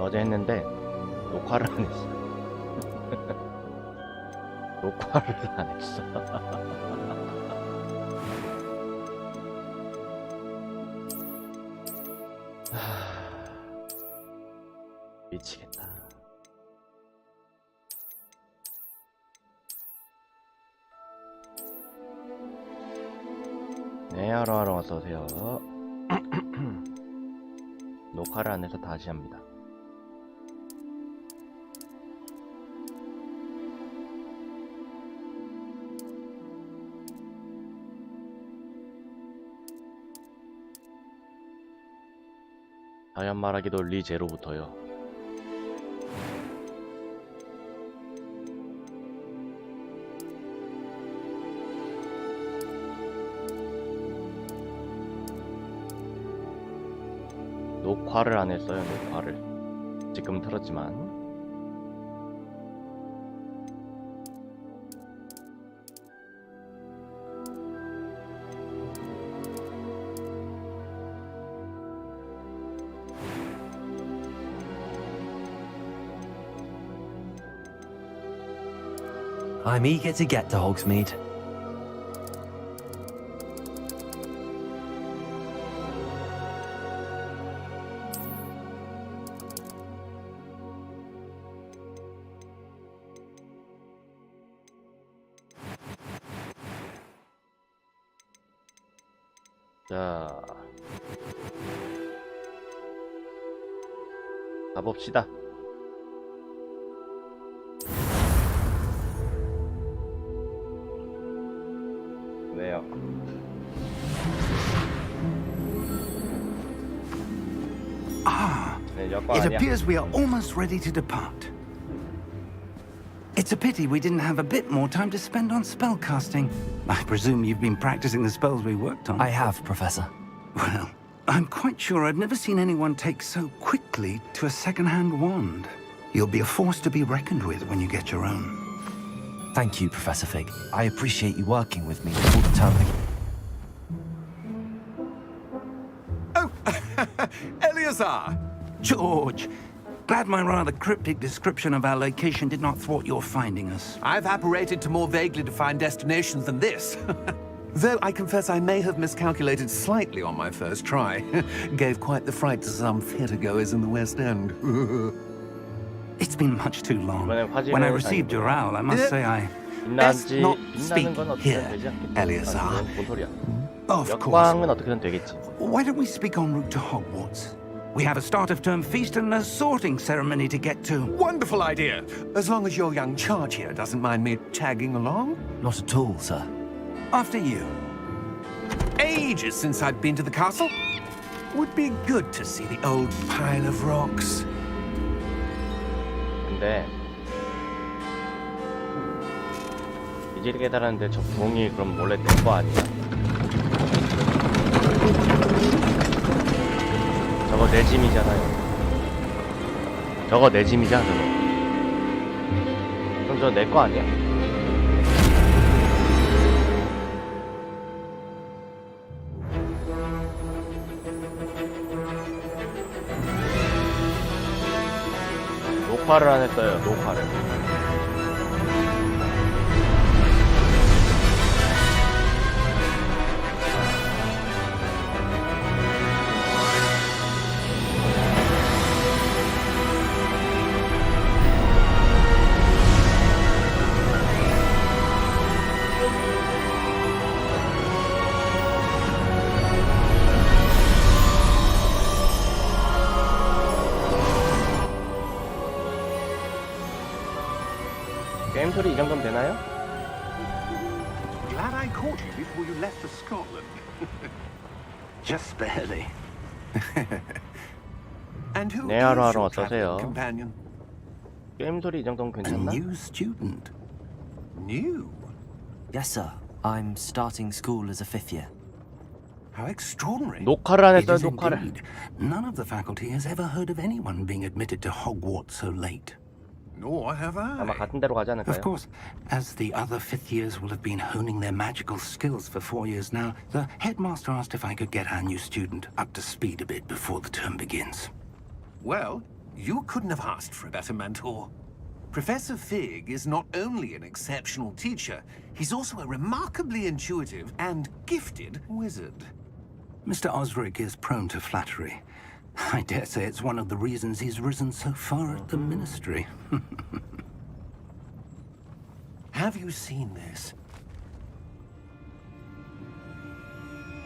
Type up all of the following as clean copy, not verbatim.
어제 했는데 녹화를 안 했어. 녹화를 안 했어. 미치겠다. 네, 하루하루 어서오세요. 녹화를 안 해서 다시 합니다. 자연 말하기도 리제로부터요. 녹화를 안 했어요. 녹화를 지금 틀었지만 I'm eager to get to Hogsmeade. 자, 가봅시다. 왜요? 네, 여권 It 아니야. appears we are almost ready to depart. It's a pity we didn't have a bit more time to spend on spellcasting. I presume you've been practicing the spells we worked on. I have, Professor. Well, I'm quite sure I've never seen anyone take so quickly to a second-hand wand. You'll be a force to be reckoned with when you get your own. Thank you, Professor Fig. I appreciate you working with me all the time. Oh, Eleazar! George, glad my rather cryptic description of our location did not thwart your finding us. I've apparated to more vaguely defined destinations than this. Though I confess I may have miscalculated slightly on my first try. Gave quite the fright to some theatre-goers in the West End. It's been much too long. 이번엔 화질은 When I received your owl, I must say I... Best 빛나지 not 빛나는 speak 건 어떻게든 here, 되지 않겠지? Eleazar. 아니, 뭔 소리야? Of course. 역광은 어떻게든 되겠지. Why don't we speak en route to Hogwarts? We have a start-of-term feast and a sorting ceremony to get to. Wonderful idea! As long as your young charge here doesn't mind me tagging along. Not at all, sir. After you. Ages since I've been to the castle. Would be good to see the old pile of rocks. 근데 이제 깨달았는데 저 봉이 그럼 원래 내 거 아니야? 저거 내 짐이잖아요. 저거 내 짐이잖아. 저거. 그럼 저거 내 거 아니야? 녹화를 안 했어요. 녹화를. 게임 소리 이 정도면 되나요? Glad I caught you before you left for Scotland. Just barely. And who 네, is 하루하루 your 어서오세요. traveling companion? 게임 소리 이 정도면 A 괜찮나? new student. New? Yes, sir. I'm starting school as a fifth year. How extraordinary. 녹화를 안 It 했어요. is 녹화를. indeed. None of the faculty has ever heard of anyone being admitted to Hogwarts so late. Nor have 아마 I. 같은 데로 가지 Of 않을까요? course, as the other fifth years will have been honing their magical skills for 4 years now, the headmaster asked if I could get our new student up to speed a bit before the term begins. Well, You couldn't have asked for a better mentor. Professor Fig is not only an exceptional teacher, he's also a remarkably intuitive and gifted wizard. Mr. Osric is prone to flattery. I dare say it's one of the reasons he's risen so far at the ministry. Have you seen this?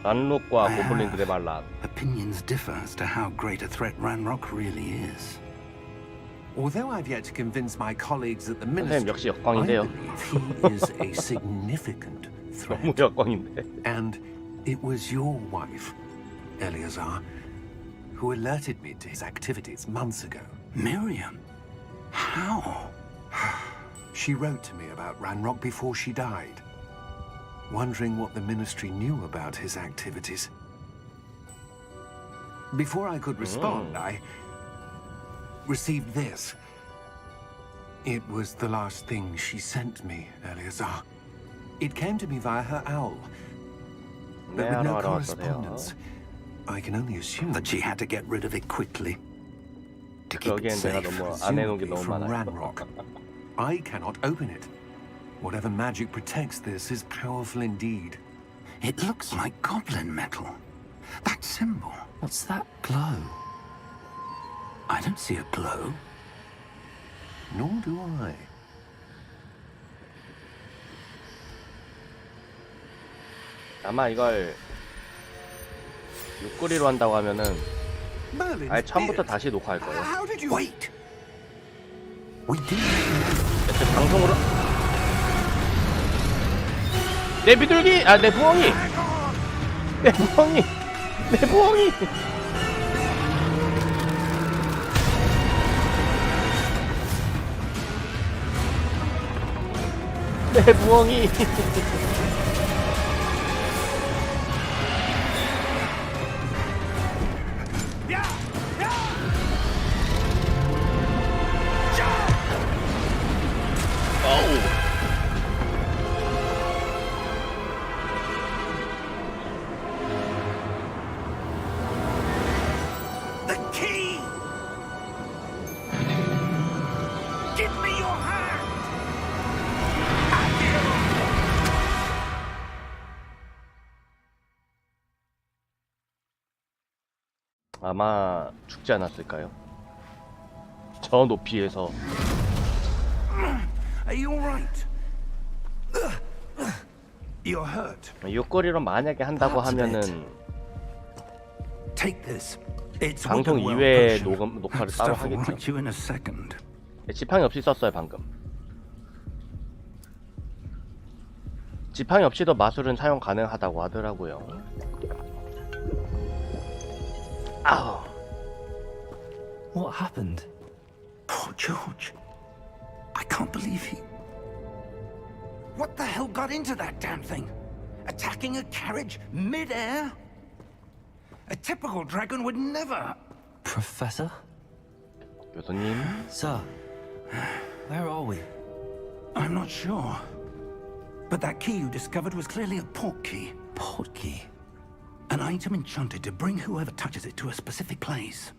란록과 고블린들의 말란. Opinions differ as to how great a threat Ranrock really is. Although I've yet to convince my colleagues at the 선생님 ministry, 역시 I 역광인데요. believe he is a significant 너무 threat. 역광인데. And it was your wife, Eleazar, who alerted me to his activities months ago. Miriam? How? She wrote to me about Ranrock before she died, wondering what the ministry knew about his activities. Before I could respond, I received this. It was the last thing she sent me, Eleazar. It came to me via her owl, but with no correspondence. I can only assume That she had to get rid of it quickly. To keep it 여기엔 내가 safe. 너무 안 해놓은 게 presumably 너무 from 많아요. Ranrock. I cannot open it. Whatever magic protects this is powerful indeed. It looks like goblin metal. That symbol. What's that glow? I don't see a glow. Nor do I. 아마 이걸 육거리로 한다고 하면은 Merlin's 아예 처음부터 beard. 다시 녹화할 거예요. How did you... Wait! We did. 대체 방송으로 내 비둘기! 아, 내 부엉이! 내 부엉이! 내 부엉이! 내 부엉이! 어우. The key! Give me your hand! 아마 죽지 않았을까요? 저 높이에서. Are you alright? You're hurt. 육거리로 만약에 한다고 하면은 Take this. It's 방송 Wickerwell 이외에 potion. 녹화를 That 따로 stuff will 하겠죠. right you in a second. 지팡이 없이 썼어요 방금. 지팡이 없이도 마술은 사용 가능하다고 하더라고요. 아우. What happened? Poor George. I can't believe he... What the hell got into that damn thing? Attacking a carriage mid-air? A typical dragon would never... Professor? 교수님. Sir, where are we? I'm not sure. But that key you discovered was clearly a port key. Port key. An item enchanted to bring whoever touches it to a specific place.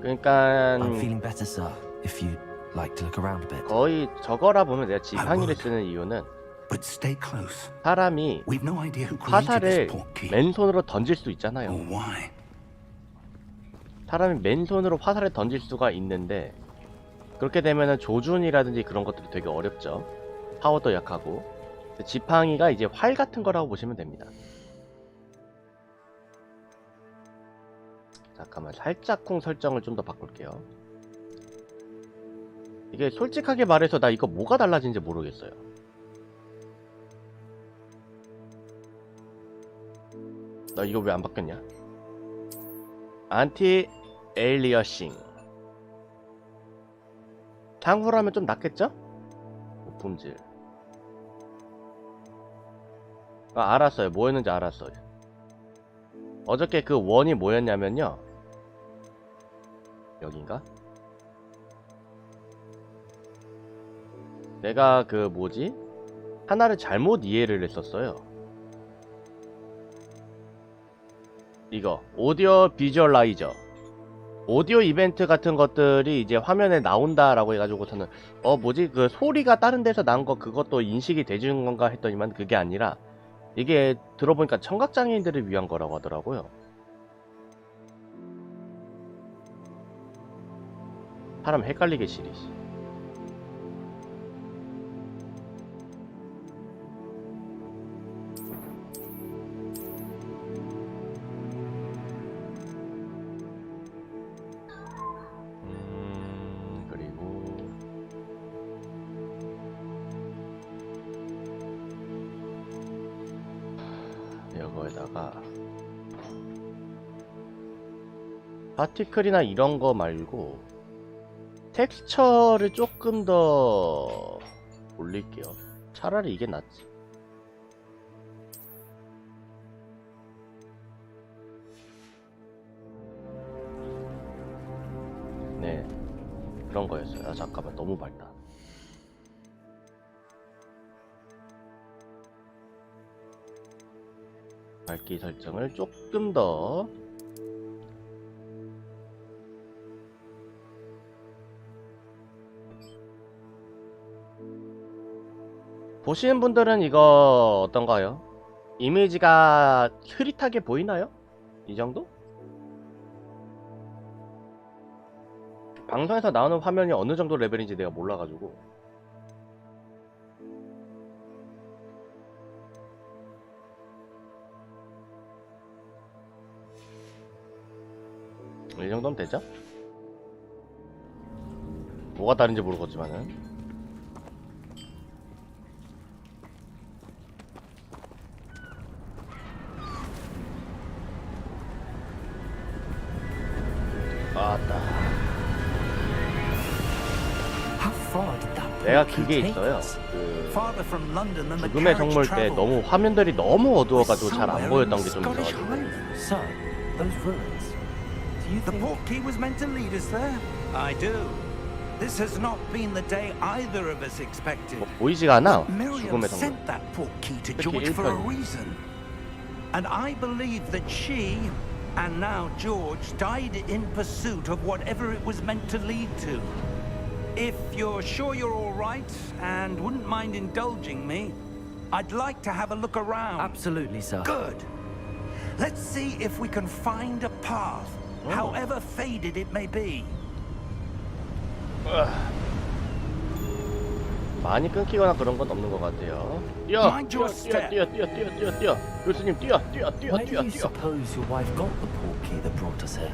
그러니까 I'm feeling better, sir. If you'd like to look around a bit. 거의 저거라 보면 내가 지팡이를 쓰는 이유는 But stay close. 사람이 We've no idea who created 화살을 this port key. 맨손으로 던질 수 Or 있잖아요. why. 사람이 맨손으로 화살을 던질 수가 있는데 그렇게 되면은 조준이라든지 그런 것들이 되게 어렵죠. 파워도 약하고. 지팡이가 이제 활 같은 거라고 보시면 됩니다. 잠깐만 살짝쿵 설정을 좀 더 바꿀게요. 이게 솔직하게 말해서 나 이거 뭐가 달라진지 모르겠어요. 나 이거 왜 안 바뀌었냐? 안티 에일리어싱. 참고로 하면 좀 낫겠죠? 품질. 아, 알았어요. 뭐였는지 알았어요. 어저께 그 원이 뭐였냐면요. 여긴가? 내가 그 뭐지? 하나를 잘못 이해를 했었어요. 이거 오디오 비주얼라이저, 오디오 이벤트 같은 것들이 이제 화면에 나온다라고 해가지고서는 뭐지 그 소리가 다른 데서 난 거 그것도 인식이 되는 건가 했더니만 그게 아니라 이게 들어보니까 청각장애인들을 위한 거라고 하더라고요. 사람 헷갈리게 시리지. 그리고 이거에다가 파티클이나 이런 거 말고 텍스처를 조금 더 올릴게요. 차라리 이게 낫지. 네, 그런 거였어요. 아, 잠깐만, 너무 밝다. 밝기 설정을 조금 더. 보시는 분들은 이거 어떤가요? 이미지가 흐릿하게 보이나요? 이 정도? 방송에서 나오는 화면이 어느 정도 레벨인지 내가 몰라가지고. 이 정도면 되죠? 뭐가 다른지 모르겠지만은. 내가 그게 있어요. 그 죽음의 성물 때 너무 화면들이 너무 어두워가지고 잘 안 보였던 게 좀 있어가지고. The portkey was meant to lead us there. I do. This has not been the day either of us expected. 뭐 보이지가 않아. Miriam 죽음의 성물. sent that portkey to 특히 George for a 1편. reason. And I believe that she, and now George, died in pursuit of whatever it was meant to lead to. If you're sure you're all right and wouldn't mind indulging me, I'd like to have a look around. Absolutely, sir. Good. Let's see if we can find a path, however faded it may be. 많이 끊기거나 그런 건 없는 것 같아요. 뛰어! 뛰어! 교수님 뛰어! Where do you suppose your wife got the portkey that brought us here?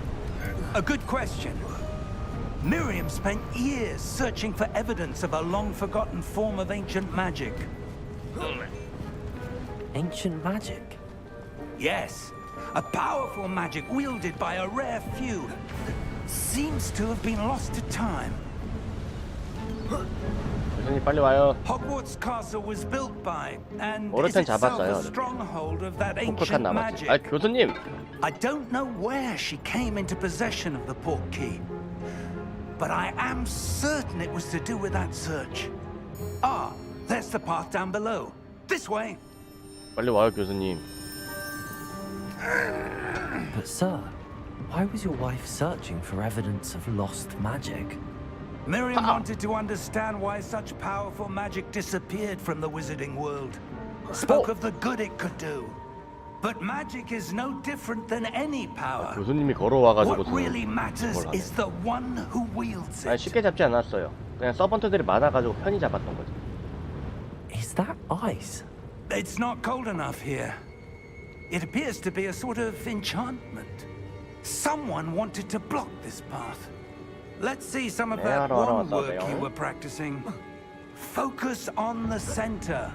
A good question. Miriam spent years searching for evidence of a long-forgotten form of ancient magic. Ancient magic? Yes, a powerful magic wielded by a rare few that seems to have been lost to time. 교수님 빨리 와요. Hogwarts Castle was built by and is 오르펜 itself 잡았어요. a stronghold of that 포크칸 ancient 남았지. magic. 아 교수님. I don't know where she came into possession of the portkey, but I am certain it was to do with that search. Ah, there's the path down below. This way. 빨리 와요 교수님. But sir, why was your wife searching for evidence of lost magic? Miriam wanted to understand why such powerful magic disappeared from the wizarding world. Spoke of the good it could do. But magic is no different than any power. 교수님이 걸어와가지고 What really matters is the one who wields 아니, it. 쉽게 잡지 않았어요. 그냥 서번트들이 많아가지고 편히 잡았던 거지. Is that ice? It's not cold enough here. It appears to be a sort of enchantment. Someone wanted to block this path. Let's see some of that one work you were practicing. Focus on the center.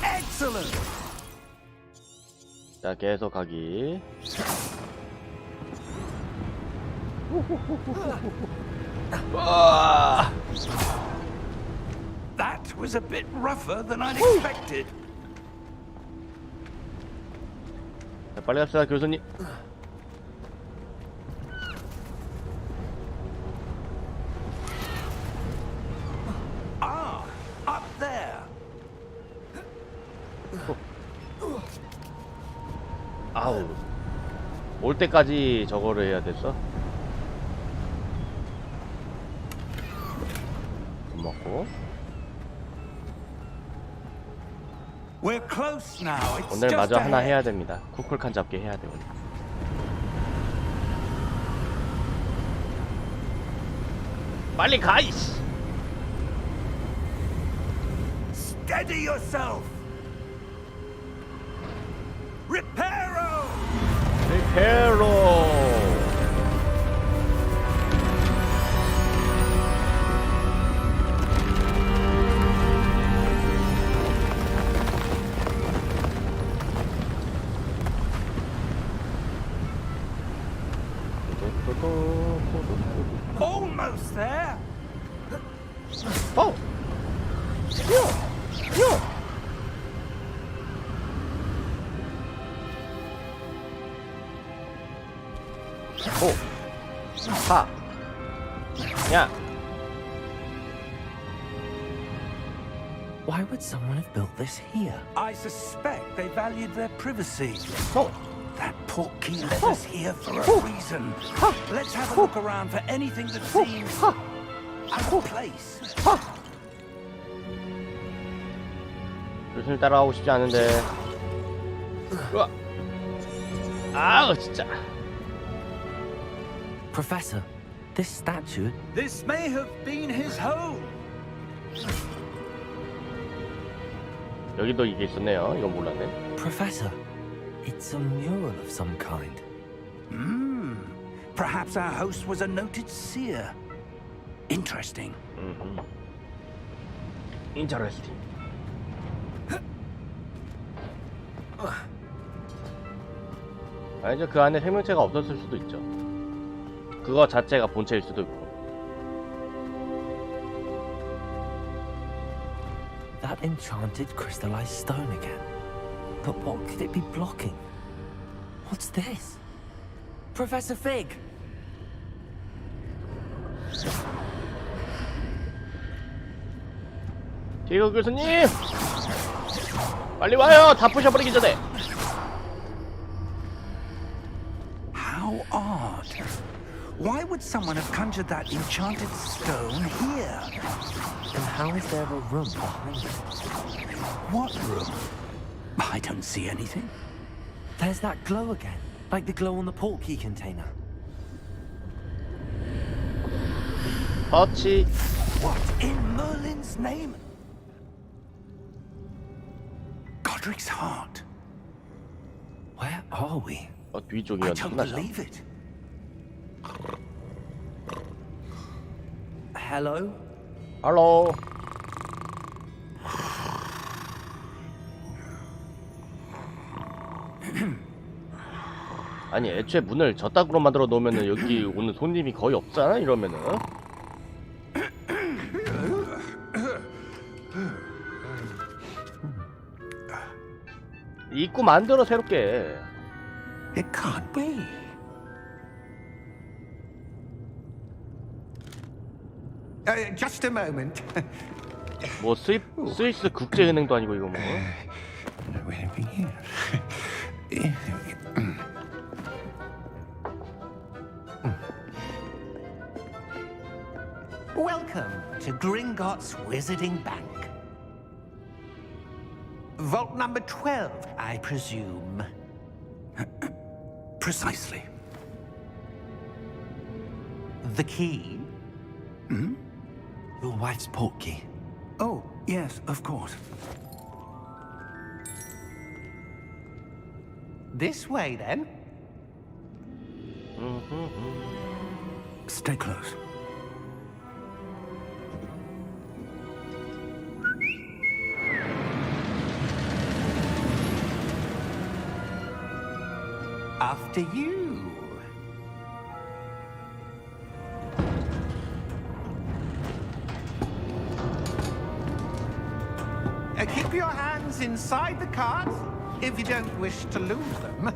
Excellent. 자, 계속 가기. That was a bit rougher than I'd expected. 자, 빨리 갑시다, 교수님. 아우. 올 때까지 저거를 해야 됐어? 밥 먹고. We're close now. It's 오늘 just 마저 하나 ahead. 해야 됩니다. 쿠쿨칸 잡기 해야 돼 오늘. 빨리 가 이씨. Steady yourself. Reparo. 리페로. Almost there. 어! 오! 하! 야! Why would someone have built this here? I suspect they valued their privacy. 어! That portkey led us here for a reason. Let's have a look around for anything that seems out of place. 요즘 따라가고 싶지 않은데. 으아! 아우 진짜. Professor, this statue. This may have been his home. 여기도 이게 있었네요. 이건 몰랐네. Professor, it's a mural of some kind. Perhaps our host was a noted seer. Interesting. 인터레스팅. 아니죠. 그 안에 생명체가 없었을 수도 있죠. 그거 자체가 본체일 수도 있고. That enchanted crystallized stone again. But what could it be blocking? What's this? Professor Fig! 디거 교수님! 빨리 와요! 다 부셔버리기 전에! How odd. Why would someone have conjured that enchanted stone here? And how is there a room behind it? What room? I don't see anything. There's that glow again, like the glow on the portkey container. 터치. What in Merlin's name? Godric's heart. Where are we? I 뒤쪽이었나? don't believe it. Hello? 할로. 아니 애초에 문을 저따구로 만들어 놓으면은 여기 오는 손님이 거의 없잖아 이러면은. 입구 만들어 새롭게. It can't be. Just a moment. 뭐 스위스 국제은행도 아니고 이거 뭐. Welcome to Gringotts Wizarding Bank. Vault number 12, I presume. Precisely. The key? Your wife's portkey. Oh, yes, of course. This way, then. Stay close. After you. Keep your hands inside the cart if you don't wish to lose them.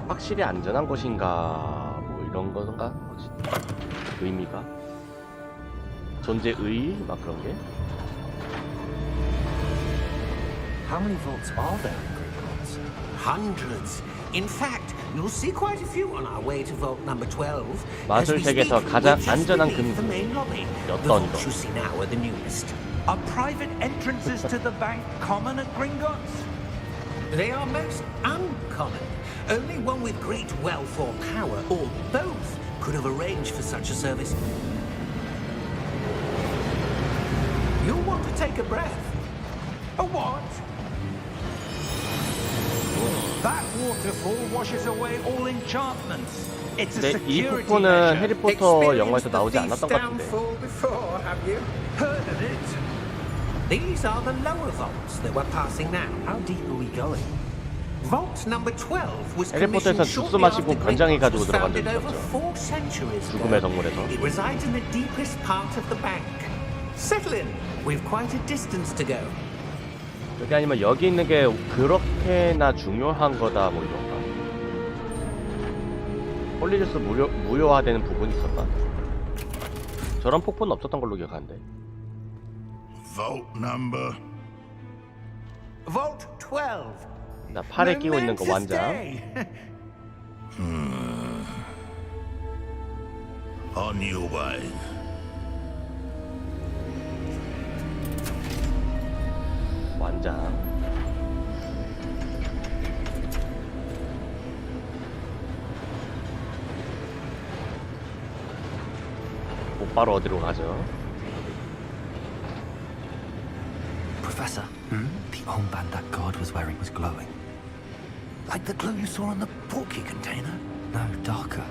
확실히 안전한 곳인가 뭐 이런 건가? 혹시 의미가? 존재의 막 그런 게? How many vaults are there in Gringotts? Hundreds. In fact, you'll see quite a few on our way to vault number 12. As we 마술책에서 speak, 가장 we've just 안전한 relieved the 금고. main lobby. The 어떤 vaults 거? you see now are the newest. Are private entrances to the bank common at Gringotts? They are most uncommon. Only one with great wealth or power, or both, could have arranged for such a service. You'll want to take a breath. A what? That waterfall washes away all enchantments. It's a 근데 이 security 폭포는 measure. 해리포터 영화에서 나오지 않았던 것 같은데. Downfall before, have you? Heard of it? These are the lower vaults that we're passing now. How deep are we going? Vault number 12 was 해리포터에선 commissioned 주스 shortly 마시고 after 변장해 Gringotts 가지고 was 들어간 founded 적이 over 있었죠. 4 centuries 죽음의 ago. 성물에서. It resides in the deepest part of the bank. Settle in. We've quite a distance to go. 그게 아니면 여기 있는 게 그렇게나 중요한 거다 뭐 이런가. 홀리주스 무효화되는 부분이 있었나? 저런 폭포는 없었던 걸로 기억하는데. Vault number. Vault 12. 나 팔에 끼고 있는 거 Momentous 완장. day. On your way. 완장. 곧바로 어디로 가죠? Professor, the armband that guard was wearing was glowing. Like the glow you saw on the porky container? No, darker.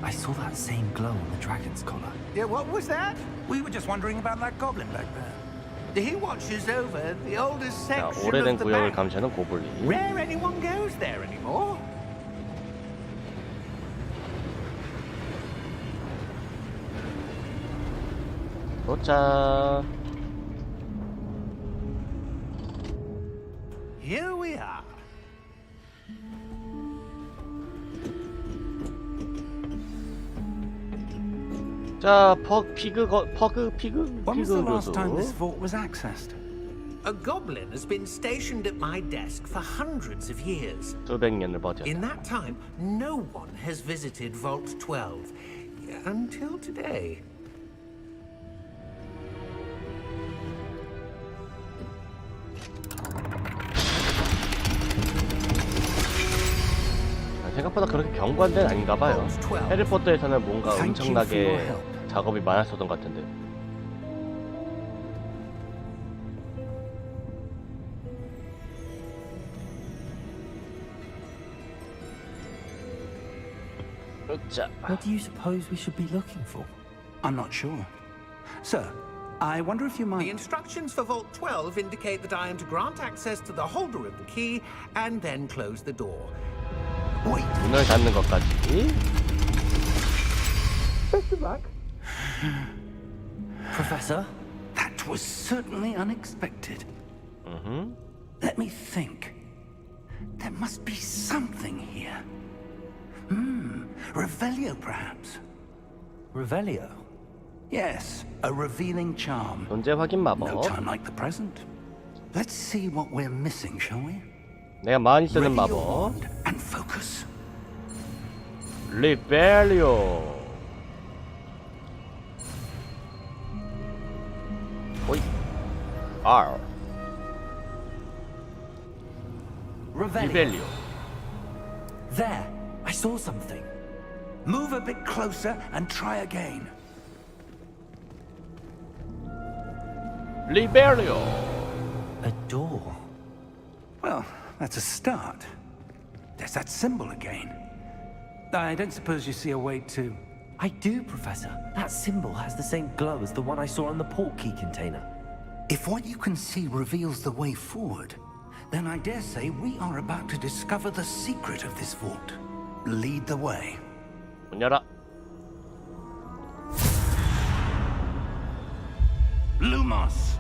I saw that same glow on the dragon's collar. Yeah, what was that? We were just wondering about that goblin back there. He watches over the oldest 자, section 오래된 of the 구역을 bank. 감시하는 고블린. Rare anyone goes there anymore. 도착. Here we are. 자, 피그 When was the last time this 교수. vault was accessed? A goblin has been stationed at my desk for hundreds of years. 수백 년을 버텼다. In that time, no one has visited Vault 12 until today. 생각보다 그렇게 견고한 데는 아닌가 봐요. 해리포터에서는 뭔가 Thank you for 엄청나게 your help. 작업이 많았었던 것 같은데. 자, What do you suppose we should be looking for? I'm not sure. Sir, I wonder if you The might... instructions for Vault 12 indicate that I am to grant access to the holder of the key and then close the door. Wait, 문을 닫는 것까지. Professor? that was certainly unexpected. Let me think. There must be something here. Revelio, perhaps? Revelio? Yes, a revealing charm. 존재 확인 No 마법. time like the present. Let's see what we're missing, shall we? 내가 많이 쓰는 Ready your 마법. wand and focus. 리벨리오. 오이. R. Revelio. 리벨리오. There! I saw something. Move a bit closer and try again. 리벨리오. A door. Well, that's a start. There's that symbol again. I don't suppose you see a way to... I do, Professor. That symbol has the same glow as the one I saw on the port key container. If what you can see reveals the way forward, then I dare say we are about to discover the secret of this vault. Lead the way. 문 열어. Lumos!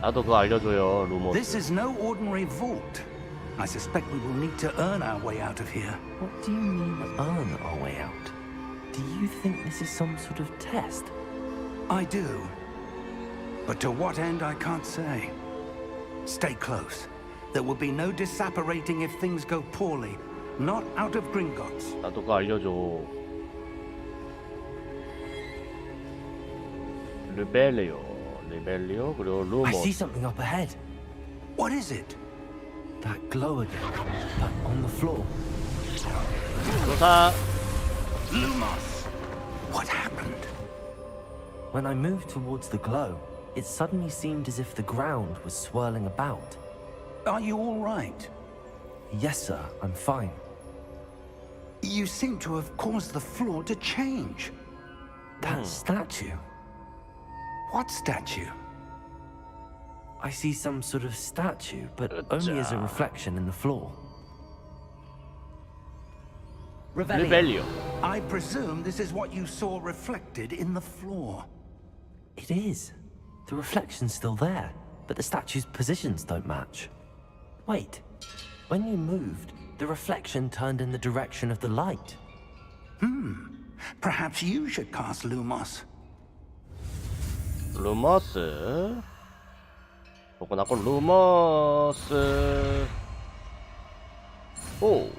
나도 그거 알려줘요, 루모스. This is no ordinary vault. I suspect we will need to earn our way out of here. What do you mean, earn our way out? Do you think this is some sort of test? I do. But to what end, I can't say. Stay close. There will be no disapparating if things go poorly. Not out of Gringotts. 나도 그거 알려줘. 르벨리오, 그리고 I see 루모. something up ahead. What is it? That glow again, but on the floor. 조사. Lumos! What happened? When I moved towards the glow, it suddenly seemed as if the ground was swirling about. Are you all right? Yes, sir, I'm fine. You seem to have caused the floor to change. That statue. What statue? I see some sort of statue, but only as a reflection in the floor. 르벨리오. I presume this is what you saw reflected in the floor. It is. The reflection's still there, but the statue's positions don't match. Wait. When you moved, the reflection turned in the direction of the light. Perhaps you should cast Lumos. 루머스. 보고 나고 루머스. 오.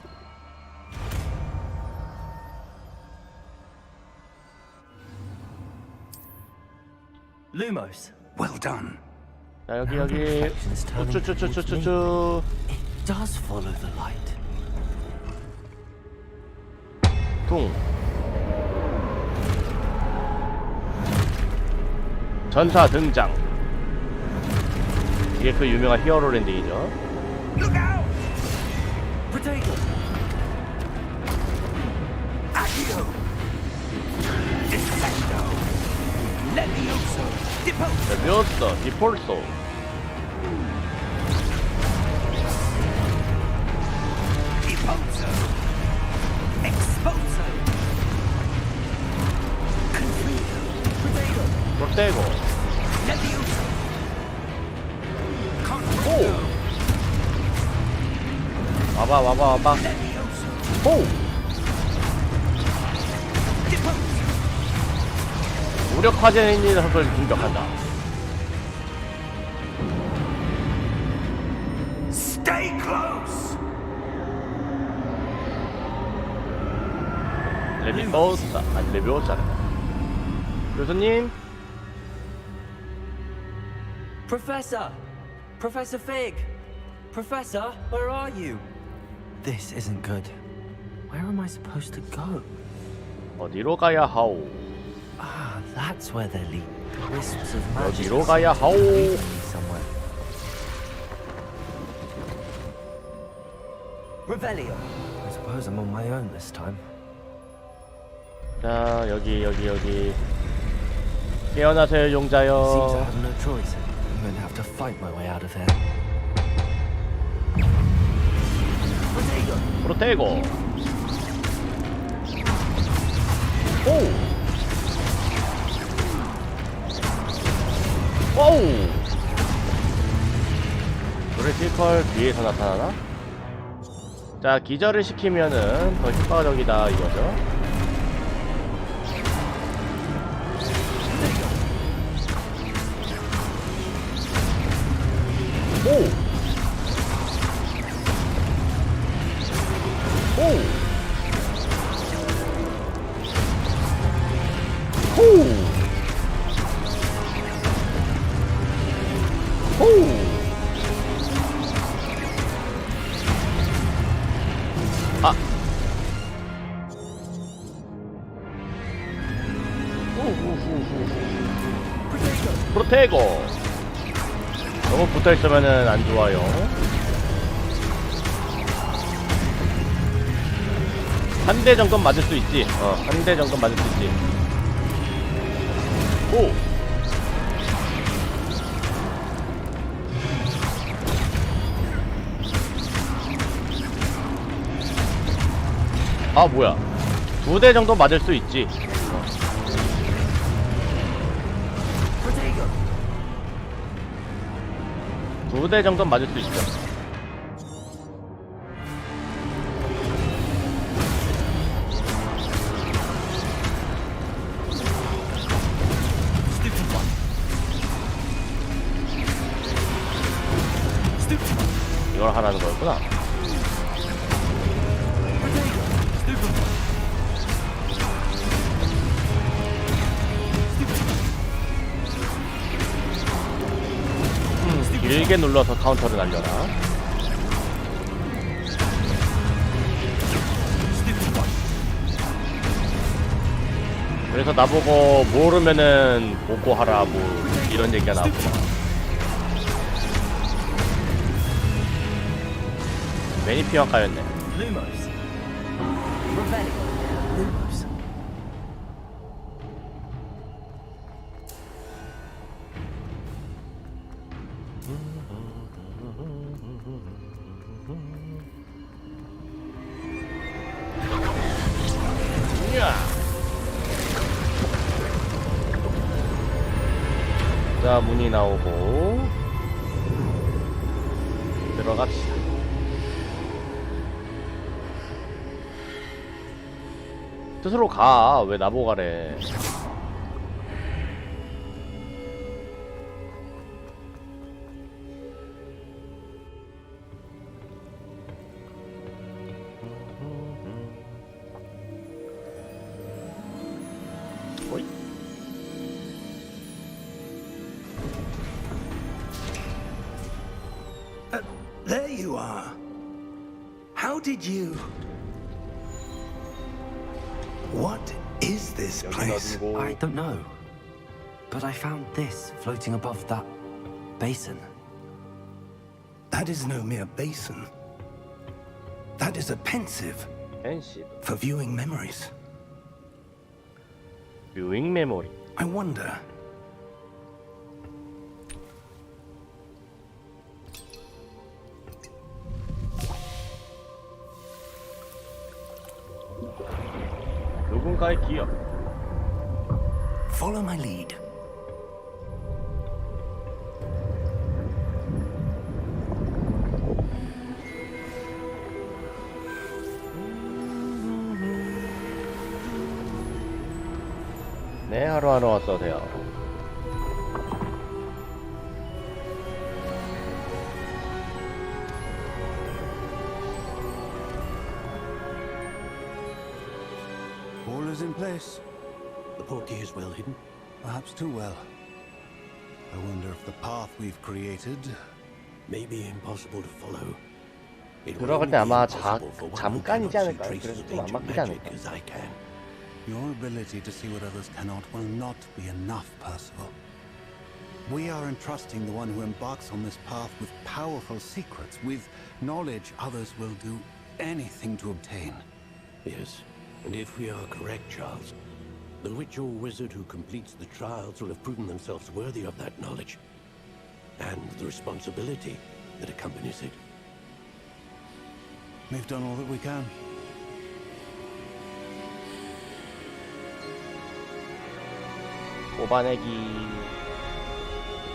Lumos. Well done. 자 여기 Now the reflection is turning towards me. 우쭈쭈쭈쭈쭈쭈. It does follow the light. 퉁. 전사 등장. 이게 그 유명한 히어로 랜딩이죠. Look out! Potato! Accio! Descendo! Levioso! Deposo! 레비오스, 디폴소. Deposo! Exposo! Confrido! Potato! 프로테고. Levioso! 오. 와봐. Levioso! 오. Deposo! 무력화제인 선수를 공격한다. Stay close! 레비오사. 아니 레비오사래. 교수님. Professor! Professor Fig! Professor, where are you? This isn't good. Where am I supposed to go? 어디로 가야 하오? Ah, that's where they're leading. Wisps of magic. 어디로 가야 하오? leading me somewhere. Revelio. I suppose I'm on my own this time. 자 여기. 깨어나세요 Seems I 용자여. have no choice. I'm going to have to fight my way out of here. 프로테고. 오. 오우. 브레티컬 뒤에서 나타나나? 자 기절을 시키면은 더 효과적이다 이거죠. 오. 오. 호. 호. 아. 프로테고. 너무 붙어있으면은 안 좋아요. 한 대 정도 맞을 수 있지. 한 대 정도 맞을 수 있지. 오. 아 뭐야? 2대 정도 맞을 수 있지. 두 대 정도 맞을 수 있죠. 이걸 하라는 거였구나. 길게 눌러서 카운터를 날려라. 그래서 나보고 모르면은 보고하라 뭐 이런 얘기가 나왔구나. 매니피어 까였네. Lumos. Revelio. Lumos. 야. 자, 문이 나오고 들어갑시다. 스스로 가. 왜 나보고 가래. 어이? There you are. How did you... What is this 여긴 place? 어디고? I don't know. But I found this floating above that basin. That is no mere basin. That is a pensive 펜시 for viewing memories. 뷰잉 메모리. I wonder... 누군가의 기억. Follow my lead. 네, 하루하루 어서오세요. All is in place. The portkey is well hidden. Perhaps too well. I wonder if the path we've created... May be impossible to follow. It will 들어갈 only 때 be 아마 impossible for one who 잠깐이지 cannot see 않을까요? traces 그래서 of 좀 안 ancient 막히지 magic 않을까? as I can. Your ability to see what others cannot will not be enough, Percival. We are entrusting the one who embarks on this path with powerful secrets, with knowledge others will do anything to obtain. Yes, and if we are correct, Charles, the witch or wizard who completes the trials will have proven themselves worthy of that knowledge, and the responsibility that accompanies it. We've done all that we can. 뽑아내기.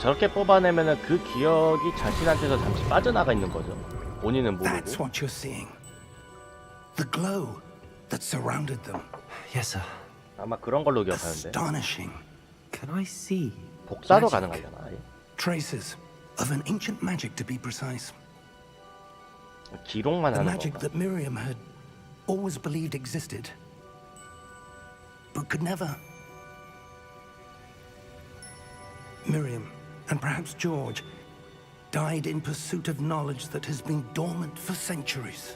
저렇게 뽑아내면은 그 기억이 자신한테서 잠시 빠져나가 있는 거죠. 본인은 That's 모르고. what you're seeing. The glow that surrounded them. Yes, sir. 아마 그런 걸로 기억하는데. Astonishing. Can I see? 복사도 magic? 가능하려나? 아예? Traces of an ancient magic, to be precise. 기록만 The 하는 magic 건가? that Miriam had always believed existed, but could never. Miriam, and perhaps George, died in pursuit of knowledge that has been dormant for centuries.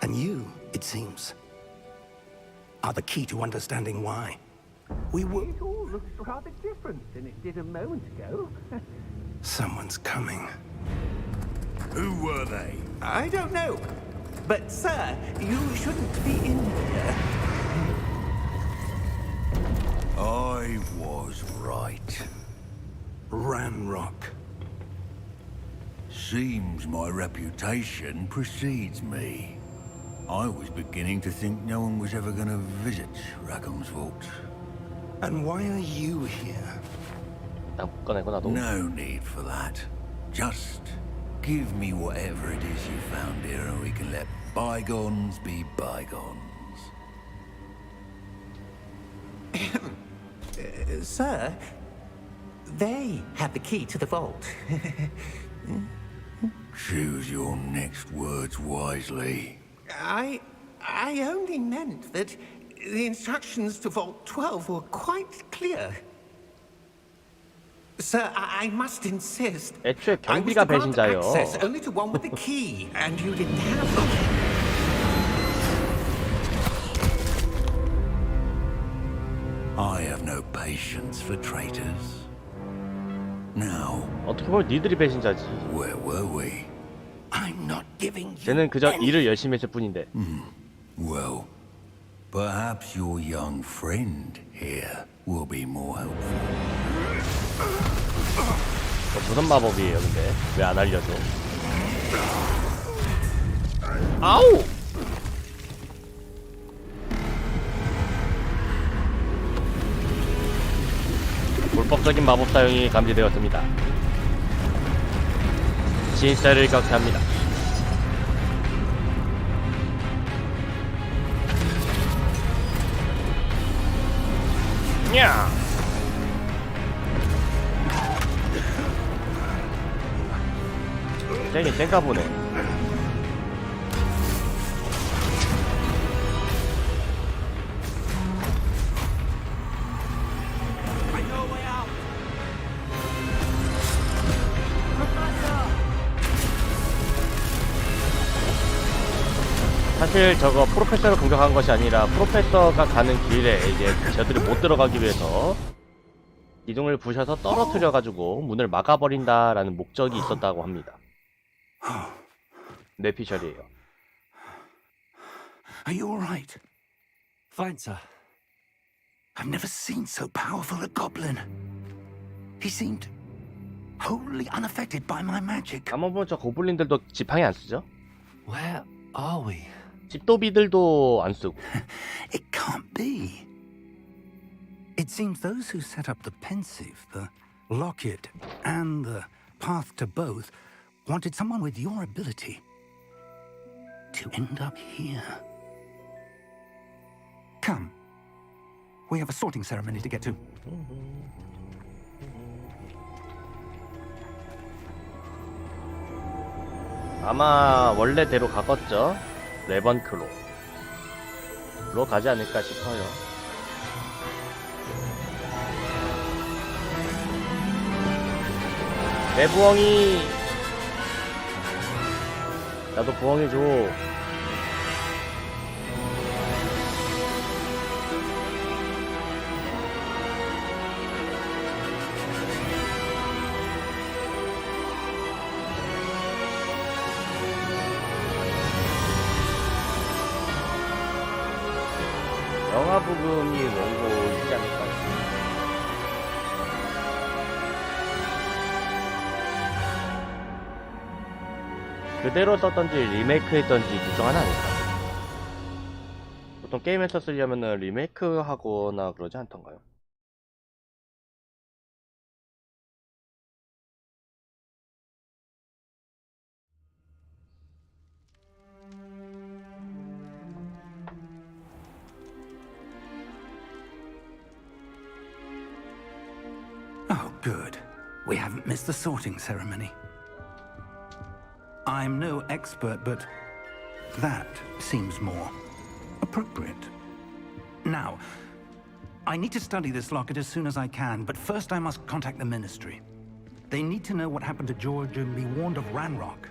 And you, it seems, are the key to understanding why. We were... It all looks rather different than it did a moment ago. Someone's coming. Who were they? I don't know. But, sir, you shouldn't be in here. I was right. Ranrock. Seems my reputation precedes me. I was beginning to think no one was ever going to visit Rackham's vault. And why are you here? 딱 꺼내고 나도. No need for that. Just give me whatever it is you found here and we can let bygones be bygones. Sir, they have the key to the vault. Choose your next words wisely. I only meant that the instructions to Vault 12 were quite clear. Sir, I must insist. 애초에 I was 경비가 to grant 배신자예요. access only to one with the key, and you didn't have them. I have no patience for traitors. Now, 어떻게 보면 니들이 배신자지. where were we? I'm not giving you 쟤는 그저 일을 열심히 했을 뿐인데. Well, perhaps your young friend here will be more helpful. 무슨 마법이에요, 근데? 왜 안 알려줘? 아우! 불법적인 마법 사용이 감지되었습니다. 진짜를 격퇴합니다. 냐! 쟤긴 쟤가 보네. 사실 저거 프로페서를 공격한 것이 아니라 프로페서가 가는 길에 이제 저들이 못 들어가기 위해서 기둥을 부셔서 떨어뜨려가지고 문을 막아버린다라는 목적이 있었다고 합니다. 뇌피셜이에요. Are you all right? Fine, sir. I've never seen so powerful a goblin. He seemed wholly unaffected by my magic. 한번 보면 저 고블린들도 지팡이 안 쓰죠? Where are we? 집도비들도 안 쓰고. It can't be. It seems those who set up the pensive, the locket, and the path to both wanted someone with your ability to end up here. Come. We have a sorting ceremony to get to. 아마 원래대로 가겠죠? 레번크로 가지 않을까 싶어요. 내 부엉이, 나도 부엉이 줘. 영화 부분이 원고이지 않을까. 그대로 썼던지 리메이크 했던지 둘 중 하나 아닐까. 보통 게임에서 쓰려면은 리메이크 하거나 그러지 않던가요? Oh, good. We haven't missed the sorting ceremony. I'm no expert, but that seems more appropriate. Now, I need to study this locket as soon as I can, but first I must contact the Ministry. They need to know what happened to George and be warned of Ranrock.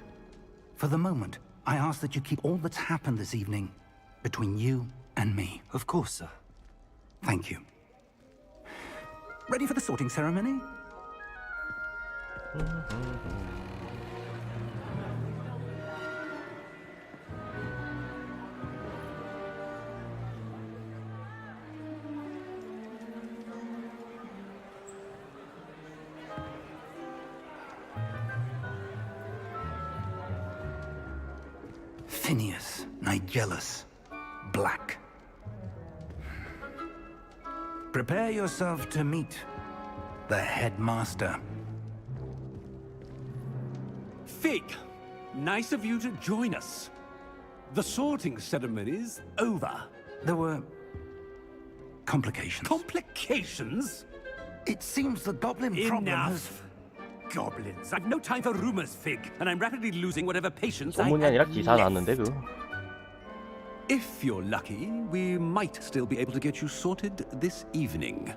For the moment, I ask that you keep all that's happened this evening between you and me. Of course, sir. Thank you. Ready for the sorting ceremony? Phineas, Nigellus, Black. Prepare yourself to meet the headmaster. Fig, nice of you to join us. The sorting ceremony's over. There were complications. Complications? It seems the goblin problem has... Enough. goblins. I've no time for rumors, Fig, and I'm rapidly losing whatever patience I 소문이 아니라 had 기사 left. 났는데 그. If you're lucky, we might still be able to get you sorted this evening.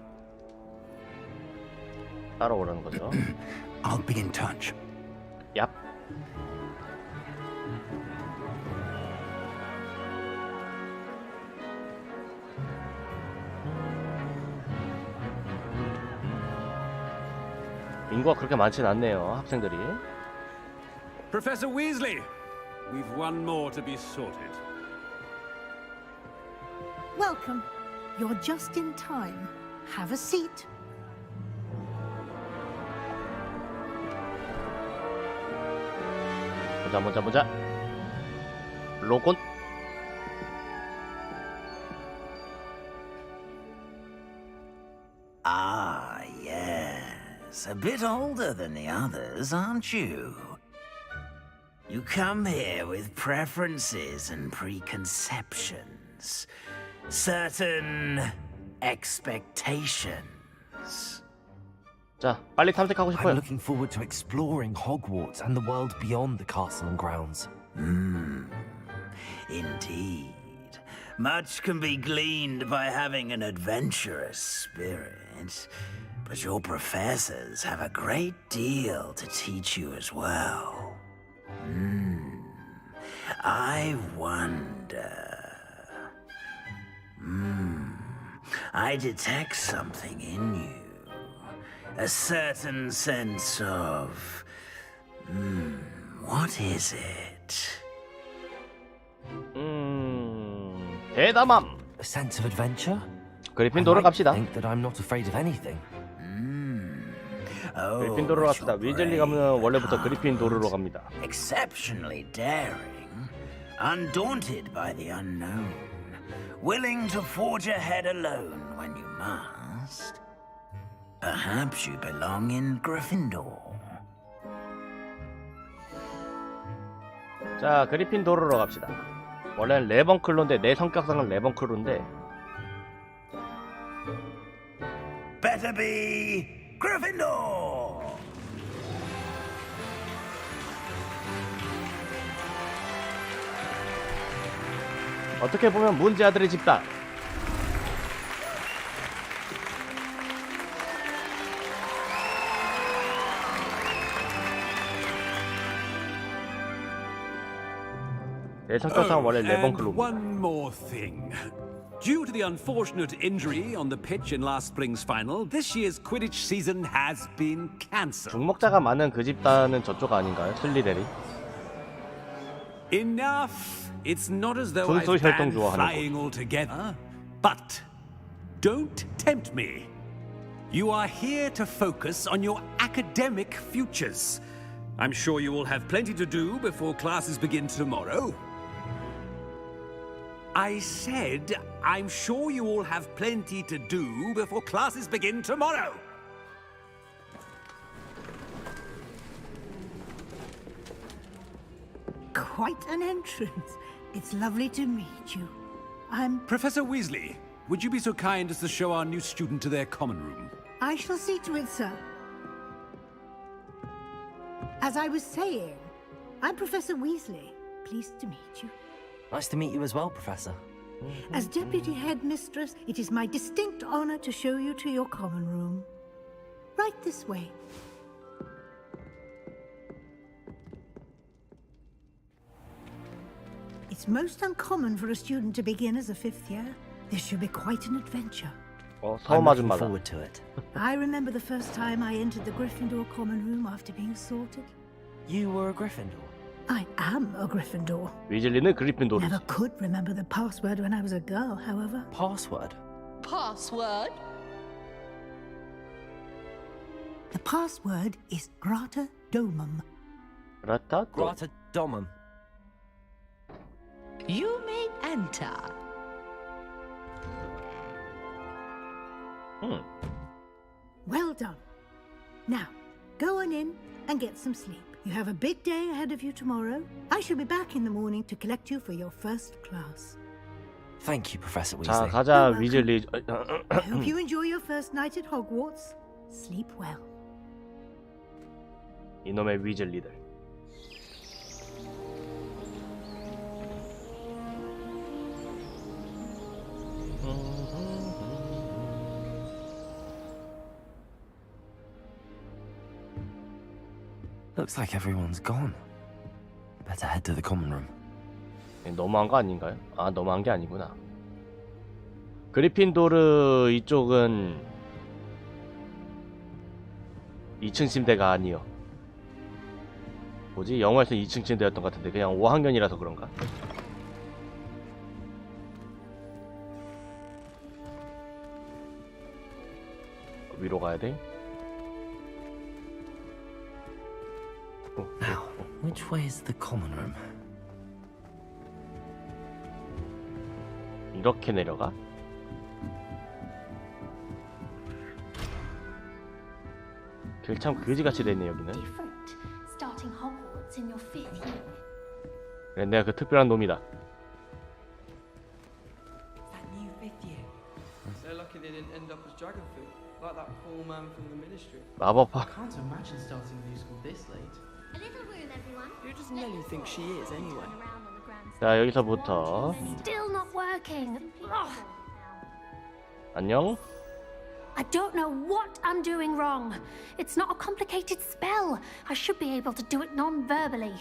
따라오라는 거죠. I'll be in touch. 얍. 인구가 그렇게 많진 않네요, 학생들이. Professor Weasley, we've one more to be sorted. Welcome. You're just in time. Have a seat. 보자. 로곤. Ah, yes. A bit older than the others, aren't you? You come here with preferences and preconceptions. Certain expectations. 자, 빨리 탐색하고 I'm 싶어요. looking forward to exploring Hogwarts and the world beyond the castle and grounds. Indeed. Much can be gleaned by having an adventurous spirit, but your professors have a great deal to teach you as well. I wonder. I detect something in you. A certain sense of... what is it? 대담함. A sense of adventure? 그리핀도르 I might 갑시다. think that I'm not afraid of anything. Oh, 그리핀도르로 but 갑시다. you're 위즐리 brave 가면 원래부터 at 그리핀도르로 heart. 갑니다. Exceptionally daring, undaunted by the unknown, willing to forge ahead alone when you must. Perhaps you belong in Gryffindor. 자, 그리핀도르로 갑시다. 원래는 레번클로인데 내 성격상은 레번클로인데 Better be Gryffindor! 어떻게 보면 문제아들의 집단. 내 성격상 원래 and 레번클로입니다. one more thing. Due to the unfortunate injury on the pitch in last spring's final, this year's Quidditch season has been cancelled. 중목자가 많은 그 집단은 저쪽 아닌가요? 슬리데리? Enough. It's not as though I've 분수 혈통 banned 좋아하는 flying altogether. But don't tempt me. You are here to focus on your academic futures. I'm sure you will have plenty to do before classes begin tomorrow. I said, I'm sure you all have plenty to do before classes begin tomorrow. Quite an entrance. It's lovely to meet you. Professor Weasley, would you be so kind as to show our new student to their common room? I shall see to it, sir. As I was saying, I'm Professor Weasley. Pleased to meet you. Nice to meet you as well, Professor. As Deputy Headmistress, it is my distinct honor to show you to your common room. Right this way. It's most uncommon for a student to begin as a fifth year. This should be quite an adventure. 서울 I'm looking 아줌마다. forward to it. I remember the first time I entered the Gryffindor common room after being sorted. You were a Gryffindor. I am a Gryffindor. 위즐리는 그리핀도르. Never could remember the password when I was a girl, however. Password? Password? The password is Grata Domum. 라타 또. Grata Domum. You may enter. Well done. Now, go on in and get some sleep. You have a big day ahead of you tomorrow. I shall be back in the morning to collect you for your first class. Thank you, Professor 자, Weasley. 가자 위즐리. I hope you enjoy your first night at Hogwarts. Sleep well. 이놈의 위즐리들. Looks like everyone's gone. Better head to the common room. 너무한 거 아닌가요? 아, 너무한 게 아니구나. 그리핀도르 이쪽은 2층 침대가 아니요. 뭐지? 영화에서 2층 침대였던 것 같은데 그냥 5학년이라서 그런가? 위로 가야 돼? Now, which way is the common room? 이렇게 내려가? 길 참 그지같이 됐네 여기는. Different, starting Hogwarts in your 5th year. 그래, 내가 그 특별한 놈이다. That new 5th year. They're lucky they didn't end up as dragon food, like that poor man from the ministry. 마법학. Can't imagine starting a new school this late. A little room, everyone. Who does Nelly think she is, anyway? 자, 여기서부터 Still not working. Ugh. 안녕. I don't know what I'm doing wrong. It's not a complicated spell. I should be able to do it non-verbally.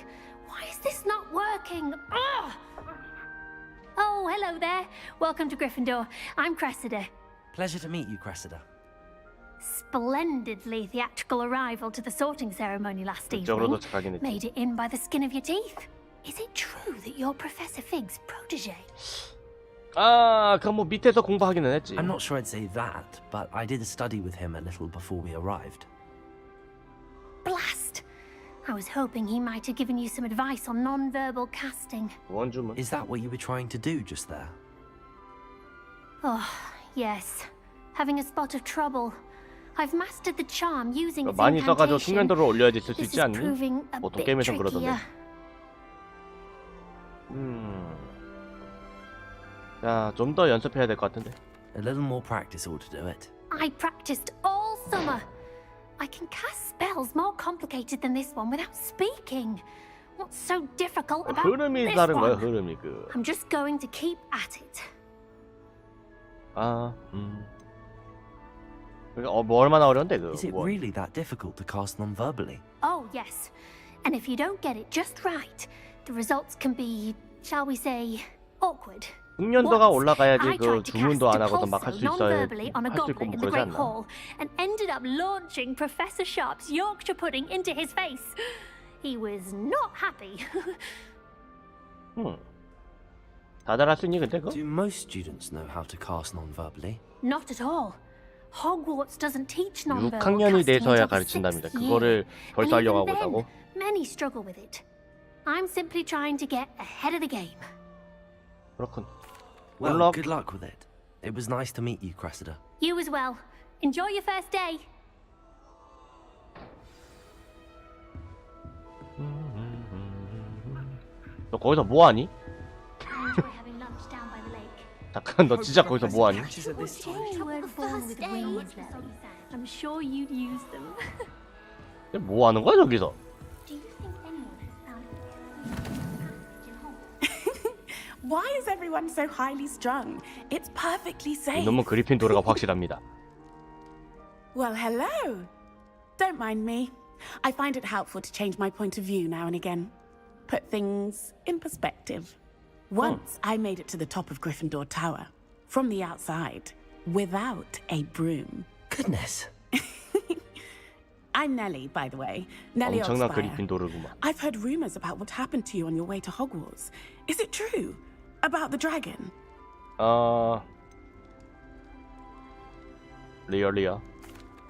Why is this not working? Ugh. Oh, hello there. Welcome to Gryffindor. I'm Cressida. Pleasure to meet you, Cressida. Splendidly theatrical arrival to the sorting ceremony last 이쪽으로 evening. 도착하긴 했지. Made it in by the skin of your teeth. Is it true that you're Professor Fig's protege? 아, 그럼 뭐 밑에서 공부하기는 했지. I'm not sure I'd say that, but I did study with him a little before we arrived. Blast! I was hoping he might have given you some advice on non-verbal casting. 원주문. Is that what you were trying to do just there? Oh, yes. Having a spot of trouble. I've mastered the charm using its 많이 써가지고 incantation. 숙련도를 올려야지 쓸 수 This 있지 is 않니? proving a 보통 bit 게임에선 그러던데. trickier. 자, 좀 더 연습해야 될 것 같은데. A little more practice ought to do it. I practiced all summer. I can cast spells more complicated than this one without speaking. What's so difficult about 흐름이 this 다른 거야, one? 흐름이 그. I'm just going to keep at it. 아, 뭐 얼마나 어려운데 그. Is it 뭐. really that difficult to cast non-verbally? Oh, yes. And if you don't get it just right, the results can be, shall we say, awkward. 숙련도가 올라가야지 I 그 tried to 주문도 cast 안 하고도 막 할 Depulso 수 있어야 non-verbally on a 할 수 있고 goblet 뭐 in the 그러지 Great 않나? Hall and ended up launching Professor Sharp's Yorkshire pudding into his face. He was not happy. 다들 할 수 있니 근데 그거? Do most students know how to cast non-verbally? Not at all. Hogwarts doesn't teach non-verbal 6학년이 casting 돼서야 until the 가르친답니다. 6th 그거를 year. 벌써 And 하려고 even 하고 있다고? then, many struggle with it. I'm simply trying to get ahead of the game. 그렇군. Well, Good luck. good luck with it. It was nice to meet you, Cressida. You as well. Enjoy your first day. 너 거기서 뭐 하니? Enjoy having lunch down by the lake. 잠깐 너 진짜 거기서 뭐 하니? You weren't born with wings, Lily. I'm sure you'd use them. 뭐 하는 거야 저기서? Do you think anyone has found in Hogwarts? Why is everyone so highly strung? It's perfectly safe. 이놈은 그리핀도르가 확실합니다. Well, hello. Don't mind me. I find it helpful to change my point of view now and again. Put things in perspective. Once I made it to the top of Gryffindor Tower, from the outside, without a broom. Goodness. I'm Nellie, by the way. Nellie 엄청난 Oxfire. 그리핀도르구만. I've heard rumors about what happened to you on your way to Hogwarts. Is it true? About the dragon? 리얼리야.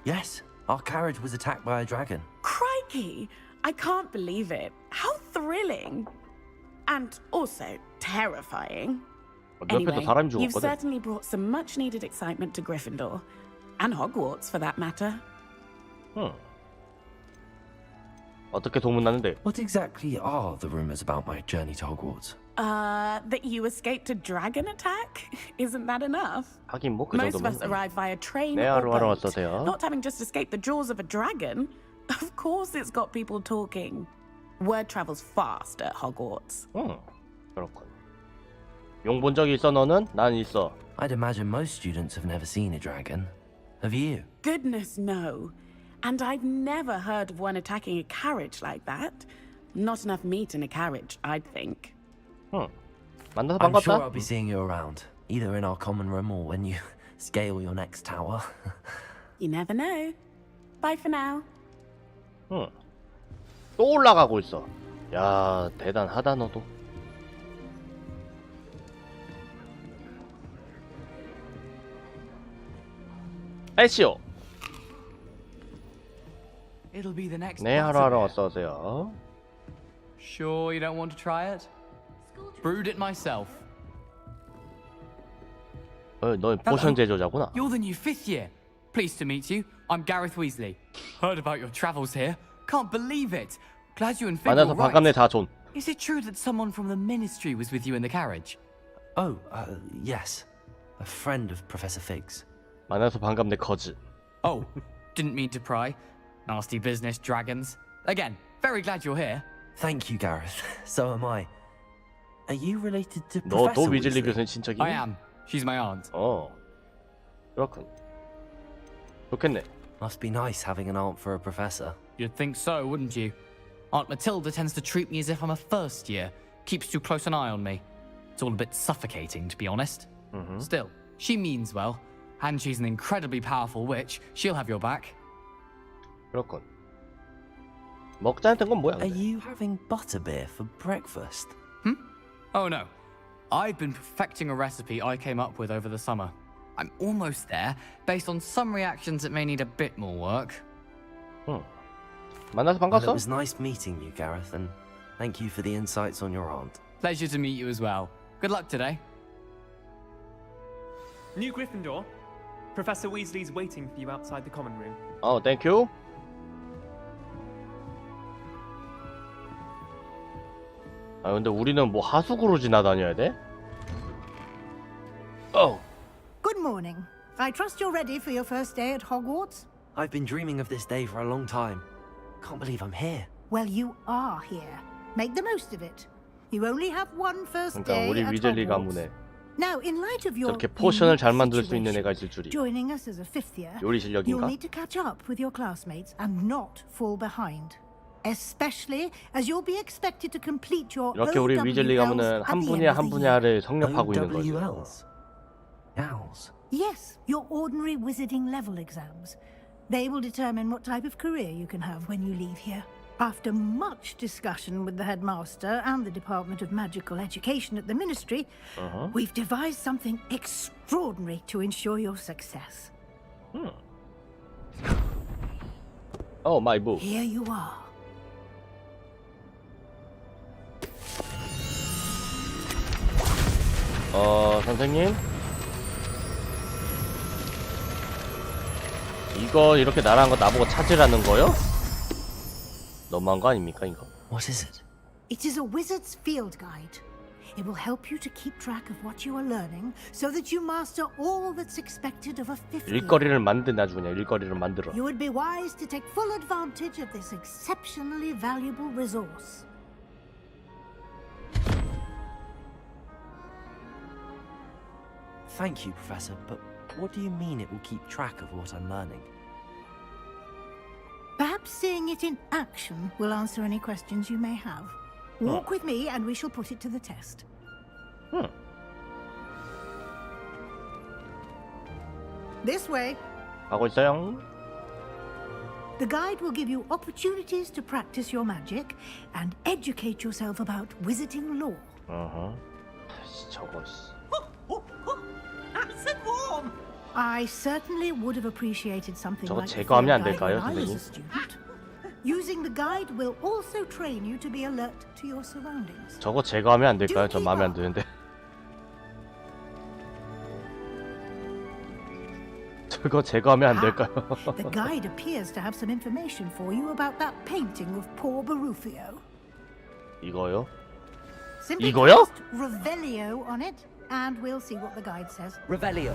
Yes, our carriage was attacked by a dragon. Crikey! I can't believe it. How thrilling! And also terrifying. 옆에도 Anyway, 사람이 you've 죽었거든. certainly brought some much-needed excitement to Gryffindor. And Hogwarts, for that matter. 어떻게 소문나는데? What exactly are the rumors about my journey to Hogwarts? That you escaped a dragon attack? Isn't that enough? 하긴 뭐 그 Most of 정도면. us arrive via train 네, or 하루 boat, 왔어요. not having just escaped the jaws of a dragon. Of course it's got people talking. Word travels fast at Hogwarts. 그렇군. 용 본 적 있어 너는? 난 있어. I'd imagine most students have never seen a dragon. Have you? Goodness, no. And I've never heard of one attacking a carriage like that. Not enough meat in a carriage, I'd think. 만나서 I'm 반갑다. sure I'll be seeing you around, either in our common room or when you scale your next tower. You never know. Bye for now. 또 올라가고 있어. 야, 대단하다 너도. 에시오. It'll be the next. 네, 하루하루 어서 오세요. Sure you don't want to try it? Brewed it myself. 너 포션 제조자구나. You're the new 5th year. Pleased to meet you. I'm Gareth Weasley. Heard about your travels here. Can't believe it. Glad you and Fig 만나서 were right. 반갑네 자존. Is it true that someone from the Ministry was with you in the carriage? Oh, yes. A friend of Professor Fig's. 만나서 반갑네 거즈. Oh, didn't mean to pry. Nasty business, dragons. Again, very glad you're here. Thank you, Gareth. So am I. Are you related to 너도 Professor 위즐리 Weasley? 교수님 친척이니? I am. She's my aunt. 그렇군. 좋겠네. Must be nice having an aunt for a professor. You'd think so, wouldn't you? Aunt Matilda tends to treat me as if I'm a first year. Keeps too close an eye on me. It's all a bit suffocating, to be honest. Still, she means well. And she's an incredibly powerful witch. She'll have your back. 그렇군. 먹자는 건 뭐야? Are you having butterbeer for breakfast? Oh no. I've been perfecting a recipe I came up with over the summer. I'm almost there, based on some reactions that may need a bit more work. 만나서 Well, 반갑어? it was nice meeting you, Gareth, and thank you for the insights on your aunt. Pleasure to meet you as well. Good luck today. New Gryffindor. Professor Weasley's waiting for you outside the common room. 땡큐. 아, 근데 우리는 뭐 하수구로 지나다녀야 돼? Good morning. I trust you're ready for your first day at Hogwarts? I've been dreaming of this day for a long time. Can't believe I'm here. Well, you are here. Make the most of it. You only have one first 그러니까 day 우리 at 위즐리 Hogwarts. 가문에 Now, in light of your 저렇게 포션을 잘 unique 만들 수 있는 situation, 애가 있을 줄이. joining us as a 5th year, 요리 you'll 실력인가? need to catch up with your classmates and not fall behind. Especially as you'll be expected to complete your 이렇게 우리 위즐리 OWLs 가문은 at 한 the 분야 end of 한 the year. 분야를 성립하고 있는 거죠. OWLs? Owls? Yes, your ordinary wizarding level exams. They will determine what type of career you can have when you leave here. After much discussion with the headmaster and the Department of Magical Education at the Ministry, we've devised something extraordinary to ensure your success. Oh, my book. Here you are. 선생님? 이거 이렇게 나란 거 나보고 찾으라는 거요? 너무한 거 아닙니까 이거? What is it? It is a wizard's field guide. It will help you to keep track of what you are learning so that you master all that's expected of a 5th year. 일거리를 만드나 아주 그냥 일거리를 만들어. You would be wise to take full advantage of this exceptionally valuable resource. Thank you, Professor, but what do you mean it will keep track of what I'm learning? Perhaps seeing it in action will answer any questions you may have. Walk with me and we shall put it to the test. This way. 가고 있어요. The guide will give you opportunities to practice your magic and educate yourself about wizarding lore. 저거 씨. Nice and warm. I certainly would have appreciated something 저거 like the 제거하면 안 field guide 될까요, when I was 선생님? a student. Using the guide will also train you to be alert to your surroundings. 저거 제거하면 안 될까요? 저 마음에 안 드는데. 저거 제거하면 안 될까요? The guide appears to have some information for you about that painting of poor Barufio. 이거요? Simply 이거요? cast Revelio on it, and we'll see what the guide says. Revelio.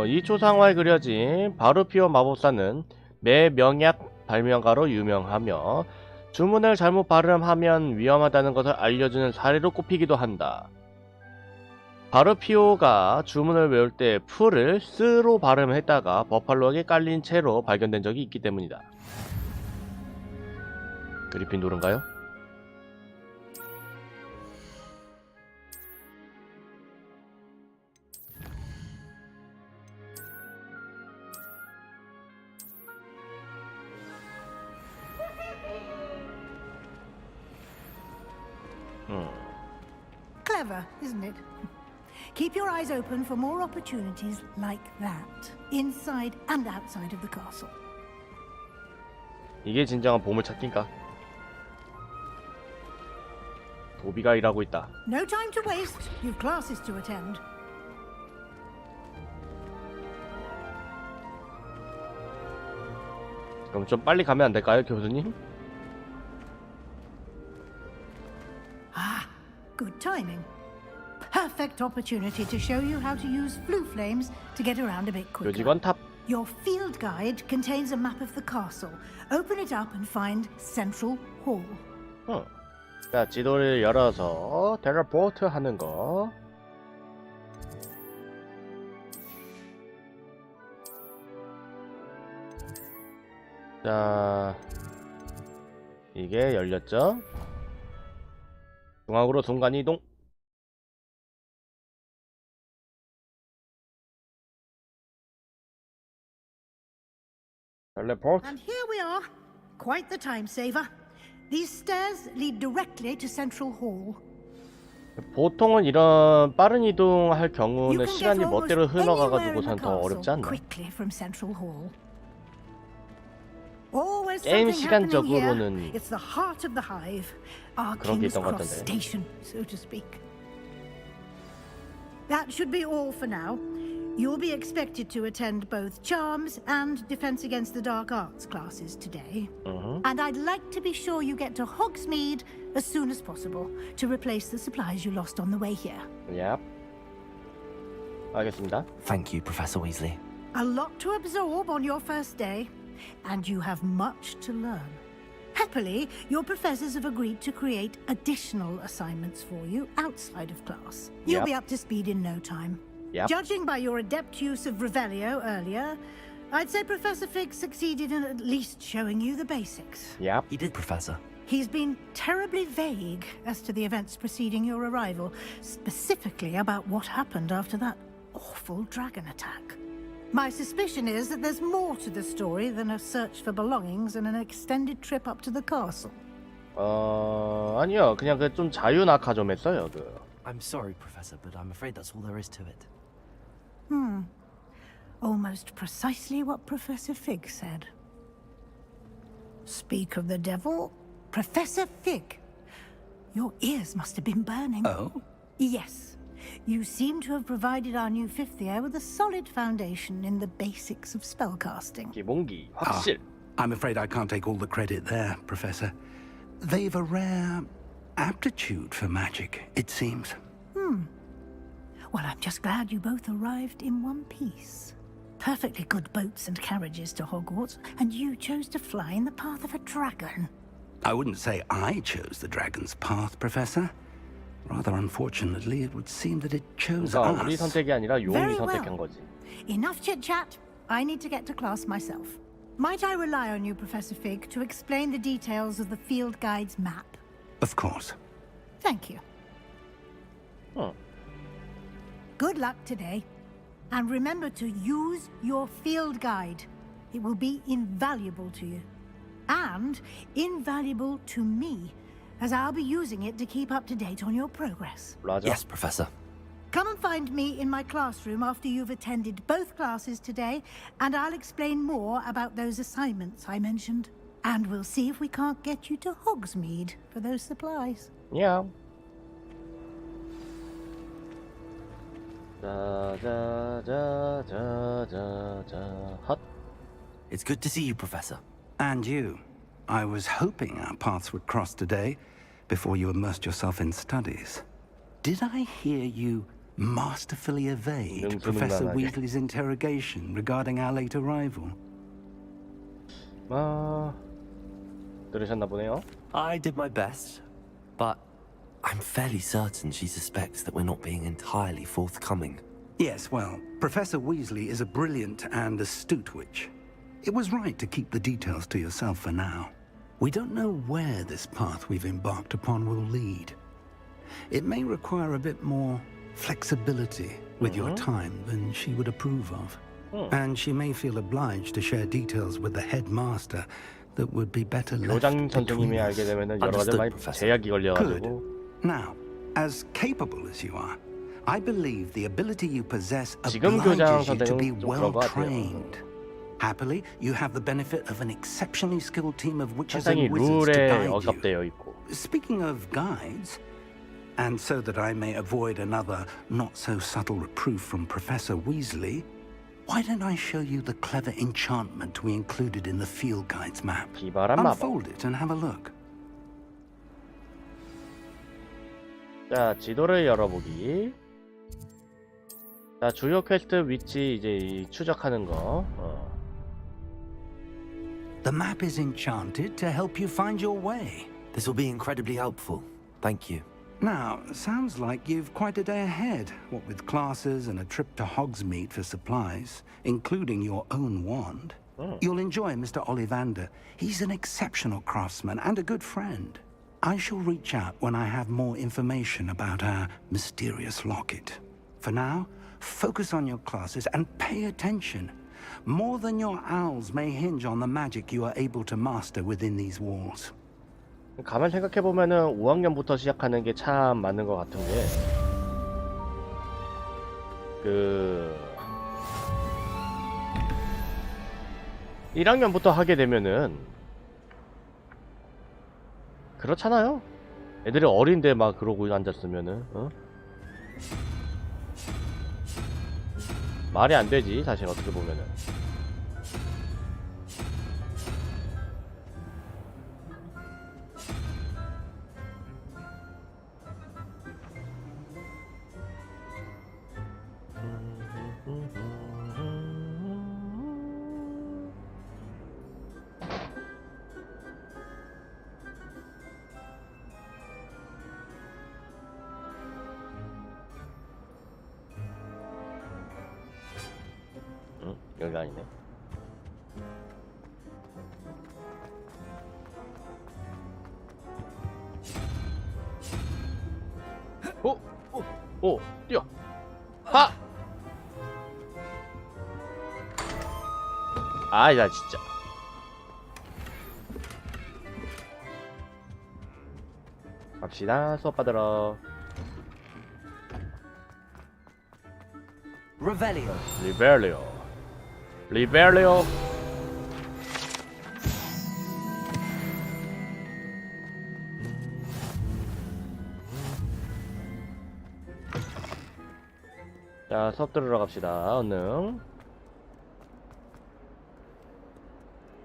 이 초상화에 그려진 바루피오 마법사는 매 명약 발명가로 유명하며 주문을 잘못 발음하면 위험하다는 것을 알려주는 사례로 꼽히기도 한다. 바루피오가 주문을 외울 때 풀을 스로 발음했다가 버팔로에게 깔린 채로 발견된 적이 있기 때문이다. 그리핀도르인가요? Clever, isn't it? Keep your eyes open for more opportunities like that, inside and outside of the castle. 이게 진정한 보물찾기인가? 도비가 일하고 있다. No time to waste. You've classes to attend. 그럼 좀 빨리 가면 안 될까요, 교수님? Good timing. Perfect opportunity to show you how to use flue flames to get around a bit quicker. 교직원 탑. Your field guide contains a map of the castle. Open it up and find Central Hall. 자, 지도를 열어서 텔레포트 하는 거. 자, 이게 열렸죠? 중앙으로 순간 이동. 텔레포트. And here we are. Quite the time saver. These stairs lead directly to Central Hall. 보통은 이런 빠른 이동할 You 경우는 can get 시간이 almost 멋대로 anywhere in the 흘러가가지고선 더 어렵지 castle 않나? quickly from Central Hall. Always 게임 something happening here. 시간적으로는 It's the heart of the hive, our 그런 게 King's 있던 것 Cross 같던데. station, so to speak. That should be all for now. You'll be expected to attend both Charms and Defense Against the Dark Arts classes today. And I'd like to be sure you get to Hogsmeade as soon as possible to replace the supplies you lost on the way here. Yep. 알겠습니다. Thank you, Professor Weasley. A lot to absorb on your first day, and you have much to learn. Happily, your professors have agreed to create additional assignments for you outside of class. You'll Yep. be up to speed in no time. Yep. Judging by your adept use of Revelio earlier, I'd say Professor Fig succeeded in at least showing you the basics. Yep. He did, Professor. He's been terribly vague as to the events preceding your arrival, specifically about what happened after that awful dragon attack. My suspicion is that there's more to the story than a search for belongings and an extended trip up to the castle. 아니요. 그냥 그 좀 자유낙하 좀 했어요. 그. I'm sorry, Professor, but I'm afraid that's all there is to it. Almost precisely what Professor Fig said. Speak of the devil, Professor Fig. Your ears must have been burning. Oh? Yes. You seem to have provided our new fifth year with a solid foundation in the basics of spellcasting. 기본기 확실. I'm afraid I can't take all the credit there, Professor. They've a rare aptitude for magic, it seems. Well, I'm just glad you both arrived in one piece. Perfectly good boats and carriages to Hogwarts, and you chose to fly in the path of a dragon. I wouldn't say I chose the dragon's path, Professor. Rather unfortunately, it would seem that it chose 그러니까 우리 us. 선택이 아니라 용이 Very 선택한 well. 거지. Enough chit-chat. I need to get to class myself. Might I rely on you, Professor Fig, to explain the details of the field guide's map? Of course. Thank you. Good luck today. And remember to use your field guide. It will be invaluable to you. And invaluable to me, as I'll be using it to keep up to date on your progress. 맞아. Yes, Professor. Come and find me in my classroom after you've attended both classes today, and I'll explain more about those assignments I mentioned. And we'll see if we can't get you to Hogsmeade for those supplies. Yeah. 헛. It's good to see you, Professor. And you. I was hoping our paths would cross today before you immersed yourself in studies. Did I hear you masterfully evade Professor Weasley's interrogation regarding our late arrival. 들으셨나 보네요. I did my best, but I'm fairly certain she suspects that we're not being entirely forthcoming. Yes, well, Professor Weasley is a brilliant and astute witch. It was right to keep the details to yourself for now. We don't know where this path we've embarked upon will lead. It may require a bit more flexibility with your time than she would approve of. And she may feel obliged to share details with the headmaster that would be better left 교장 between 선생님이 us. 알게 되면은 여러 가지 많이 제약이 걸려가지고. Now, as capable as you are, I believe the ability you possess 지금 교장 obliges you to be 선생님은 좀 그런 well 것 같아요. trained. Happily, you have the benefit of an exceptionally skilled team of witches and 상당히 wizards to 룰에 guide you. 억압되어 있고. Speaking of guides, and so that I may avoid another not-so-subtle reproof from Professor Weasley, why don't I show you the clever enchantment we included in the field guide's map? 기발한 마법. Unfold it and have a look. 자, 지도를 열어보기. 자, 주요 퀘스트 위치 이제 이 추적하는 거. The map is enchanted to help you find your way. This will be incredibly helpful. Thank you. Now, sounds like you've quite a day ahead, what with classes and a trip to Hogsmeade for supplies, including your own wand. You'll enjoy Mr. Ollivander. He's an exceptional craftsman and a good friend. I shall reach out when I have more information about our mysterious locket. For now, focus on your classes and pay attention. More than your owls may hinge on the magic you are able to master within these walls. 가만 생각해보면은 5학년부터 시작하는 게 참 맞는 것 같은 게, 1학년부터 하게 되면은 그렇잖아요. 애들이 어린데 막 그러고 앉았으면은 말이 안 되지, 사실 어떻게 보면은. 여기가 아니네. 오, 뛰어. 하! 아, 야, 진짜. 갑시다, 수업 받으러. 리벨리오. 자, 수업 들으러 갑시다. 얼른.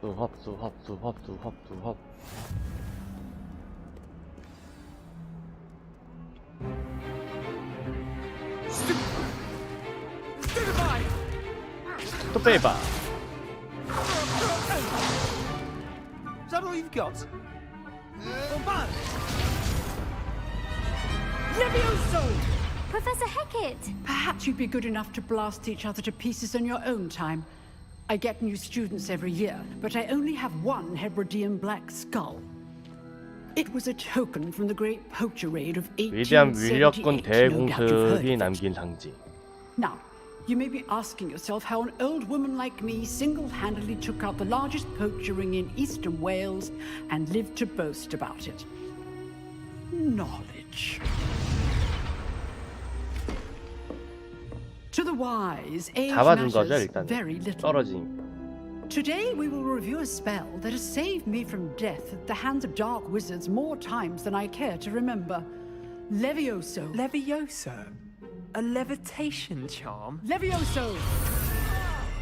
수업. 또 빼봐. Is that all you've got? Levioso! Professor Hecat! Perhaps you'd be good enough to blast each other to pieces in your own time. I get new students every year, but I only have one Hebridean black skull. It was a token from the great poacher raid of 위대한 1878. 위력군 No doubt you've heard 대공습이 of it. 남긴 상징. Now, you may be asking yourself how an old woman like me single-handedly took out the largest poacher ring in eastern Wales and lived to boast about it. Knowledge. To the wise, age 잡아준 거죠, matters 일단. very little. 떨어지니까. Today we will review a spell that has saved me from death at the hands of dark wizards more times than I care to remember. Levioso. Levioso? A levitation charm? Levioso!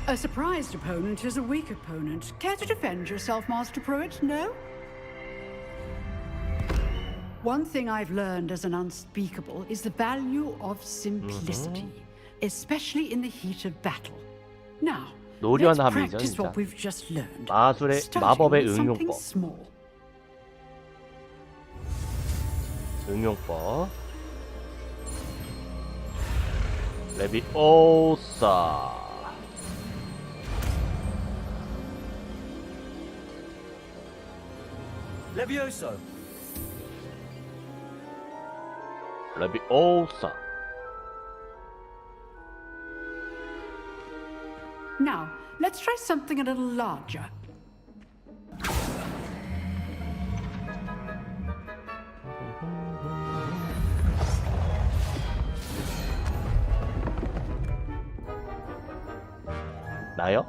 A surprised opponent is a weak opponent. Care to defend yourself, Master Pruitt? No? One thing I've learned as an unspeakable is the value of simplicity, especially in the heat of battle. Now, let's 노련함이죠, practice 진짜. what we've just learned. 마술의 starting 마법의 with something 응용법. small. 응용법. 레비오사. Levioso. 레비오사. Now, let's try something a little larger. 나요?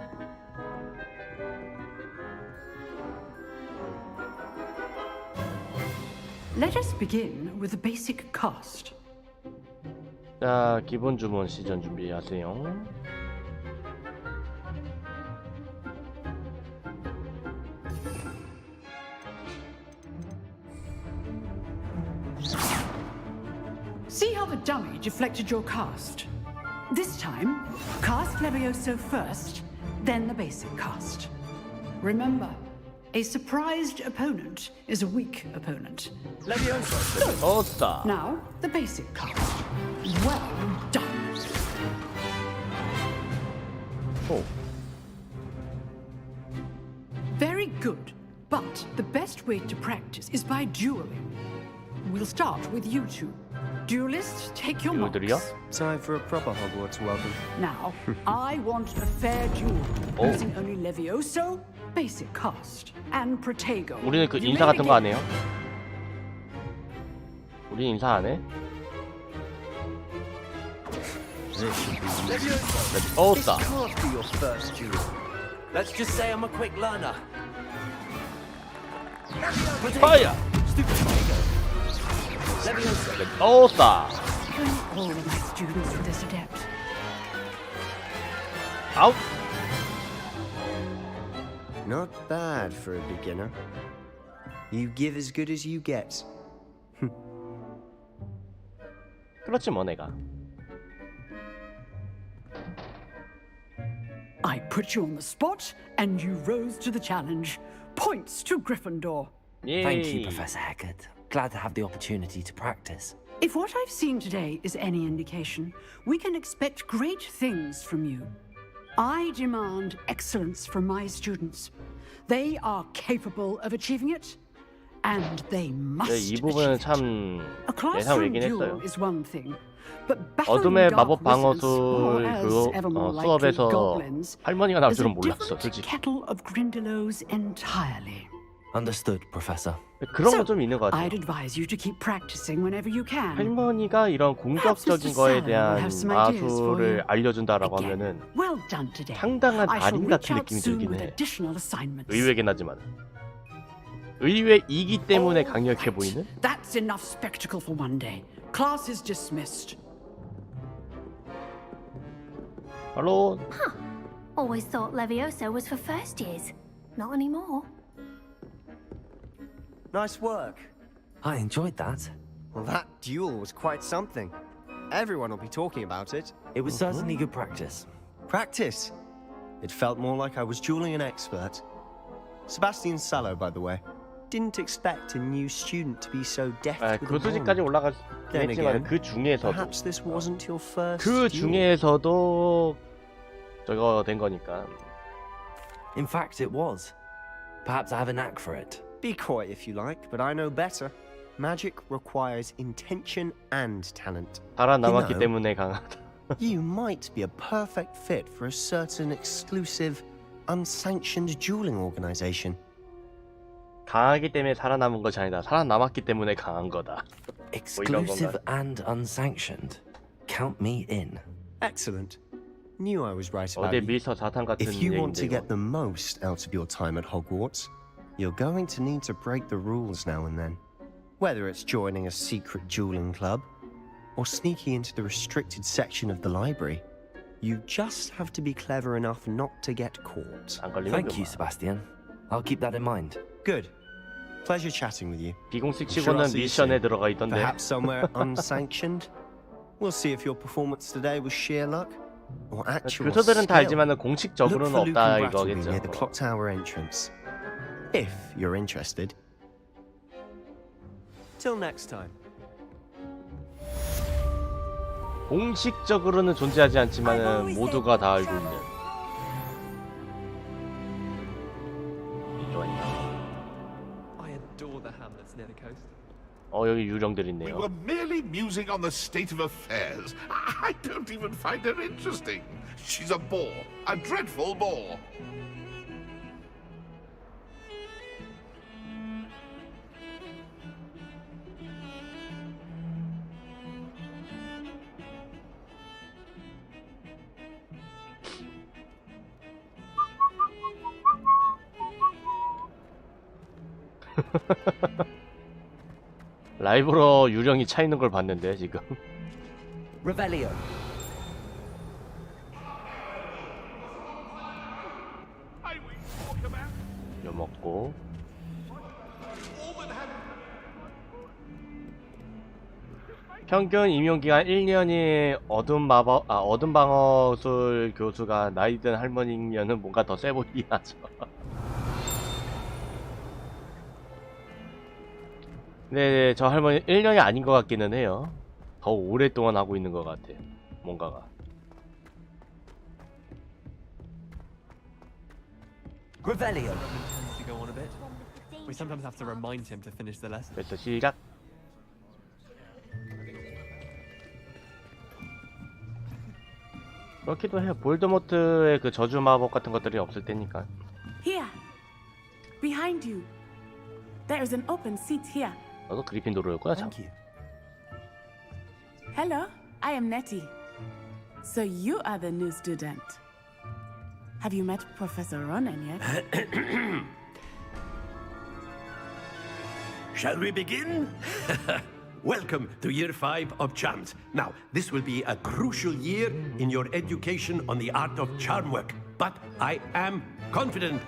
Let us begin with the basic cast. 자, 기본 주문 시전 준비하세요. See how the dummy deflected your cast? This time, cast Levioso first, then the basic cast. Remember, a surprised opponent is a weak opponent. Levioso. 오사. Now, the basic cast. Well done. 오. Very good, but the best way to practice is by dueling. We'll start with you two. Duelists, take your marks. 이거들이요? Time for a proper Hogwarts welcome. Now, I want a fair duel, Oh. using only Levioso, basic cast, and Protego. 우리는 그 You 인사 may 같은 거 안 begin. 해요? 우리 인사 안 해? 오사. This can't be your first duel. Let's just say I'm a quick learner. 파이어. Stupid Protego. Levioso. 오사. All of my students were this adept. 아웃. Not bad for a beginner. You give as good as you get. 그렇지 뭐 내가. I put you on the spot, and you rose to the challenge. Points to Gryffindor. Thank you, Professor Hagrid. Glad to have the opportunity to practice. If what I've seen today is any indication, we can expect great things from you. I demand excellence from my students. They are capable of achieving it, and they must 네, 이 achieve 부분은 it. 참 A 예상 classroom 외긴 duel 했어요. is one thing, but battling 어둠의 dark 마법 wizards, 방어술 or as 그 ever more likely, 수업에서 goblins, 할머니가 나올 is a 줄은 몰랐어, different 솔직히. kettle of Grindylows entirely. Understood, Professor. 그런 거 좀 있는 것 같아요. I'd advise you to keep practicing whenever you can. 할머니가 이런 공격적인 거에 대한 마술을 알려준다라고 하면은 Well done today. 상당한 I shall 달인 reach 같은 out 느낌이 soon 들긴 with 해. additional assignments. 의외긴 하지만. 의외이기 때문에 강력해 보이는? That's enough spectacle for one day. Class is dismissed. 할로. Always thought Levioso was for first years. Not anymore. Nice work. I enjoyed that. Well, that duel was quite something. Everyone will be talking about it. It was certainly good practice. Practice? It felt more like I was dueling an expert. Sebastian Sallow, by the way. Didn't expect a new student to be so deft 아, with 그 a 수지까지 wand. 올라가긴 Then 했지만 again, 그 중에서도 perhaps this wasn't your first 그 duel. 중에서도 저거 된 거니까. In fact, it was. Perhaps I have a knack for it. Be coy if you like, but I know better. Magic requires intention and talent. 살아남았기 You know, 때문에 강하다. You might be a perfect fit for a certain exclusive, unsanctioned dueling organization. 강하기 때문에 살아남은 것이 아니다. 살아남았기 때문에 강한 거다. 뭐 이런 Exclusive 건가? and unsanctioned. Count me in. Excellent. Knew I was right about 어디 you. 미스터 사탄 같은 If you want 얘기인데 to 이거. get the most out of your time at Hogwarts, you're going to need to break the rules now and then. Whether it's joining a secret dueling club or sneaking into the restricted section of the library, you just have to be clever enough not to get caught. Thank you, Sebastian. I'll keep that in mind. Good. Pleasure chatting with you. 비공식 I'm sure I'll 치고는 see you 미션에 soon. 들어가 있던데. Perhaps somewhere unsanctioned. We'll see if your performance today was sheer luck or actual 교수들은 다 skill. 알지만은 Look 공식적으로는 for Luke 없다 and Brattleby 이거겠죠. near the clock tower entrance. If you're interested. Till next time. 공식적으로는 존재하지 않지만은 모두가 다 알고 있는. I adore the hamlets near the coast. 여기 유령들 We 있네요. were merely musing on the state of affairs. I don't even find her interesting. She's a bore, a dreadful bore. 라이브로 유령이 차 있는 걸 봤는데 지금. Revelio. 요 먹고. 평균 임용기간 1년이 어둠 방어술 교수가 나이 든 할머니면은 뭔가 더 세 보이긴 하죠. 네, 저 할머니 1년이 아닌 것 같기는 해요. 더 오랫동안 하고 있는 것 같아. 뭔가가. Revelio. Tends to go on a bit. We sometimes have to remind him to finish the lesson. 그래서 시작. 그렇기도 해요. 볼드모트의 그 저주 마법 같은 것들이 없을 때니까. Here. Behind you. There is an open seat here. 나도 그리핀도르였구나 참. Hello, I am Nettie. So you are the new student. Have you met Professor Ronan yet? Shall we begin? Welcome to Year 5 of Charms. Now, this will be a crucial year in your education on the art of charm work. But I am confident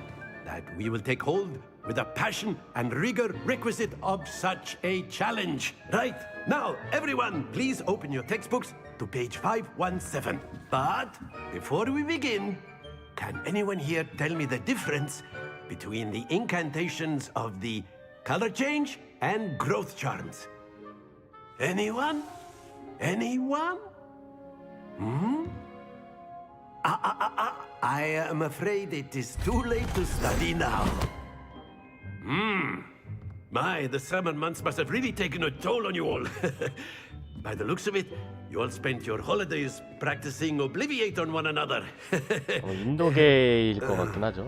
that we will take hold with the passion and rigor requisite of such a challenge. Right, now, everyone, please open your textbooks to page 517. But before we begin, can anyone here tell me the difference between the incantations of the color change and growth charms? Anyone? Anyone? I am afraid it is too late to study now. My, the summer months must have really taken a toll on you all. By the looks of it, you all spent your holidays practicing Obliviate on one another. 인도계일 것 같긴 하죠.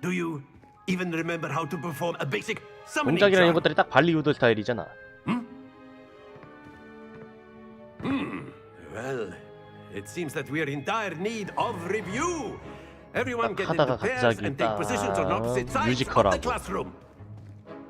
Do you even remember how to perform a basic summoning 동작이라는 charm? 것들이 딱 발리우드 스타일이잖아. Well, it seems that we are in dire need of review. Everyone get 하다가 into pairs 갑자기 and take positions on opposite sides of the 뮤지컬하고. classroom.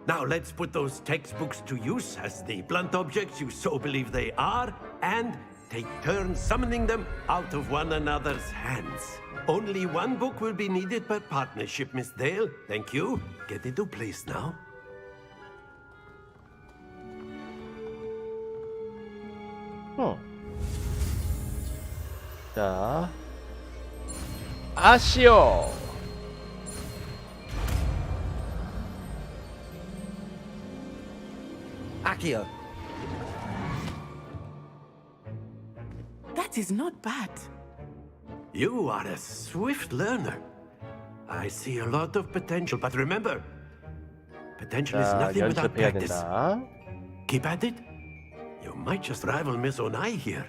Now let's put those textbooks to use as the blunt objects you so believe they are, and take turns summoning them out of one another's hands. Only one book will be needed per partnership, Miss Dale. Thank you. Get into place now. 자, 아시오. Accio. That is not bad. You are a swift learner. I see a lot of potential, but remember, potential is 자, nothing without 연습해야 practice. 된다. Keep at it. You might just rival Miss Onai here.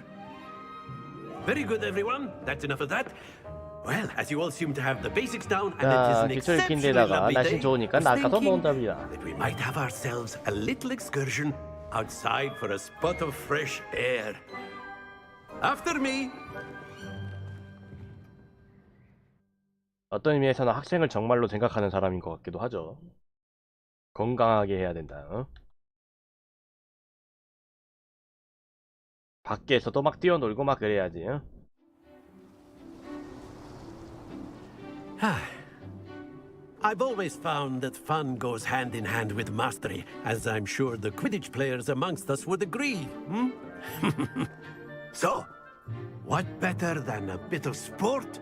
Very good, everyone. That's enough of that. Well, as you all seem to have the basics down, and it is 자, an 기술 exceptionally 익힌데다가 lovely 날씨 day, 좋으니까 I was 나가서 thinking 논답니다. that we might have ourselves a little excursion outside for a spot of fresh air. After me. 어떤 의미에서는 학생을 정말로 생각하는 사람인 것 같기도 하죠. 건강하게 해야 된다. 어? 밖에서도 막 뛰어놀고 막 그래야지. 어? I've always found that fun goes hand in hand with mastery, as I'm sure the Quidditch players amongst us would agree. So, what better than a bit of sport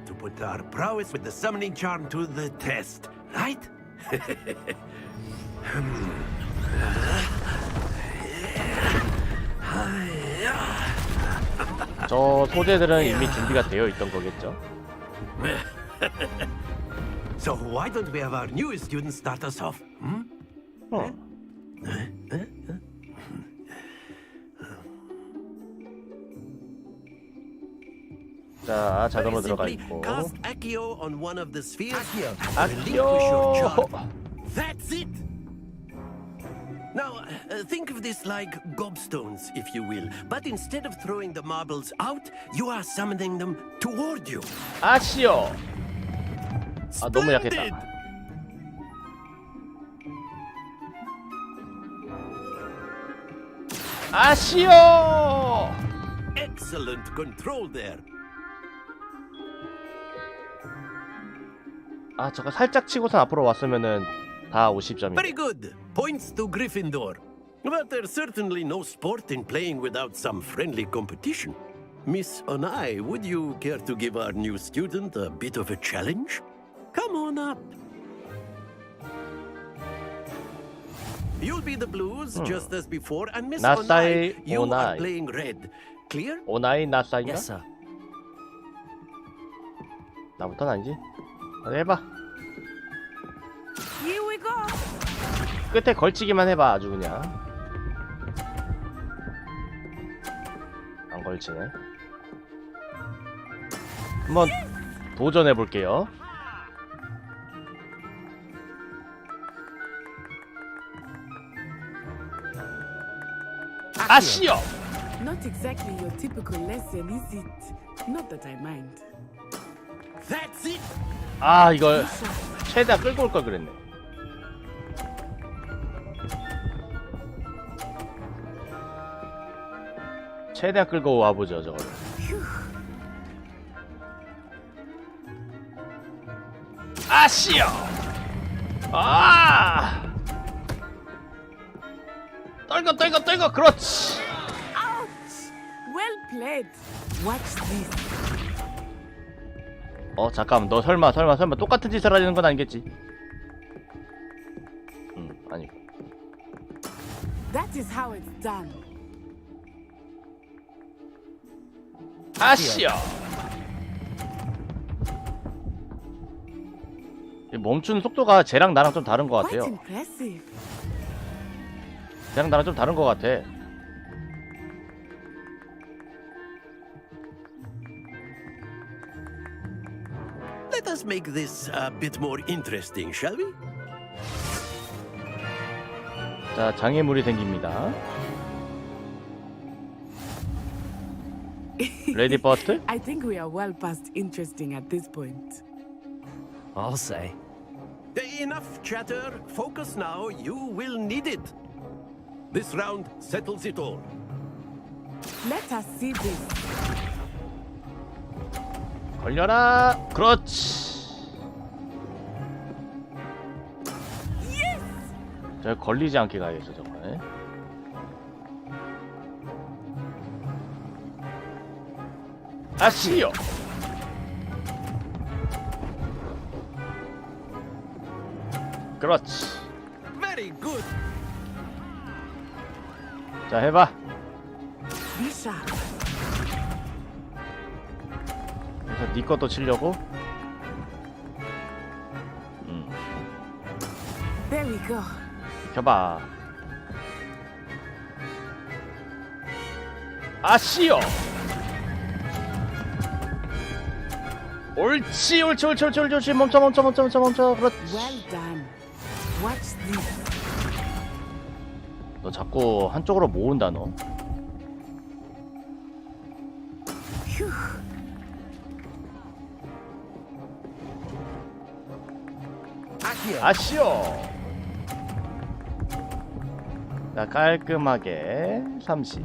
to put our prowess with the summoning charm to the test, right? 저 소재들은 이미 준비가 되어 있던 거겠죠. So why don't we have our newest student start us off? 자, 자동으로 들어가 있고. Cast Accio on one of the spheres. Accio. That's it. Now, think of this like gobstones, if you will. But instead of throwing the marbles out, you are summoning them toward you. 아시오. 아, 너무 약했다. 아시오. Excellent control there. 아, 저거 살짝 치고선 앞으로 왔으면은 다 50점이네. Very good. Points to Gryffindor. But there's certainly no sport in playing without some friendly competition. Miss Onai, would you care to give our new student a bit of a challenge? Come on up. You'll be the blues just as before, and Miss Onai, you are playing red. Clear? 오나이 나사이가? Yes, sir. 나부터는 아니지. 해봐. Here we go. 끝에 걸치기만 해봐, 아주 그냥. 안 걸치네. 한번 도전해볼게요. 아시오! Not exactly your typical lesson, is it? Not that I mind. That's it. 아, 이걸 최대한 끌고 올 걸 그랬네. 최대한 끌고 와보죠, 저거를. 아시오! 아! 떨고, 그렇지! Ouch! Well played. Watch this. 잠깐만, 너 설마 똑같은 짓을 하려는 건 아니겠지? 아니고. That is how it's done. 아시오! 멈추는 속도가 쟤랑 나랑 좀 다른 것 Quite 같아요. impressive. 쟤랑 나랑 좀 다른 것 같아. Let us make this a bit more interesting, shall we? 자, 장애물이 생깁니다. 레디 버스트? I think we are well past interesting at this point. I'll say. Enough chatter. Focus now. You will need it. This round settles it all. Let us see this. 걸려라. 그렇지. Yes! 저 걸리지 않게 가야겠어, 저거네. 아시오. 그렇지. Very good. 자, 해봐. Be sharp. 그래서 네 것도 치려고. There we go. 비켜봐. 아시오. 옳지. 멈춰. 그렇지. Well done. Watch this. 너 자꾸 한쪽으로 모은다, 너. Phew. 아시오. 자, 깔끔하게 30.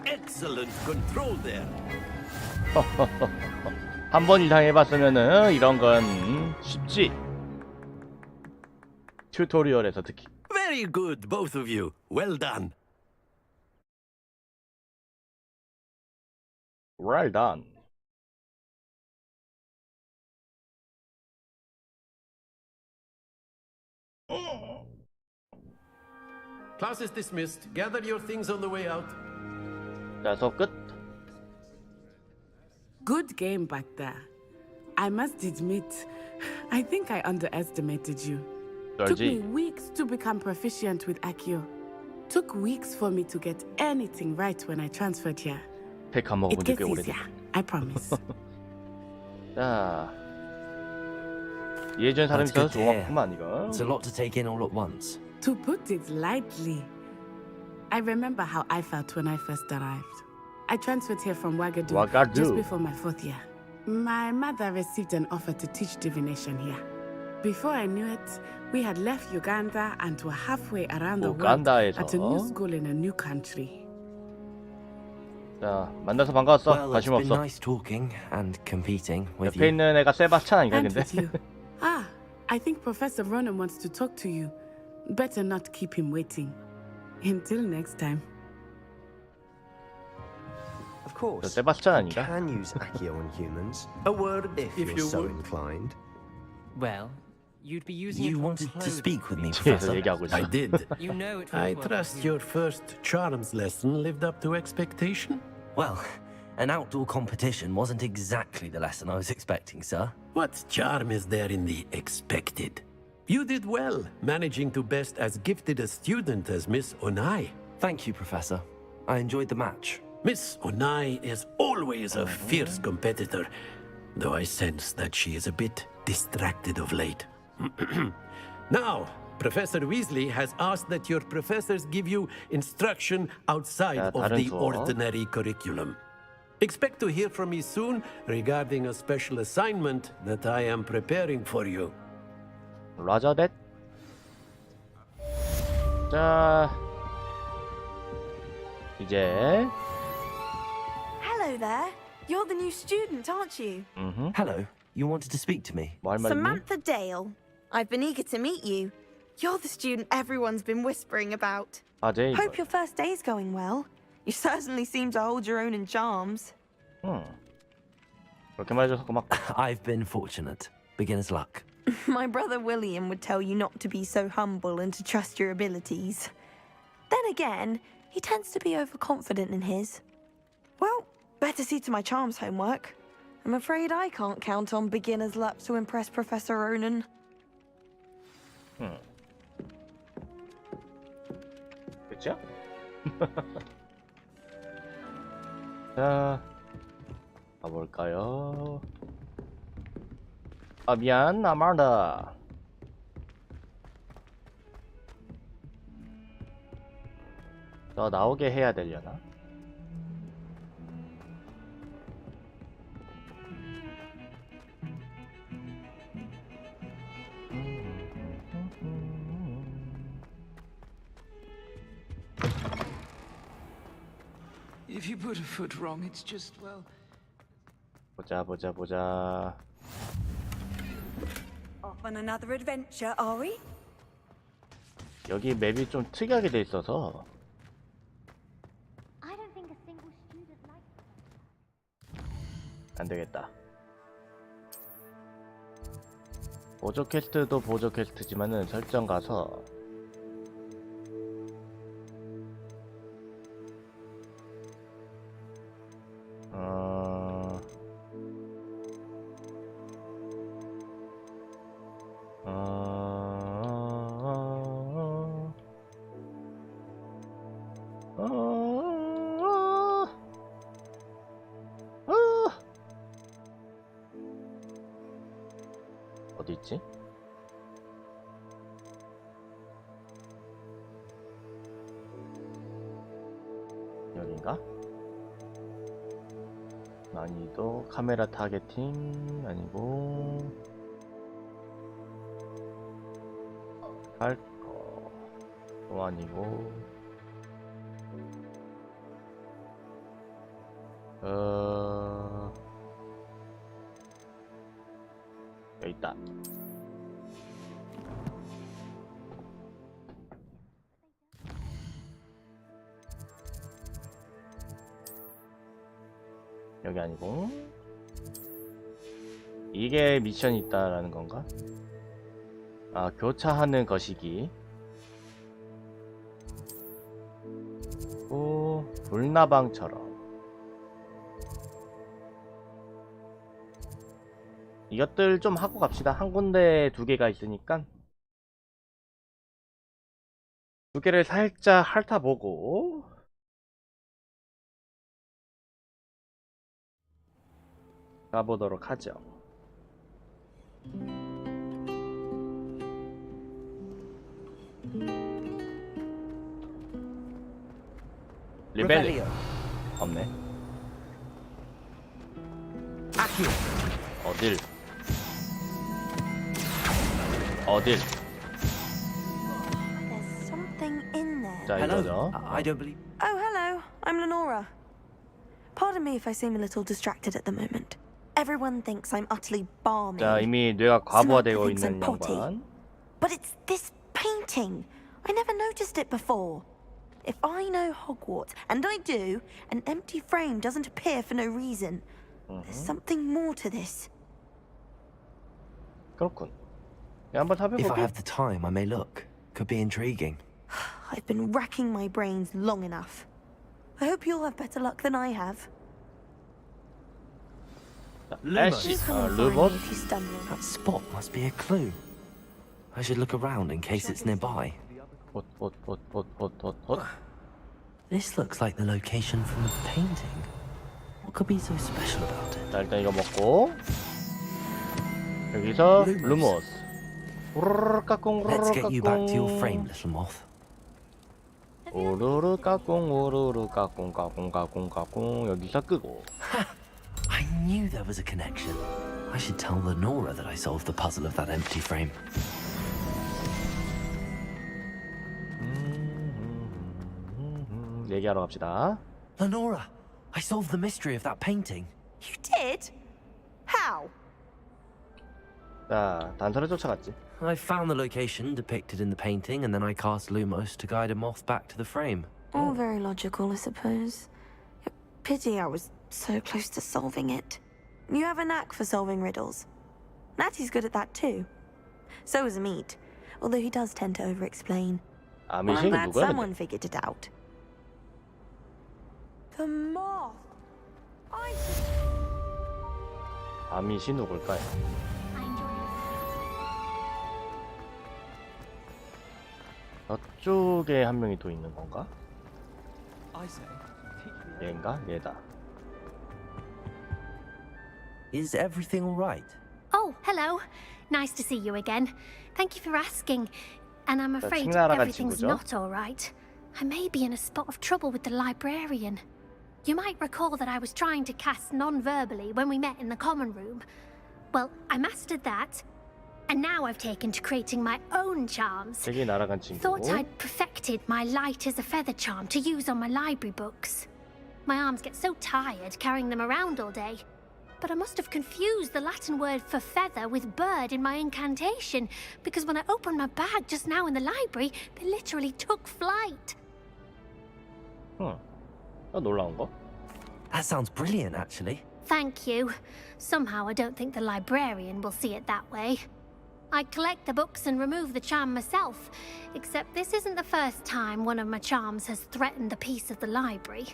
Excellent control there. 한 번 이상 해봤으면은 이런 건 쉽지. 튜토리얼에서 특히. Very good, both of you. Well done. Well done. Class is dismissed. Gather your things on the way out. 자, 수업 끝. Good game back there. I must admit, I think I underestimated you. Took me weeks to become proficient with Accio. Took weeks for me to get anything right when I transferred here. It gets easier, I promise. 자, 예전 사람이 있어서 좋았구만 이거. It's a lot to take in all at once. To put it lightly, I remember how I felt when I first arrived. I transferred here from Ouagadougou just before my 4th year. My mother received an offer to teach divination here. Before I knew it, we had left Uganda and were halfway around the world at a new school in a new country. 자, 만나서 반가웠어. Well, it's 관심 been 없어. nice talking and competing with 옆에 you. 있는 애가 세바스찬 아닌가 And 근데? with you. Ah, I think Professor Ronan wants to talk to you. Better not keep him waiting. Until next time. Of course, 세바스찬 you 아닌가? can use Accio on humans. A word, if if you're you so would. inclined. Well, you'd be using You it for wanted to clothing. speak with me, 뒤에서 Professor. 얘기하고 있어. I did. You know it I was worth trust it. your first charms lesson lived up to expectation. Well, an outdoor competition wasn't exactly the lesson I was expecting, sir. What charm is there in the expected? You did well, managing to best as gifted a student as Miss Onai. Thank you, Professor. I enjoyed the match. Miss Onai is always a fierce competitor, though I sense that she is a bit distracted of late. Now, Professor Weasley has asked that your professors give you instruction outside of 다른 the 수업. ordinary curriculum. Expect to hear from me soon regarding a special assignment that I am preparing for you. 라저 댓. 자, 이제 Hello there. You're the new student, aren't you? Hello. You wanted to speak to me? 뭐 할 말이니? Samantha Dale. I've been eager to meet you. You're the student everyone's been whispering about. 아, 제이. Hope your first day's going well. You certainly seem to hold your own in charms. 그렇게 말해줘서 고맙고. I've been fortunate. Beginner's luck. My brother William would tell you not to be so humble and to trust your abilities. Then again, he tends to be overconfident in his. Well, better see to my charms homework. I'm afraid I can't count on beginner's luck to impress Professor Ronan. 그쵸? 자, 가볼까요? 아, 미안, 아마다. 너 나오게 해야 되려나? If you put a foot wrong, it's just, well... 보자. Off on another adventure, are we? 여기 맵이 좀 특이하게 돼 있어서 I don't think a single student likes 안 되겠다. 보조 퀘스트도 보조 퀘스트지만은 설정 가서 어디 있지? 여긴가? 난이도 카메라 타겟팅 아니고 할거 또 아니고 여기 있다. 저게 아니고 이게 미션이 있다라는 건가? 아, 교차하는 것이기. 오, 불나방처럼. 이것들 좀 하고 갑시다. 한 군데 두 개가 있으니까 두 개를 살짝 핥아보고 가보도록 하죠. 리벨리오 없네. 어딜 There's something in there. 자, 이거죠. I don't believe. Oh, hello. I'm Lenora. Pardon me if I seem a little distracted at the moment. Everyone thinks I'm utterly balmy. 자, 이미 뇌가 과부하되어 Samantha thinks 있는 I'm potty. 양반. But it's this painting. I never noticed it before. If I know Hogwarts, and I do, an empty frame doesn't appear for no reason. There's something more to this. 그렇군. 한번 If I 살펴볼게. have the time, I may look. Could be intriguing. I've been racking my brains long enough. I hope you'll have better luck than I have. 애쉬, Come 루봇. find me if you stumble. That spot must be a clue. I should look around in case it's nearby. This looks like the location from the painting. What could be so special about it? 자, 일단 이거 먹고 여기서 루모스. 우르르 까꿍 Let's 우르르 get you back to your 까꿍. frame, little moth. 우르르 까꿍 우르르 까꿍 까꿍 까꿍 까꿍. 여기서 끄고. I knew there was a connection. I should tell Lenora that I solved the puzzle of that empty frame. 얘기하러 갑시다. Lenora, I solved the mystery of that painting. You did? How? 자, 단서를 쫓아갔지. I found the location depicted in the painting, and then I cast Lumos to guide a moth back to the frame. All very logical, I suppose. Pity I was so close to solving it. You have a knack for solving riddles. Natty's good at that too. So is Amit, although he does tend to over-explain. Well, I'm 아미신 glad 누구야? someone figured it out. The moth! 아미시 누굴까요? 저쪽에 한 명이 더 있는 건가? 얘인가? 얘다. Is everything all right? Oh, hello. Nice to see you again. Thank you for asking. And I'm afraid 친구랑 everything's 친구죠? not all right. I may be in a spot of trouble with the librarian. You might recall that I was trying to cast non-verbally when we met in the common room. Well, I mastered that. And now I've taken to creating my own charms. 되게 날아간 친구. Thought I'd perfected my light as a feather charm to use on my library books. My arms get so tired carrying them around all day. But I must have confused the Latin word for feather with bird in my incantation, because when I opened my bag just now in the library, they literally took flight. 놀라운 거? That sounds brilliant, actually. Thank you. Somehow I don't think the librarian will see it that way. I collect the books and remove the charm myself, except this isn't the first time one of my charms has threatened the peace of the library.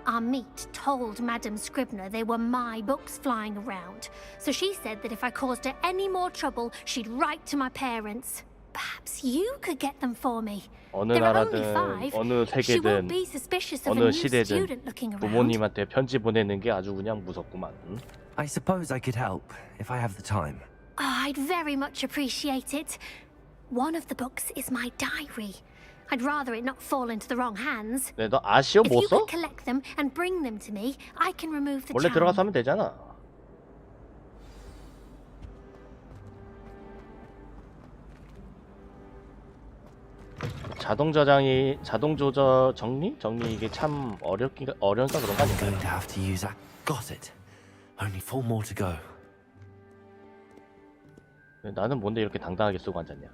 Amit told Madame Scribner they were my books flying around, so she said that if I caused her any more trouble, she'd write to my parents. Perhaps you could get them for me. 어느 There are only 나라든 five. 어느 She won't 세계든 be suspicious of a 어느 new student 시대든 looking around. 부모님한테 편지 보내는 게 아주 그냥 무섭구만. I suppose I could help if I have the time. Oh, I'd very much appreciate it. One of the books is my diary. I'd rather it not fall into the wrong hands. 네, 너 아시오 If 못 you 써? could collect them and bring them to me, I can remove the 원래 charm. 들어가서 하면 되잖아. 자동 조절 정리 이게 참 어려운가 그런 거 I'm 아닌가요? going to have to use that. Got it. Only 4 more to go. 나는 뭔데 이렇게 당당하게 쓰고 앉았냐?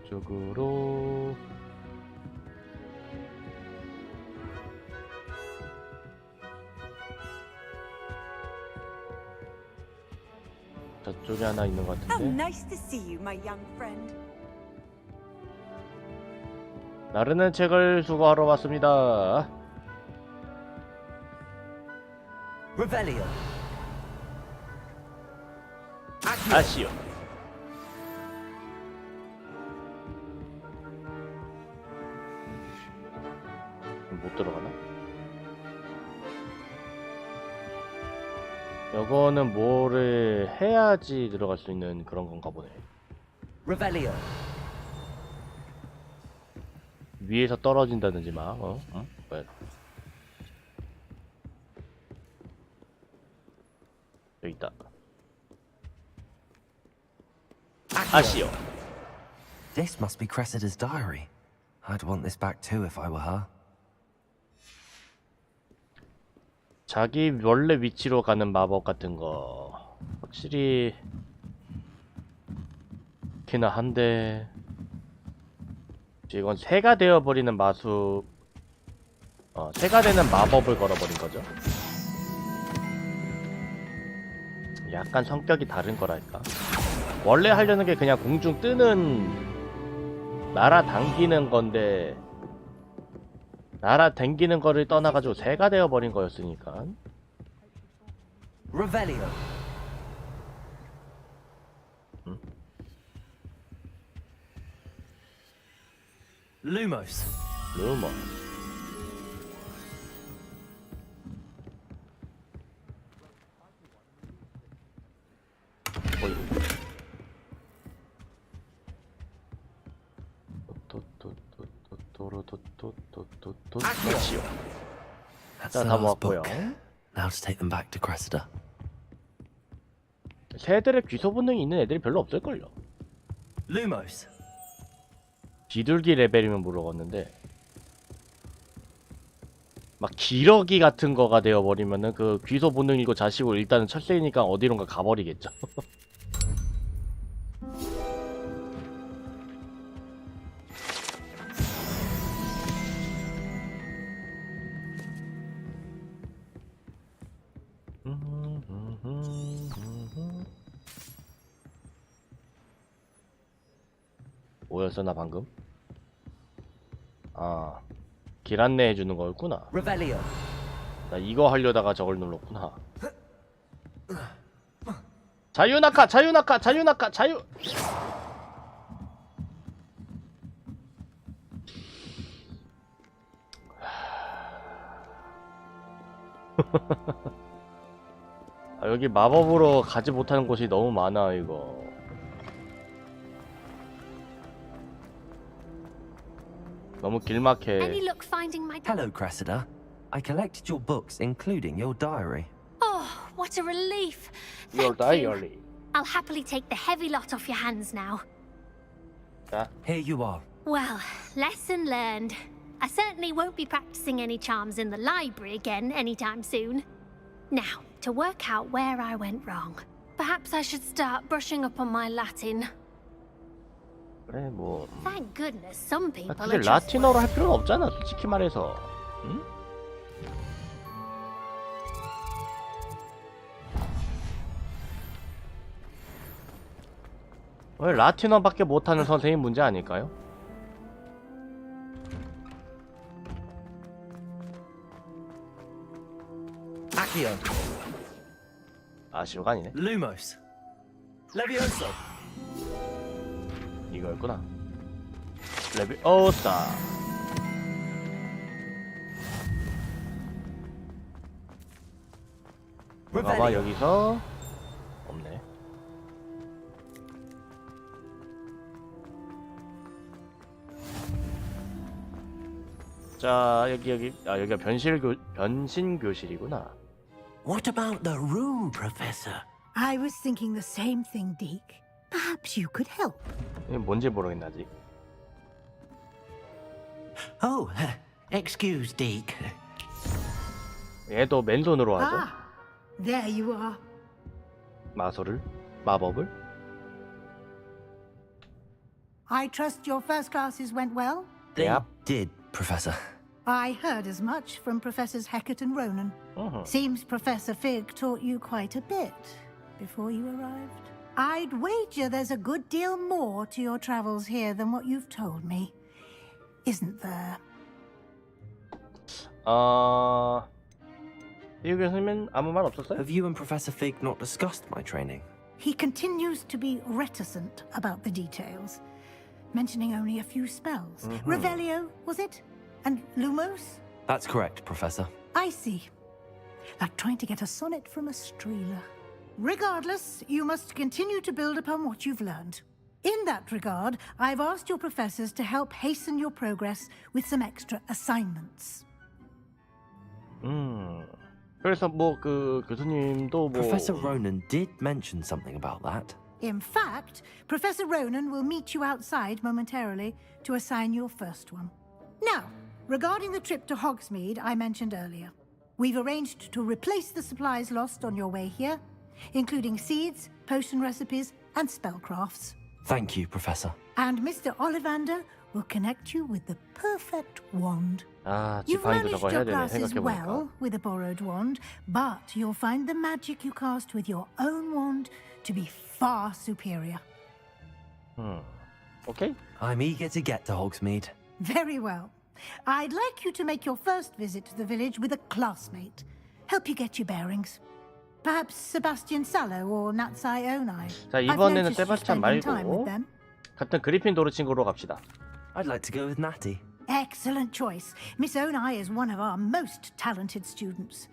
이쪽으로 저쪽에 하나 있는 것 How 같은데. nice to see you, my young friend. 나르는 책을 수거하러 왔습니다. Revelio. 아시오. 못 들어가나? 이거는 뭐를 해야지 들어갈 수 있는 그런 건가 보네. Revelio. 위에서 떨어진다든지 막, 뭐야. 여기 있다. 아시오. This must be Cressida's diary. I'd want this back too if I were her. 자기 원래 위치로 가는 마법 같은 거 확실히 그렇긴 한데 이건 새가 되어버리는 마수 새가 되는 마법을 걸어버린 거죠. 약간 성격이 다른 거랄까. 원래 하려는 게 그냥 공중 뜨는 날아당기는 건데 날아당기는 거를 떠나가지고 새가 되어버린 거였으니까. Revelio. Lumos. 루머. 아시오. 자, 다 모았고요. Now to take them back to Cressida. 새들의 귀소 본능이 있는 애들이 별로 없을걸요. Lumos. 비둘기 레벨이면 모르겠는데 막 기러기 같은 거가 되어버리면은 그 귀소 본능이고 자시고 일단은 철새니까 어디론가 가버리겠죠. 뭐였어 나 방금? 아, 길 안내해 주는 거였구나. Revelio. 나 이거 하려다가 저걸 눌렀구나. 자유낙하, 자유낙하, 자유낙하, 자유. 아, 여기 마법으로 가지 못하는 곳이 너무 많아 이거. 너무 길막해. Any luck finding my Hello, Cressida. I collected your books, including your diary. Oh, what a relief. Your Thank you. diary. I'll happily take the heavy lot off your hands now. 자, Here you are. Well, lesson learned. I certainly won't be practicing any charms in the library again anytime soon. Now, to work out where I went wrong. Perhaps I should start brushing up on my Latin. 그래 뭐. Thank goodness some people 근데 are just... 라틴어로 할 필요는 없잖아, 솔직히 말해서. 응? 왜 라틴어밖에 못하는 선생님 문제 아닐까요? Accio. 아시오가 아니네. Lumos. Levioso. 이거였구나. 레비오사. 봐봐 여기서 없네. 자 여기가 변신 교실이구나. What about the room, Professor? I was thinking the same thing, Deke. Perhaps you could help. 이게 뭔지 모르겠네 아직. Oh, excuse, Deke. 얘도 맨손으로 하죠. Ah, there you are. 마법을. I trust your first classes went well? They did, Professor. I heard as much from Professors Hecat and Ronan. Seems Professor Fig taught you quite a bit. before you arrived. I'd wager there's a good deal more to your travels here than what you've told me. Isn't there? 이 교수님은 아무 말 없었어요? Have you and Professor Fig not discussed my training? He continues to be reticent about the details, mentioning only a few spells. Revelio, was it? And Lumos? That's correct, Professor. I see. Like trying to get a sonnet from a streeler. Regardless, you must continue to build upon what you've learned. In that regard, I've asked your professors to help hasten your progress with some extra assignments. 그래서 뭐 그 교수님도 뭐 Professor Ronan did mention something about that. In fact, Professor Ronan will meet you outside momentarily to assign your first one. Now, regarding the trip to Hogsmeade I mentioned earlier, we've arranged to replace the supplies lost on your way here, including seeds, potion recipes, and spellcrafts. Thank you, Professor. And Mr. Ollivander will connect you with the perfect wand. 아, You've 지팡이도 managed 저거 해야 your 되네. classes 생각해보니까. well with a borrowed wand, but you'll find the magic you cast with your own wand to be far superior. Okay. I'm eager to get to Hogsmeade. Very well. I'd like you to make your first visit to the village with a classmate. Help you get your bearings. Perhaps Sebastian Sallow or Natsai Onai. 자, I've 이번에는 noticed you 세바스찬 spending time with 말고 them. 같은 그리핀도르 친구로 갑시다. I'd like to go with Natty. Excellent choice. Miss Onai is one of our most talented students.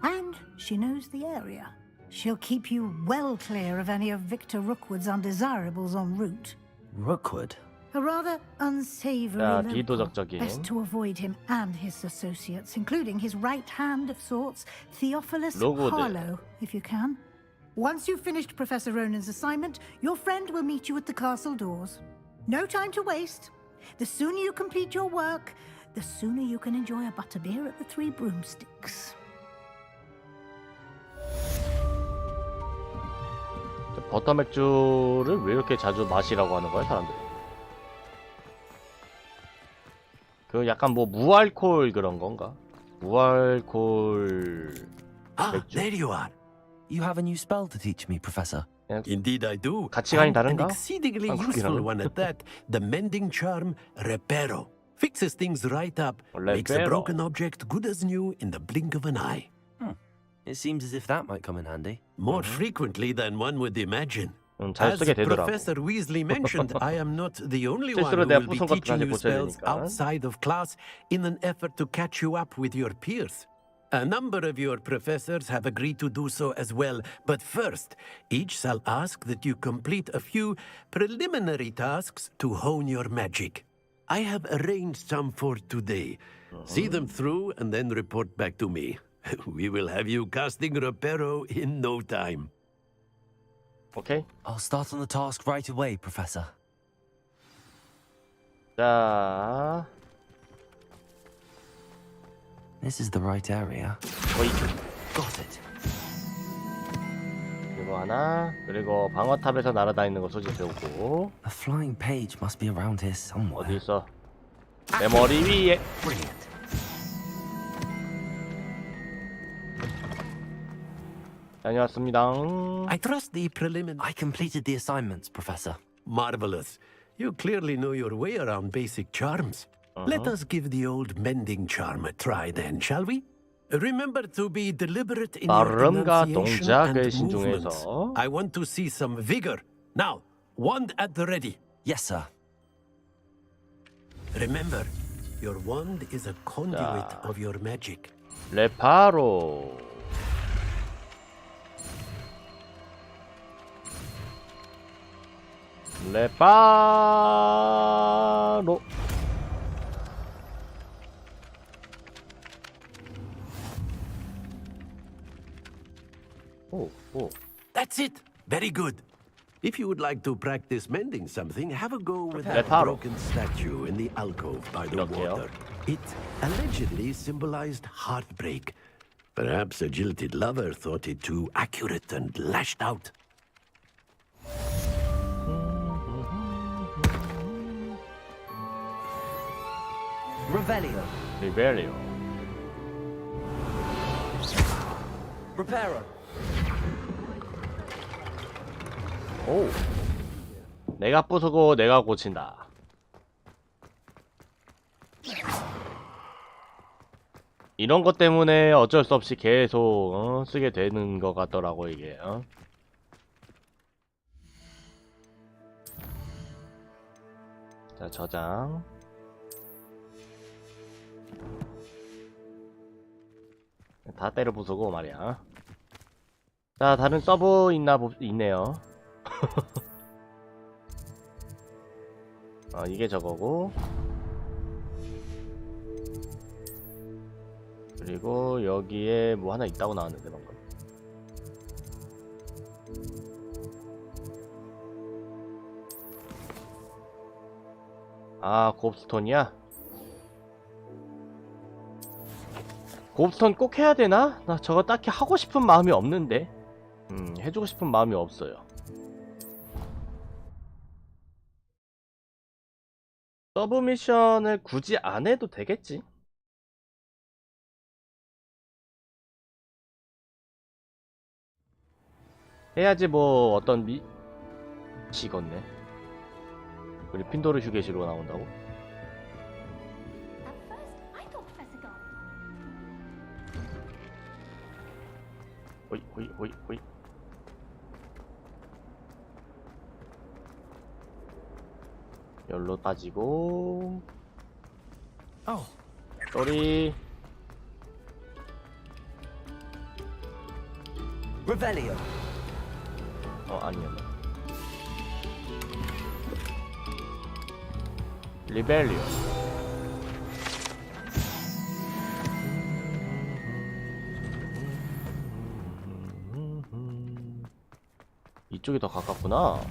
And she knows the area. She'll keep you well clear of any of Victor Rookwood's undesirables en route. Rookwood? A rather unsavory 야, local. 비도덕적인. Best to avoid him and his associates, including his right hand of sorts, Theophilus 로그우드. Harlow, if you can. Once you've finished Professor Ronan's assignment, your friend will meet you at the castle doors. No time to waste. The sooner you complete your work, the sooner you can enjoy a butterbeer at the Three Broomsticks. 버터 맥주를 왜 이렇게 자주 마시라고 하는 거야, 사람들이? 그 약간 뭐 무알콜 그런 건가? 무알콜 맥주? There you are. You have a new spell to teach me, Professor. Indeed I do. 가치관이 And an 다른가? exceedingly 한국이랑은? useful one at that. The mending charm, Reparo. Fixes things right up. Makes a Reparo. broken object good as new in the blink of an eye. It seems as if that might come in handy. More frequently than one would imagine. 잘 As 쓰게 되더라고. Professor Weasley mentioned, I am not the only one 실수로 who 내가 will be 부순 것도 teaching 다시 you 고쳐야 spells 되니까. outside of class in an effort to catch you up with your peers. A number of your professors have agreed to do so as well, but first, each shall ask that you complete a few preliminary tasks to hone your magic. I have arranged some for today. See them through and then report back to me. We will have you casting Reparo in no time. 오케이. I'll start on the task right away, Professor. 자, This is the right area. Got it. 그리고 하나, 그리고 방어탑에서 날아다니는 거 소지 배우고. A flying page must be around here somewhere. 어디 있어? 내 머리 위에. Brilliant. 다녀왔습니다. I trust the preliminary. I completed the assignments, Professor. Marvelous. You clearly know your way around basic charms. Let us give the old mending charm a try then, shall we? Remember to be deliberate in your 발음과 pronunciation 동작을 and movements. 신중해서. I want to see some vigor. Now, wand at the ready. Yes, sir. Remember, your wand is a conduit 자. of your magic. 레파로. 레파로. 오, 오. That's it. Very good. If you would like to practice mending something, have a go with that Reparo. broken statue in the alcove by the 이렇게요. water. It allegedly symbolized heartbreak. Perhaps a jilted lover thought it too accurate and lashed out. Revelio. 리베리오. Reparo. 오. 내가 부수고 내가 고친다. 이런 것 때문에 어쩔 수 없이 계속 쓰게 되는 것 같더라고 이게. 자, 저장. 다 때려 부수고 말이야. 자, 다른 서브 있네요. 이게 저거고. 그리고 여기에 뭐 하나 있다고 나왔는데 방금. 아, 곱스톤이야? 곱스톤 꼭 해야 되나? 나 저거 딱히 하고 싶은 마음이 없는데. 해주고 싶은 마음이 없어요. 서브 미션을 굳이 안 해도 되겠지? 해야지 뭐 어떤 미치겠네. 그리핀도르 휴게실로 나온다고? 호이 호이 호이 호이. 열로 따지고. 쏘리. Revelio. 아니야. 리벨리오. 이쪽이 더 가깝구나.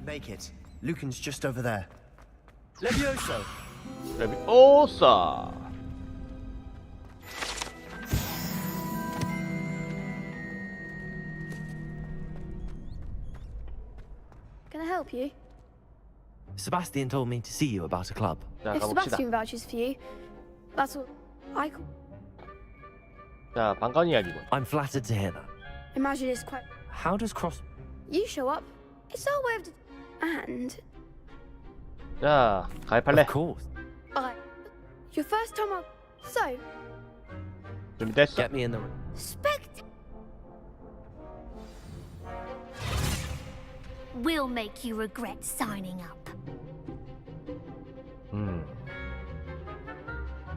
Make it. Lucan's just over there. Levioso. 레비오사. Can I help you? Sebastian told me to see you about a club. 자, If 가봅시다. Sebastian vouches for you, that's all I can 자, 반가운 이야기군. I'm flattered to hear that. imagine. It's quite. How does cross... You show up. It's our way of. And 자, 가입할래? Of course. your first time up. So 준비됐어. Get me in the... we'll make you regret signing up.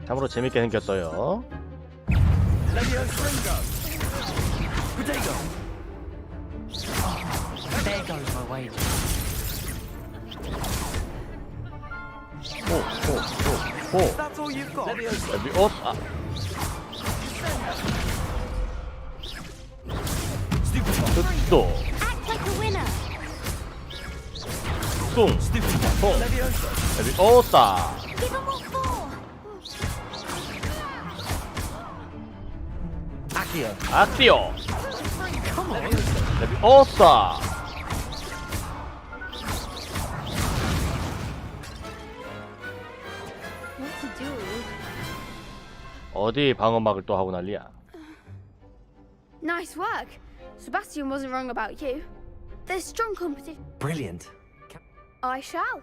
참으로 재밌게 생겼어요. There goes my wages. 호. That's all you've got? 레비오사. 또. Act like a winner. 뚱. 호. 레비오사. Give 'em all four. 아티오. 레비오사. What to do? 어디 방어막을 또 하고 난리야. Nice work. Sebastian wasn't wrong about you. There's strong competition. Brilliant. I shall.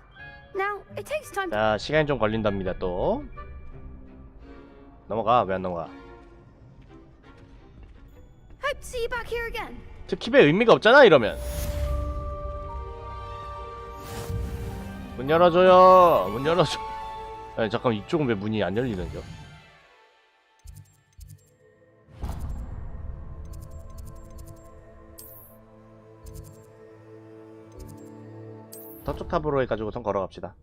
Now, it takes time. 자, 시간이 좀 걸린답니다 또. 넘어가. 왜 안 넘어가? Hope to see you back here again. 스킵의 의미가 없잖아 이러면. 문 열어줘요. 문 열어줘. 아니 잠깐, 이쪽은 왜 문이 안 열리는겨? 서쪽 탑으로 해가지고선 걸어갑시다.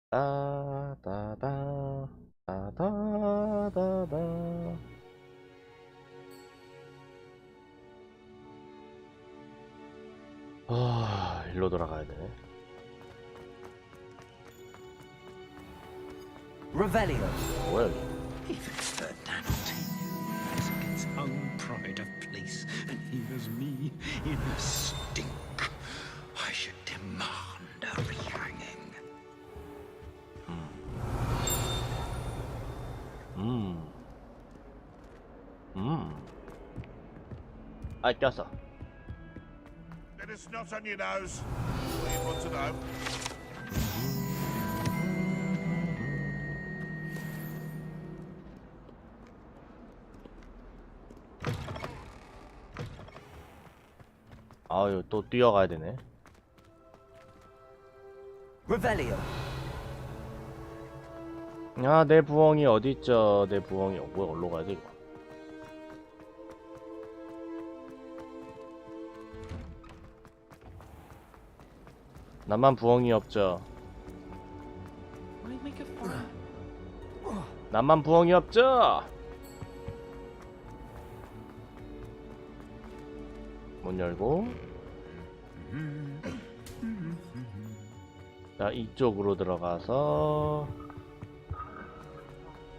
따다다 따다다다. 일로 돌아가야 되네. Revelio. 뭐야 여기? If it's Ferdinand, has its own pride of place, and here's me in a stink. I should demand a rehanging. 아, 꼈어. Let us not on your nose. All you want to know. 아유, 또 뛰어가야 되네. Revelio. 야, 내 부엉이 어딨죠? 내 부엉이. 뭐야, 어디로 가야 돼, 이거? 나만 부엉이 없죠? 나만 부엉이 없죠? 문 열고. 자, 이쪽으로 들어가서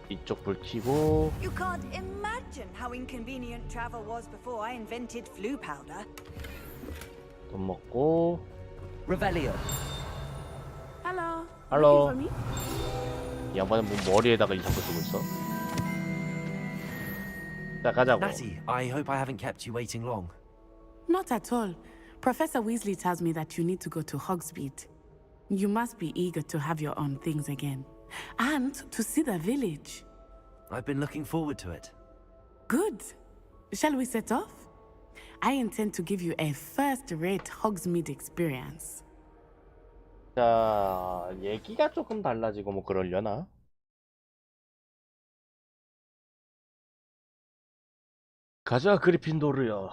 이쪽 불 켜고. You can't imagine how inconvenient travel was before I invented flu powder. 돈 먹고. Revelio. Hello. Hello. Looking for me? 이 양반은 뭐 머리에다가 이상한 거 쓰고 있어? 자, 가자고. Natty, I hope I haven't kept you waiting long. Not at all. Professor Weasley tells me that you need to go to Hogsmeade. You must be eager to have your own things again. And to see the village. I've been looking forward to it. Good. Shall we set off? I intend to give you a first-rate Hogsmeade experience. 자, 얘기가 조금 달라지고 뭐 그러려나? 가자, 그리핀도르요.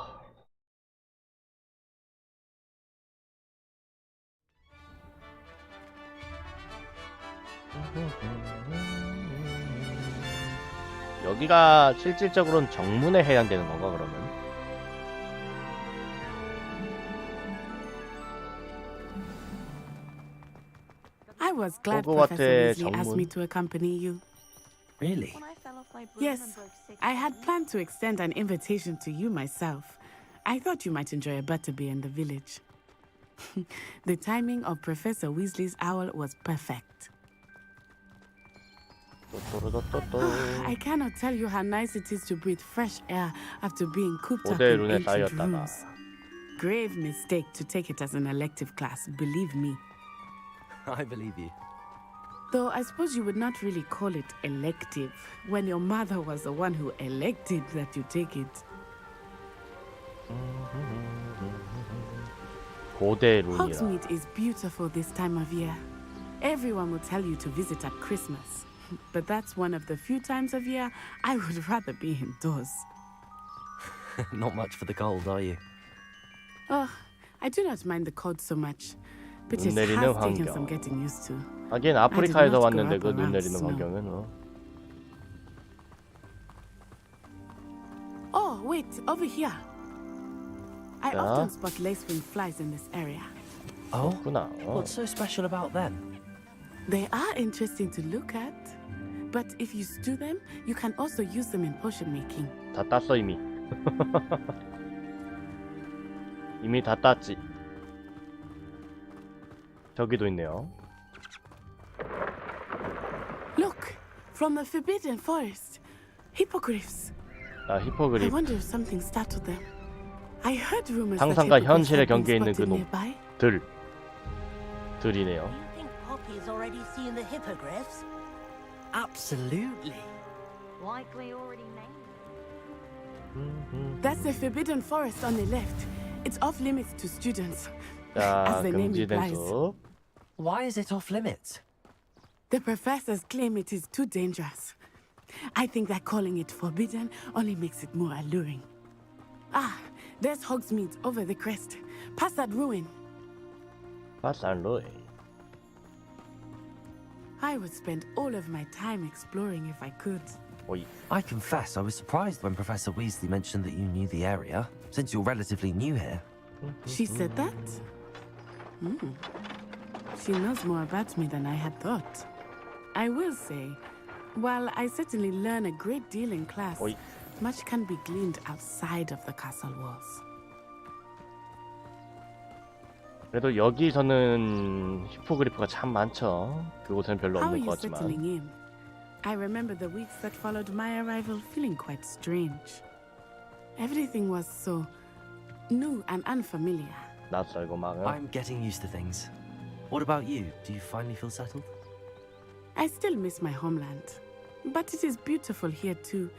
여기가 실질적으로는 정문에 해당되는 건가, 그러면? I was glad 호그와트의 Professor Weasley asked 정문. me to accompany you. Really? Yes, I had planned to extend an invitation to you myself. I thought you might enjoy a butterbeer in the village. The timing of Professor Weasley's owl was perfect. I cannot tell you how nice it is to breathe fresh air after being cooped up 고대 in 룬에 ancient 쌓였다가. rooms. Grave mistake to take it as an elective class, believe me. I believe you. Though I suppose you would not really call it elective when your mother was the one who elected that you take it. 고대 룬이라. Hogsmeade is beautiful this time of year. Everyone will tell you to visit at Christmas. But that's one of the few times of year I would rather be indoors. Not much for the cold, are you? Oh, I do not mind the cold so much. But it 눈 내리는 has taken 환경. some getting used to. 하긴 I 아프리카에서 did not 왔는데 grow 그 up 눈 around 내리는 snow. 환경은 Oh, wait, over here. I Yeah? often spot lacewing flies in this area. Oh? 그렇구나. What's so special about them? They are interesting to look at. But if you stew them, you can also use them in potion making. 다 땄어 이미. 이미 다 땄지. 저기도 있네요. Look, from the Forbidden Forest. Hippogriffs. 아, I 히포그립. wonder if something startled them. I heard rumors that 상상과 hippogriffs 현실의 had been 경계에 있는 그 spotted 놈. nearby. 들이네요. think Poppy's already seen the hippogriffs? Absolutely. Likely already named. That's the Forbidden Forest on the left. It's off limits to students. 자, As the name 금지된 implies. 숲. Why is it off limits? The professors claim it is too dangerous. I think that calling it forbidden only makes it more alluring. Ah, there's Hogsmeade over the crest. Past that ruin. 바산로이. I would spend all of my time exploring if I could. 오이. I confess I was surprised when Professor Weasley mentioned that you knew the area, since you're relatively new here. She said that? She knows more about me than I had thought. I will say, while I certainly learn a great deal in class, 오이. much can be gleaned outside of the castle walls. 그래도 여기서는 히포그리프가 참 많죠. 그곳에는 별로 How are 없는 you 것 같지만. settling in? I remember the weeks that followed my arrival feeling quite strange. Everything was so new and unfamiliar. 낯설고 막은. I'm getting used to things. What about you? Do you finally feel settled? I still miss my homeland, but it is beautiful here too.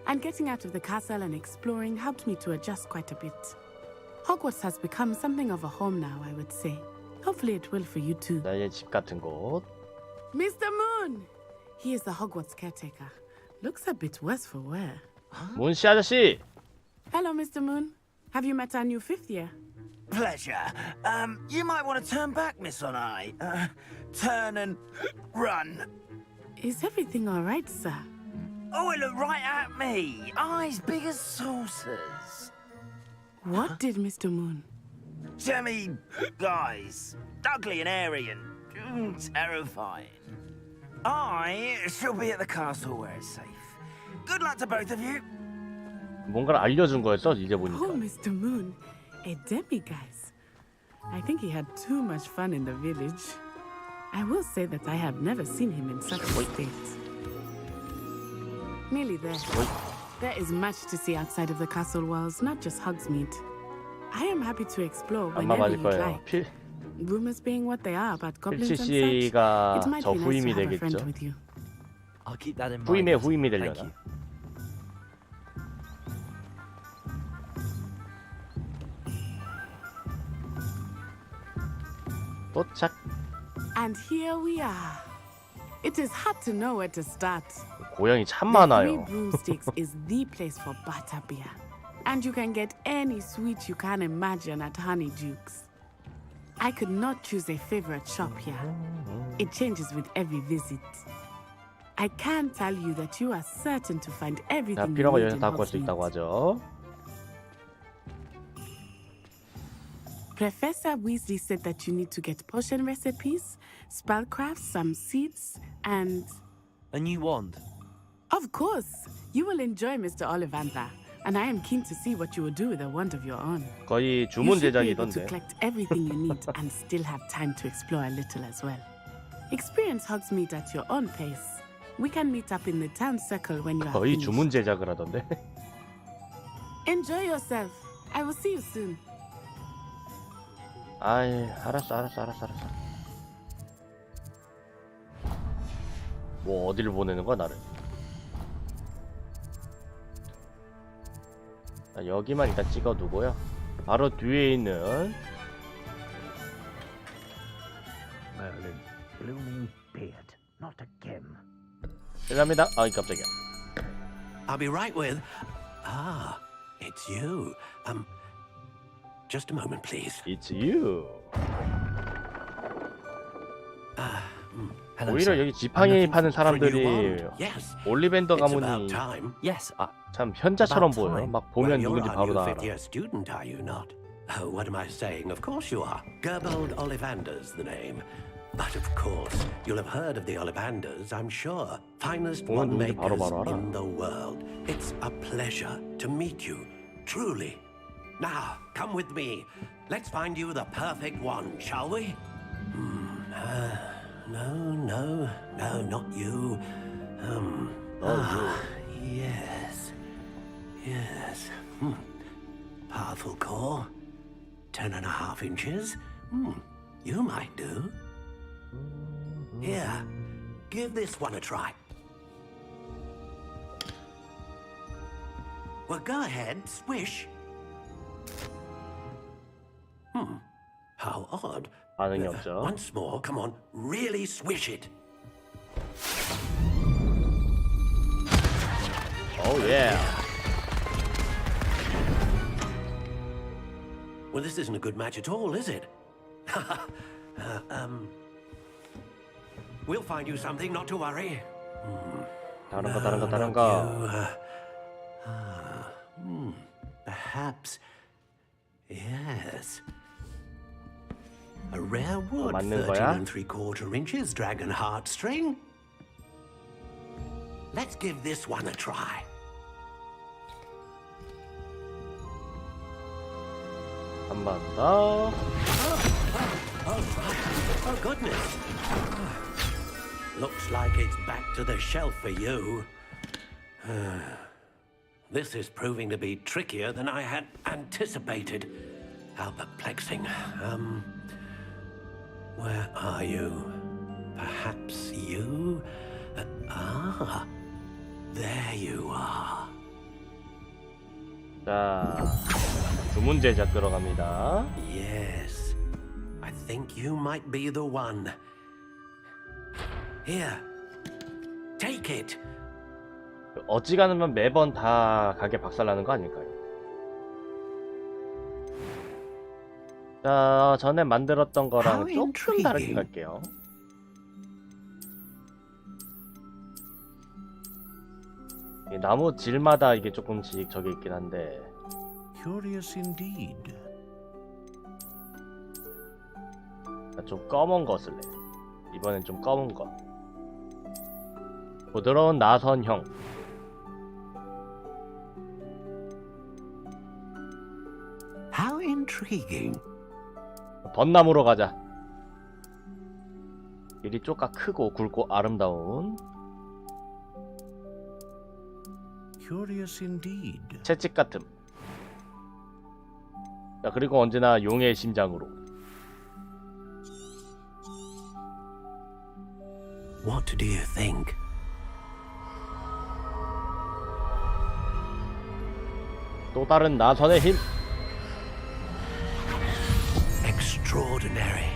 And getting out of the castle and exploring helped me to adjust quite a bit. Hogwarts has become something of a home now, I would say. Hopefully it will for you too. 나의 집 같은 곳. Mr. Moon! He is the Hogwarts caretaker. Looks a bit worse for wear. 문씨 아저씨. Hello, Mr. Moon. Have you met our new 5th year? Pleasure. You might want to turn back, Miss Onai. Turn and run. Is everything all right, sir? Oh, it looked right at me. Eyes big as saucers. What did Mr. Moon? Jemmy, guys. Ugly and airy and terrifying. I shall be at the castle where it's safe. Good luck to both of you. 뭔가를 알려준 거였어 이제 보니까. Oh, Mr. Moon, a demiguise. I think he had too much fun in the village. I will say that I have never seen him in such a state. Nearly there. There is much to see outside of the castle walls, not just Hogsmeade. I am happy to explore whenever you'd like. Rumors being what they are about goblins and such, it might be nice to have a friend with you. I'll keep that in mind. 후임의 후임이 되려나? 도착. And here we are. It is hard to know where to start. 고양이 참 The 많아요. Three Broomsticks is the place for butterbeer. And you can get any sweet you can imagine at Honeydukes. I could not choose a favorite shop here. It changes with every visit. I can tell you that you are certain to find 자, everything you 필요한 거 need 여기서 in 다 구할 수 Hogsmeade. 있다고 하죠. Professor Weasley said that you need to get potion recipes, spellcrafts, some seeds, and... A new wand. Of course! You will enjoy Mr. Ollivander, and I am keen to see what you will do with a wand of your own. 거의 You 주문 should be able to 제작이던데. collect everything you need and still have time to explore a little as well. Experience Hogsmeade at your own pace. We can meet up in the town circle when you are 거의 finished. 주문 제작을 하던데. Enjoy yourself. I will see you soon. 아이, 알았어. 뭐 어디를 보내는 거야 나를? 자, 여기만 일단 찍어두고요. 바로 뒤에 있는 Merlin, blooming beard, not a gem. 실례합니다. 아이 깜짝이야. I'll be right with. Ah, it's you. Just a moment, please. It's you. Hello, 오히려 sir. 여기 지팡이 파는 사람들이 Yes. 올리벤더 It's 가문이 about time. Yes, 참 현자처럼 about 보여. time. 막 보면 Well, 누군지 you're 바로 our 다 new 알아. fifth-year student, are you not? Oh, what am I saying? Of course you are. Gerbold Ollivander's the name. But of course, you'll have heard of the Ollivanders, I'm sure. Finest 보면 누군지 바로 wand-makers 알아. in the world. It's a pleasure to meet you, truly. Now, come with me. Let's find you the perfect one, shall we? No, not you. Yes. Powerful core. 10.5 inches. You might do. Here, give this one a try. Well, go ahead, swish. How odd. 반응이 없죠. Once more, come on, really swish it. Oh yeah. Well, this isn't a good match at all, is it? We'll find you something, not to worry. 다른 거. Perhaps. Yes. A rare wood, 맞는 13 거야? 3/4 inches, dragon heartstring. Let's give this one a try. 한 번 더. Oh, goodness. Looks like it's back to the shelf for you. This is proving to be trickier than I had anticipated. How perplexing. Where are you? Perhaps you? There you are. 자, 주문 제작 들어갑니다. Yes, I think you might be the one. Here, take it. 어지간하면 매번 다 가게 박살나는 거 아닐까요? 자, 전에 만들었던 거랑 조금 다르게 갈게요. 이 나무 질마다 이게 조금씩 저게 있긴 한데. Curious indeed. 좀 검은 거 쓸래. 이번엔 좀 검은 거. 부드러운 나선형. How intriguing. 벚나무로 가자. 길이 쪼까 크고 굵고 아름다운. Curious indeed. 채찍 같음. 자, 그리고 언제나 용의 심장으로. What do you think? 또 다른 나선의 힘. Extraordinary.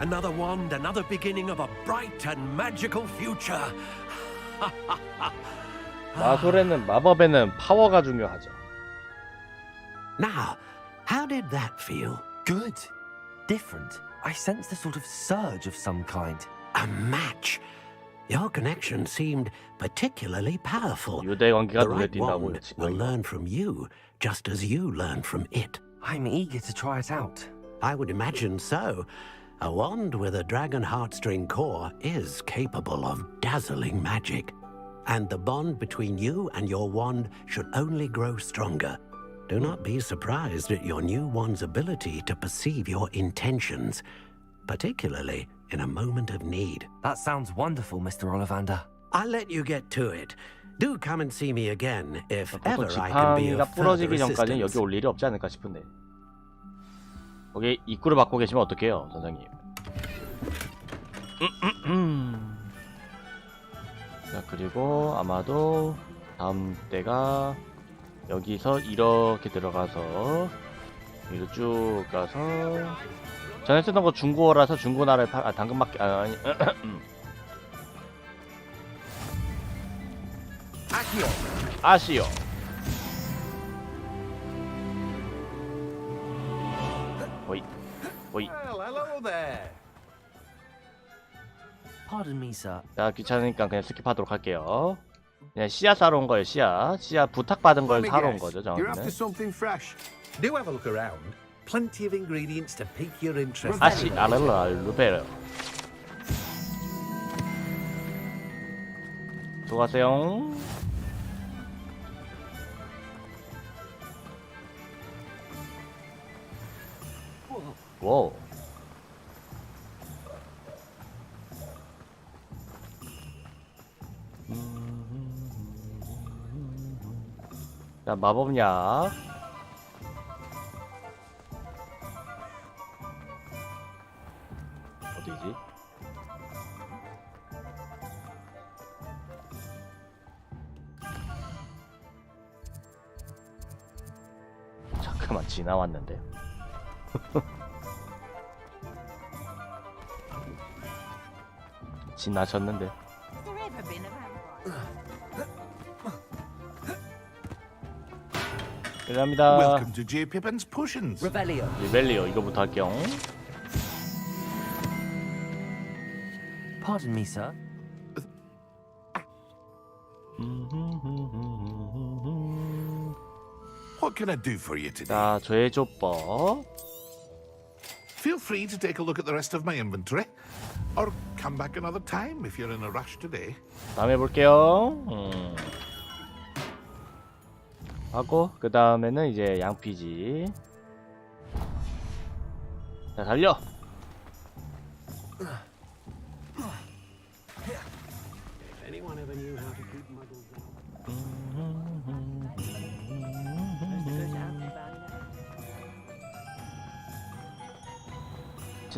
Another wand, another beginning of a bright and magical future. 마술에는 마법에는 파워가 중요하죠. Now, how did that feel? Good. Different. I sensed a sort of surge of some kind. A match. Your connection seemed particularly powerful. 유대 관계가 The 눈에 right 띈다고 wand will learn from you, just as you learn from it. I'm eager to try it out. I would imagine so. A wand with a dragon heartstring core is capable of dazzling magic. And the bond between you and your wand should only grow stronger. Do not be surprised at your new wand's ability to perceive your intentions, particularly in a moment of need. That sounds wonderful, Mr. Ollivander. I'll let you get to it. Do come and see me again if 보통 ever I can be 지팡이가 of further 부러지기 전까지는 여기 assistance. 올 일이 없지 않을까 싶은데. 거기 입구를 막고 계시면 어떡해요, 선생님. 자, 그리고 아마도 다음 때가 여기서 이렇게 들어가서 여기로 쭉 가서 전에 쓰던 거 중고어라서 중고나라에 당근마켓 아니 아시오. 오이 오이. Well, hello there. Pardon me, sir. 자, 귀찮으니까 그냥 스킵하도록 할게요. 그냥 씨앗 사러 온 거예요. 씨앗 부탁받은 걸 사러 온 거죠, You're after 정확히는. something fresh. Do have a look around. Plenty of ingredients to pique your interest. 아시 알르베르. 수고하세요. 와우. 자, 마법약. 어디지? 잠깐만, 지나왔는데. 지나셨는데. 감사합니다. Welcome to J. Pippin's Potions. 리벨리오 이거부터 할게요. Pardon me, sir. What can I do for you today? 자, 죄조법. Feel free to take a look at the rest of my inventory, or come back another time if you're in a rush today. 다음에 볼게요. 하고 그 다음에는 이제 양피지. 자, 달려. If anyone ever knew how to keep muggles out.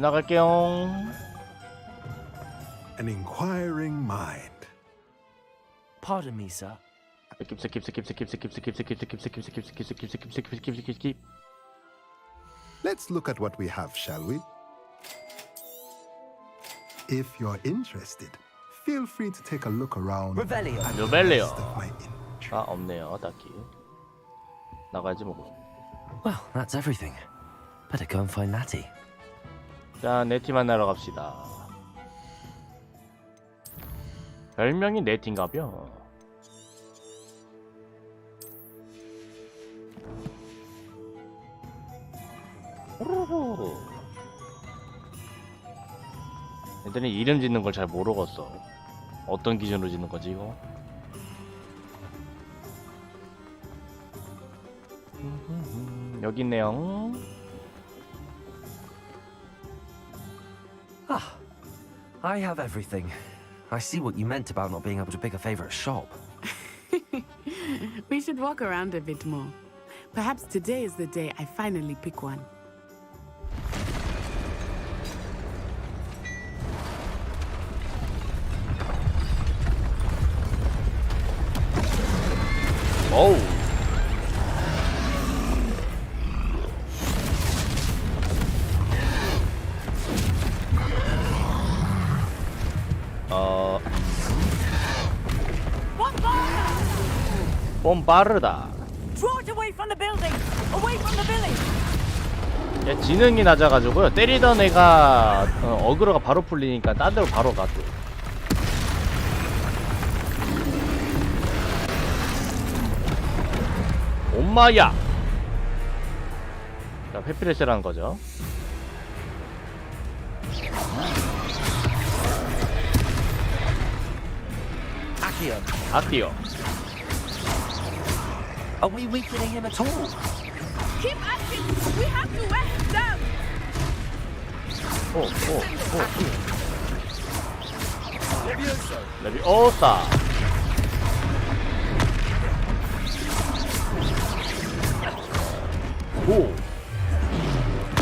지나갈게요. An inquiring mind. Pardon me, sir. Let's look at what we have, shall we? If you're interested, feel free to take a look around. 루벨리오. 아, 없네요, 딱히. 나가야지 뭐. Well, that's everything. Better go and find Natty. 자, 네티 만나러 갑시다. 별명이 네티인가벼. 호로로. 애들이 이름 짓는 걸 잘 모르겠어. 어떤 기준으로 짓는 거지 이거? 여기 있네요. Ah, I have everything. I see what you meant about not being able to pick a favorite shop. We should walk around a bit more. Perhaps today is the day I finally pick one. 오우. 좀 빠르다. Draw it away from the building! Away from the village! 얘 지능이 낮아가지고요. 때리던 애가 어그로가 바로 풀리니까 딴 데로 바로 가 또. 엄마야. 자, 회피레스라는 거죠. 아키요. Are we weakening him at all? Keep at him! We have to wear him down! 레비오사. 오.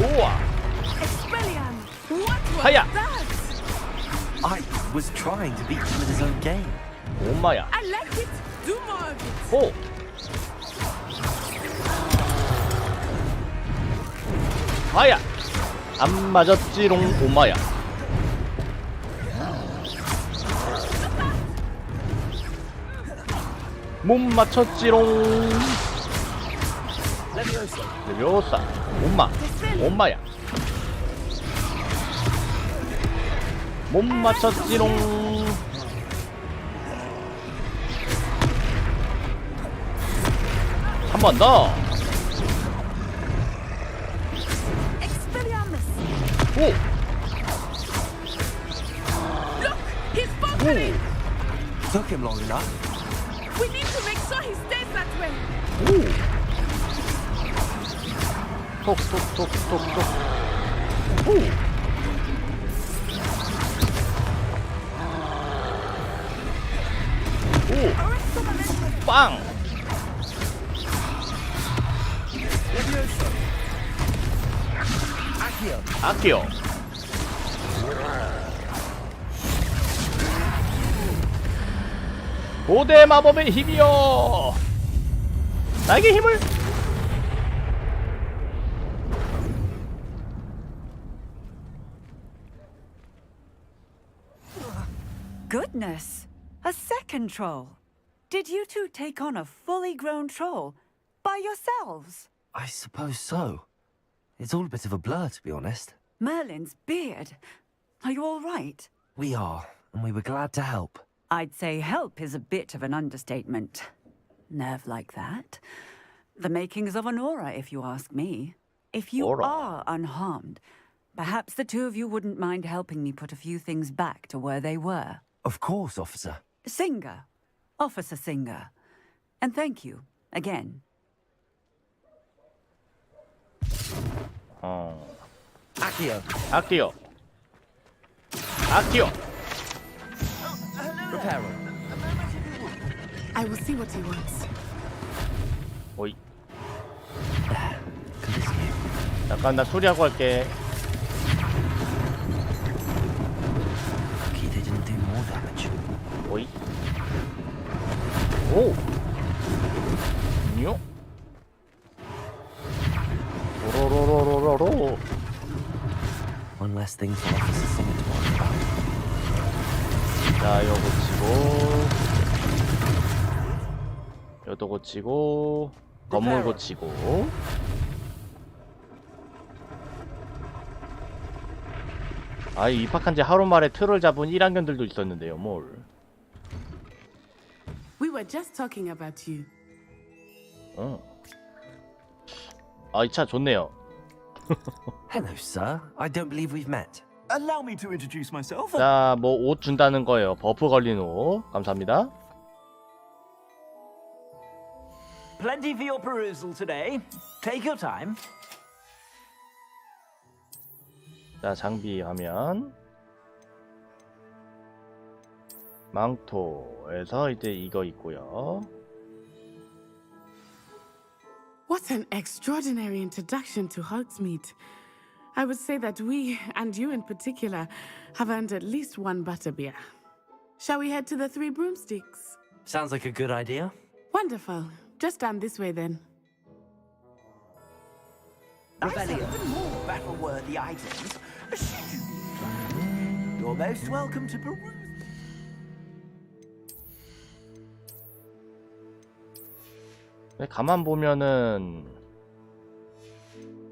우와. Expelliarm! What was 하야. that? I was trying to beat him in his own game. 엄마야. I like it! Do more of it! 오. 하야. 안 맞았지롱. 엄마야. 못 맞췄지롱. 레비오사. 엄마야. 못 맞췄지롱. 한 번 더. 오. Look! He's faltering! Took him long enough. We need to make sure he stays that way! 오. 톡. 오. 오. 빵. 아키요. 고대 마법의 힘이여. 나에게 힘을. Goodness! A second troll! Did you two take on a fully grown troll by yourselves? I suppose so. It's all a bit of a blur, to be honest. Merlin's beard. Are you all right? We are, and we were glad to help. I'd say help is a bit of an understatement. Nerve like that. The makings of an aura, if you ask me. If you are unharmed, perhaps the two of you wouldn't mind helping me put a few things back to where they were. Of course, officer. Singer. Officer Singer. And thank you, again. 아키요. Repairer. I will see what he wants. 오이. 잠깐 나 소리하고 할게. 오! 뇨? 로로로로로로. One less thing for Officer Singer to worry about. 자, 요거 고치고, 요도 고치고, 건물 고치고. 아, 입학한 지 하루 만에 틀을 잡은 1학년들도 있었는데요, 뭘. We were just talking about you. 아, 이 차 좋네요. Hello, sir. I don't believe we've met. Allow me to introduce myself. 자, 뭐 옷 준다는 거예요. 버프 걸린 옷. 감사합니다. Plenty for your perusal today. Take your time. 자, 장비 화면. 망토에서 이제 이거 있고요. What an extraordinary introduction to Hogsmeade. I would say that we, and you in particular, have earned at least one butterbeer. Shall we head to the Three Broomsticks? Sounds like a good idea. Wonderful. Just down this way then. Rebellion. More battle-worthy items. You're most welcome to peruse. 가만 보면은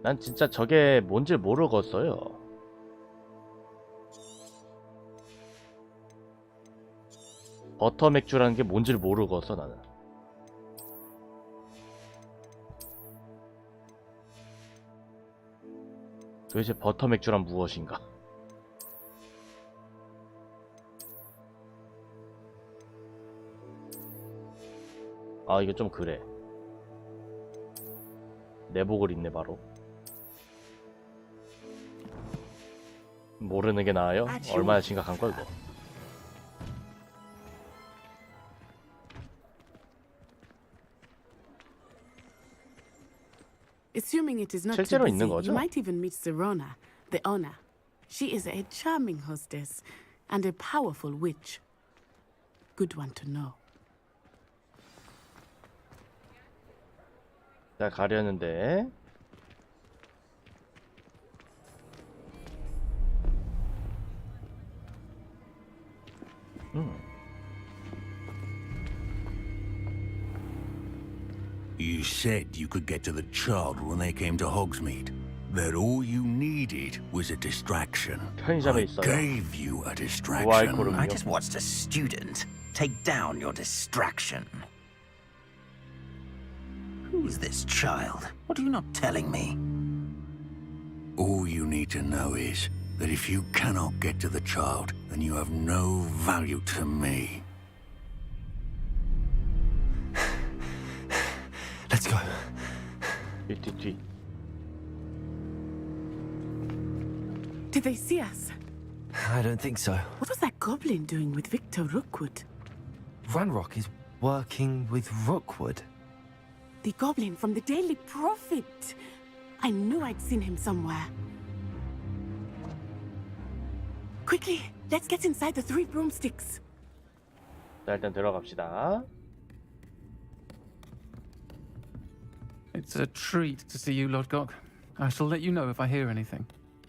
난 진짜 저게 뭔지 모르겠어요. 버터 맥주라는 게 뭔지를 모르겠어 나는. 도대체 버터 맥주란 무엇인가? 아, 이거 좀 그래. 내복을 입네 바로. 모르는 게 나아요? 얼마나 심각한 걸 이거. Assuming it is not 실제로 too 있는 busy, 거죠? you might even meet Serona, the owner. She is a charming hostess and a powerful witch. Good one to know. 자, 가려는데. You said you could get to the child when they came to Hogsmeade. That all you needed was a distraction. 편의점에 I 있어요. gave you a distraction. I just watched a student take down your distraction. Who's this child? What are you not telling me? All you need to know is that if you cannot get to the child, then you have no value to me. Let's go. Did they see us? I don't think so. What was that goblin doing with Victor Rookwood? Ranrock is working with Rookwood. The goblin from the Daily Prophet. I knew I'd seen him somewhere. Quickly, let's get inside the Three Broomsticks. 자, 일단 들어갑시다. It's a treat to see you, Lodgok. I shall let you know if I hear anything.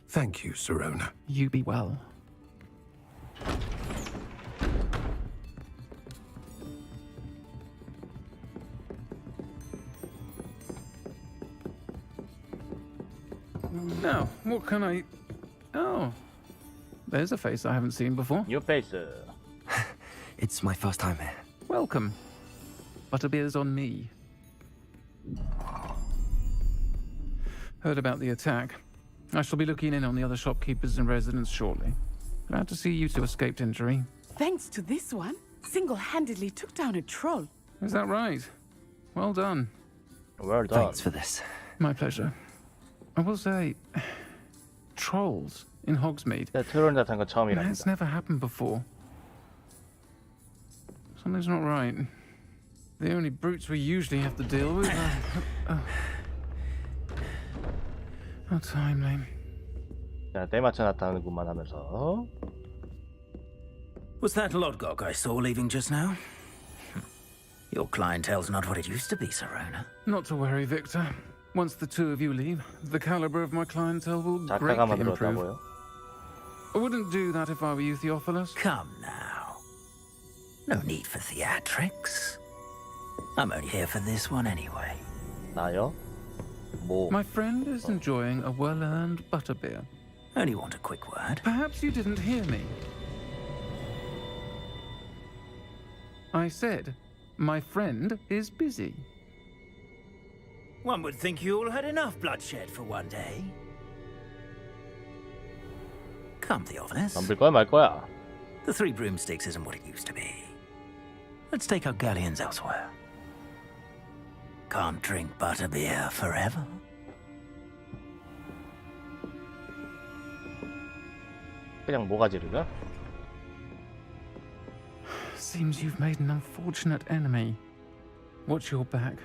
Thank you, Serona. You be well. Now, what can I... Oh, there's a face I haven't seen before. New face. It's my first time here. Welcome. Butterbeer's on me. Heard about the attack. I shall be looking in on the other shopkeepers and residents shortly. Glad to see you two escaped injury. Thanks to this one, single-handedly took down a troll. Is that right? Well done. Well done. Thanks for this. My pleasure. I will say, trolls in Hogsmeade. 트롤 나타난 건 That's 처음이랍니다. never happened before. Something's not right. The only brutes we usually have to deal with are... How timely. 자, 때맞춰 나타나는구만 하면서. Was that Lodgok I saw leaving just now? Your clientele's not what it used to be, Serona. Not to worry, Victor. Once the two of you leave, the caliber of my clientele will greatly improve. 만들었다고요? I wouldn't do that if I were you, Theophilus. Come now. No need for theatrics. I'm only here for this one anyway. 나요? 뭐? My friend is enjoying a well-earned butterbeer. Only want a quick word. Perhaps you didn't hear me. I said, my friend is busy. One would think you all had enough bloodshed for one day. Come, Theophilus. 덤빌 거야 말 거야? The Three Broomsticks isn't what it used to be. Let's take our galleons elsewhere. Can't drink butterbeer forever. 그냥 모가지를요? Seems you've made an unfortunate enemy. Watch your back.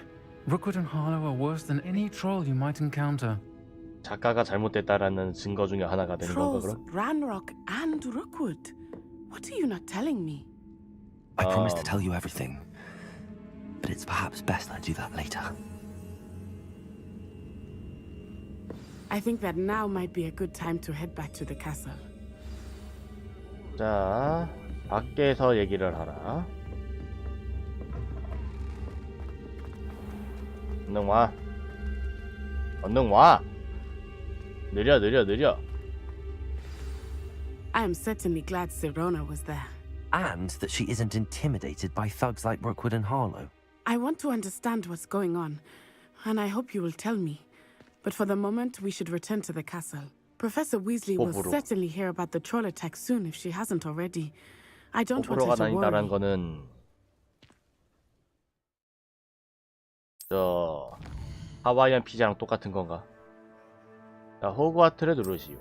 Rookwood and Harlow are worse than any troll you might encounter. 작가가 잘못됐다라는 증거 중에 하나가 되는 건가 Trolls, 그럼? Ranrock, and Rookwood. What are you not telling me? I promised to tell you everything, but it's perhaps best I do that later. I think that now might be a good time to head back to the castle. 자, 밖에서 얘기를 하라. 얼른 와. 얼른 와. 느려. I am certainly glad Serona was there. And that she isn't intimidated by thugs like Rookwood and Harlow. I want to understand what's going on, and I hope you will tell me. But for the moment, we should return to the castle. Professor Weasley will certainly hear about the troll attack soon if she hasn't already. I don't want her to 다닌다는 worry. 거는 저 하와이안 피자랑 똑같은 건가? 자, 호그와트를 누르시오.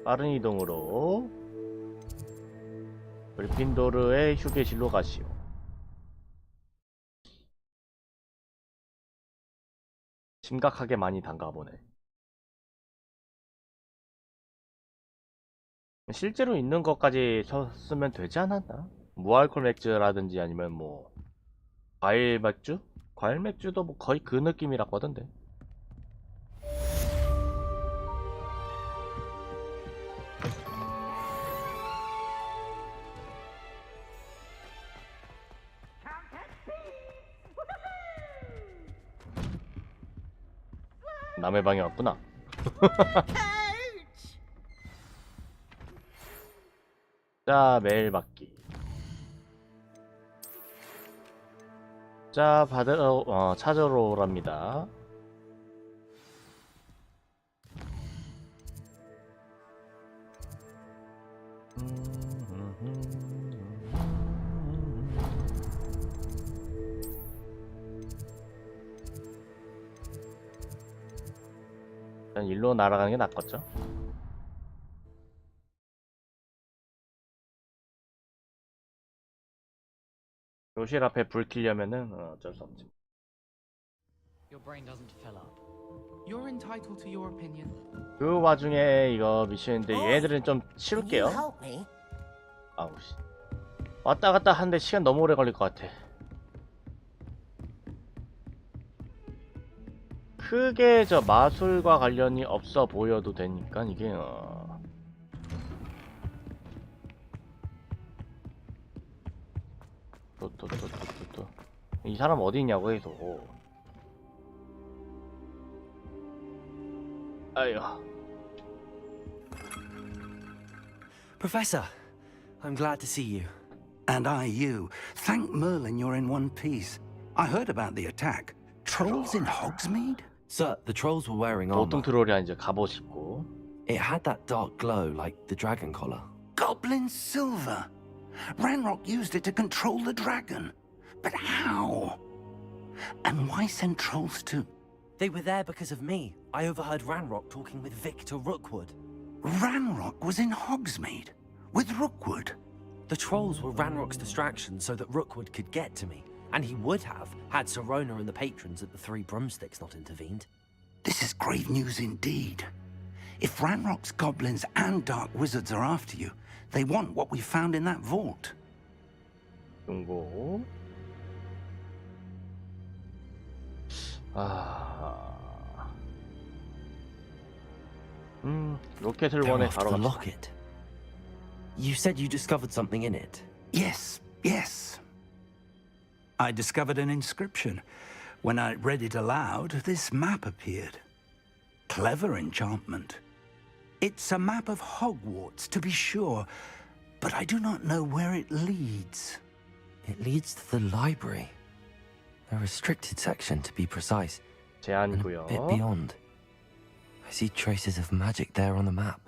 빠른 이동으로 그리핀도르의 휴게실로 가시오. 심각하게 많이 담가보네. 실제로 있는 것까지 쓰면 되지 않았나? 무알콜 맥주라든지 아니면 뭐 과일 맥주? 과일 맥주도 뭐 거의 그 느낌이라고 하던데. 남의 방에 왔구나. 자, 메일 받기. 자, 찾으러 오랍니다. 일단 일로 날아가는 게 낫겠죠? 교실 앞에 불 켜려면은 어쩔 수 없지. Your brain doesn't fill up. You're entitled to your opinion. 그 와중에 이거 미션인데 얘네들은 좀 치울게요. 아우씨. 왔다 갔다 하는데 시간 너무 오래 걸릴 것 같아. 크게 저 마술과 관련이 없어 보여도 되니까 이게 또 이 사람 어디 있냐고 계속. 아유. Professor, I'm glad to see you. And I you. Thank Merlin you're in one piece. I heard about the attack. Trolls in Hogsmeade? Sir, the trolls were wearing armor. 보통 트롤이 아니죠. 갑옷 입고. It had that dark glow like the dragon collar. Goblin silver. Ranrock used it to control the dragon. But how? And why send trolls to... They were there because of me. I overheard Ranrock talking with Victor Rookwood. Ranrock was in Hogsmeade? With Rookwood? The trolls were Ranrock's distraction so that Rookwood could get to me. And he would have, had Serona and the patrons at the Three Broomsticks not intervened. This is grave news indeed. If Ranrock's goblins and dark wizards are after you, they want what we found in that vault. 중고. 로켓을 They're 원해 after 바로 the 갑시다. locket. You said you discovered something in it. Yes, yes. I discovered an inscription. When I read it aloud, this map appeared. Clever enchantment. It's a map of Hogwarts, to be sure, but I do not know where it leads. It leads to the library. A restricted section, to be precise. 제한구요. A bit beyond. I see traces of magic there on the map.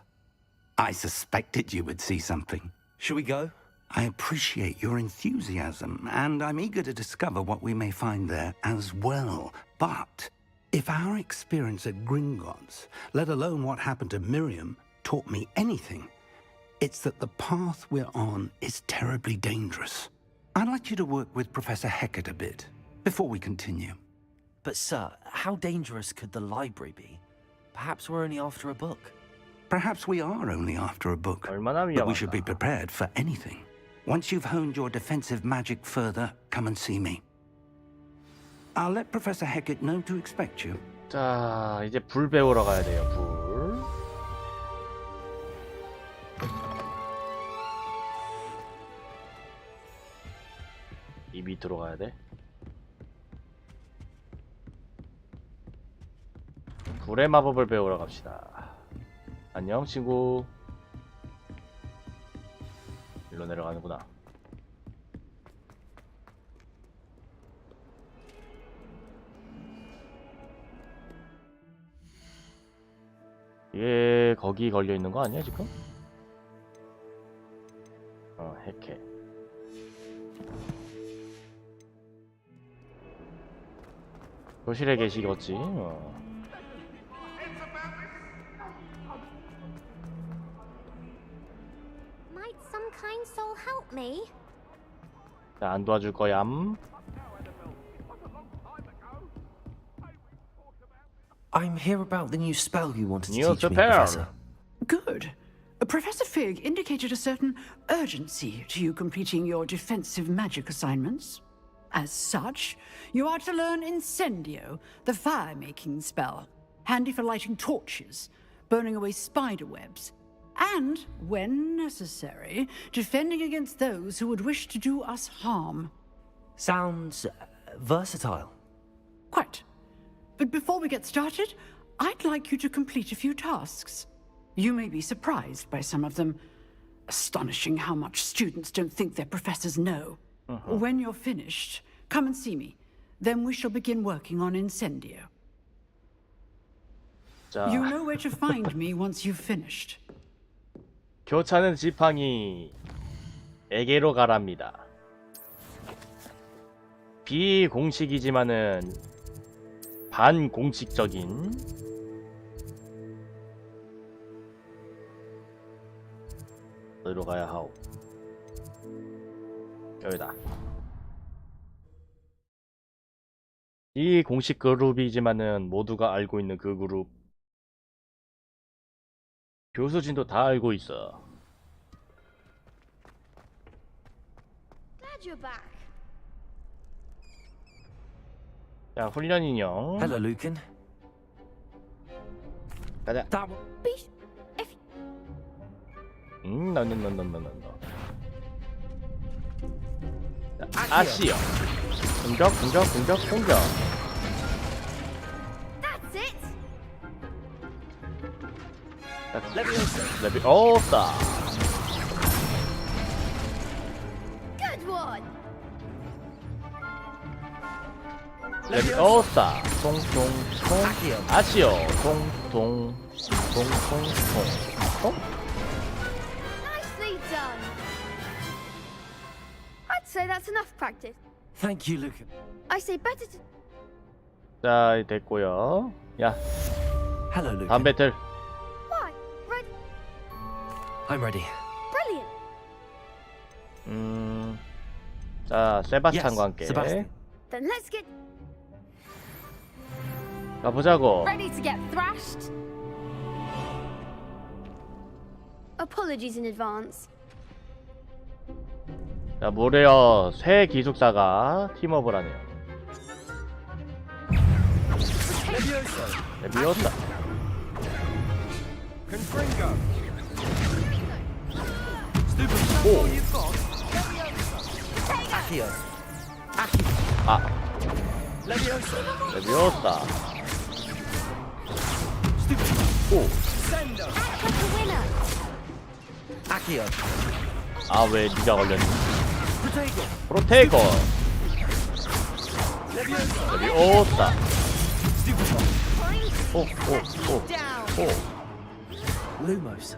I suspected you would see something. Shall we go? I appreciate your enthusiasm, and I'm eager to discover what we may find there as well. But if our experience at Gringotts, let alone what happened to Miriam, taught me anything, it's that the path we're on is terribly dangerous. I'd like you to work with Professor Hecat a bit before we continue. But sir, how dangerous could the library be? Perhaps we're only after a book. Perhaps we are only after a book, 얼마나 but we 위험한가. should be prepared for anything. Once you've honed your defensive magic further, come and see me. I'll let Professor Hecat know to expect you. 자, 이제 불 배우러 가야 돼요. 불. 이 밑으로 가야 돼. 불의 마법을 배우러 갑시다. 안녕 친구. 일로 내려가는구나. 얘 거기 걸려 있는 거 아니야 지금? 해케. 교실에 계시겠지. Might some kind soul help me? 자, 안 도와줄 거얌. I'm here about the new spell you wanted to New teach me, spell. Professor. Good. Professor Fig indicated a certain urgency to you completing your defensive magic assignments. As such, you are to learn Incendio, the fire-making spell, handy for lighting torches, burning away spider webs, and, when necessary, defending against those who would wish to do us harm. Sounds versatile. Quite. But before we get started, I'd like you to complete a few tasks. You may be surprised by some of them. Astonishing how much students don't think their professors know. When you're finished, come and see me. Then we shall begin working on Incendio. 자. You know where to find me once you've finished. 교차는 지팡이 에게로 가랍니다. 비공식이지만은 반공식적인 어디로 가야 하오? 여기다. 이 공식 그룹이지만은 모두가 알고 있는 그 그룹. 교수진도 다 알고 있어. Glad you're back. 자, 훈련 인형. Hello, Lucan. 가자. no. 아시오. 공격. That's it. 레비오사. Good one. 레비오사. 통통. 아시오. 통통. Nicely done. I'd say that's enough practice. Thank you, Lucan. I say better to... 자, 됐고요. 야. Hello, Lucan. 다음 배틀. Why? Ready? I'm ready. Brilliant. 자, 세바스찬과 함께 Sebastian. Then let's get 가보자고. ready to get thrashed. Apologies in advance. 자, 무려 새 기숙사가 팀업을 하네요. 레비오사. 오. 아. 레비오사. 오. 아, 왜 니가 걸렸니? 프로테이거. 레비오사. 오, 오, 오, 오. Lumos.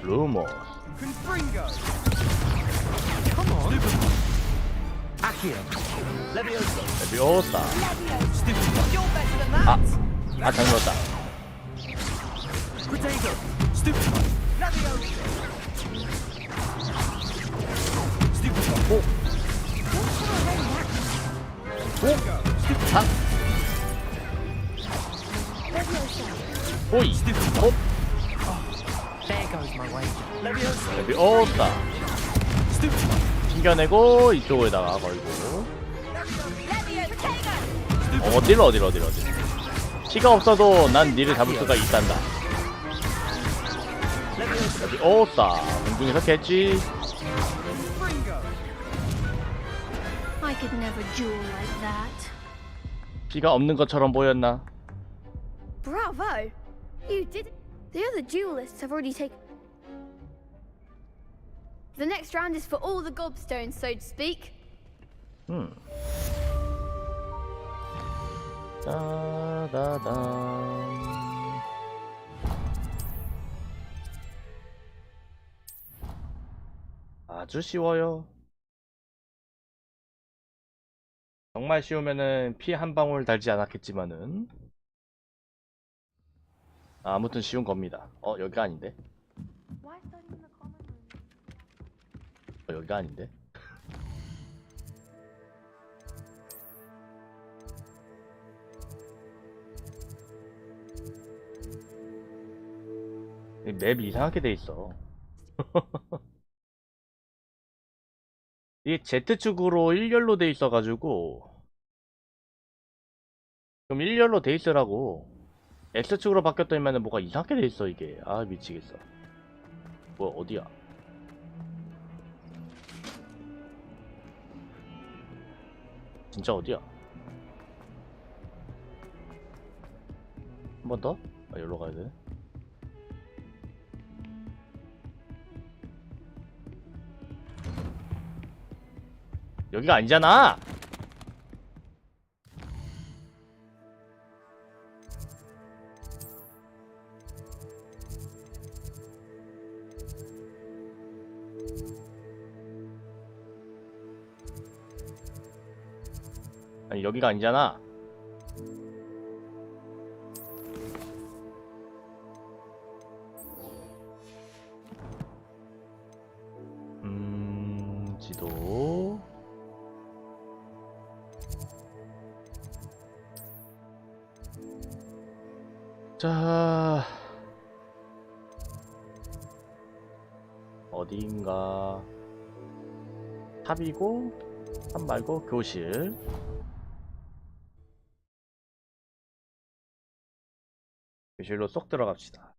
루모. 레비오사. 아, 잘못했다. 오. 오. 아. 오이. 오. 레비오사. 튕겨내고 이쪽에다가 걸고. 어딜. 피가 없어도 난 니를 잡을 수가 있단다. 레비오사. 공중에서 캐치. I could never duel like that. 피가 없는 것처럼 보였나? Bravo! You did it. The other duelists have already taken. The next round is for all the gobstones, so to speak. 따다단. 아주 쉬워요. 정말 쉬우면은 피 한 방울 달지 않았겠지만은 아무튼 쉬운 겁니다. 여기가 아닌데? 여기가 아닌데? 이 맵이 이상하게 돼 있어. 이게 Z축으로 일렬로 돼 있어가지고 그럼 일렬로 돼 있으라고. X축으로 바뀌었더니만은 뭐가 이상하게 돼 있어 이게. 아, 미치겠어. 뭐 어디야? 진짜 어디야? 한 번 더? 아, 여기로 가야 돼. 여기가 아니잖아! 아니, 여기가 아니잖아. 지도. 자, 어디인가? 탑이고, 탑 말고 교실. 교실로 쏙 들어갑시다.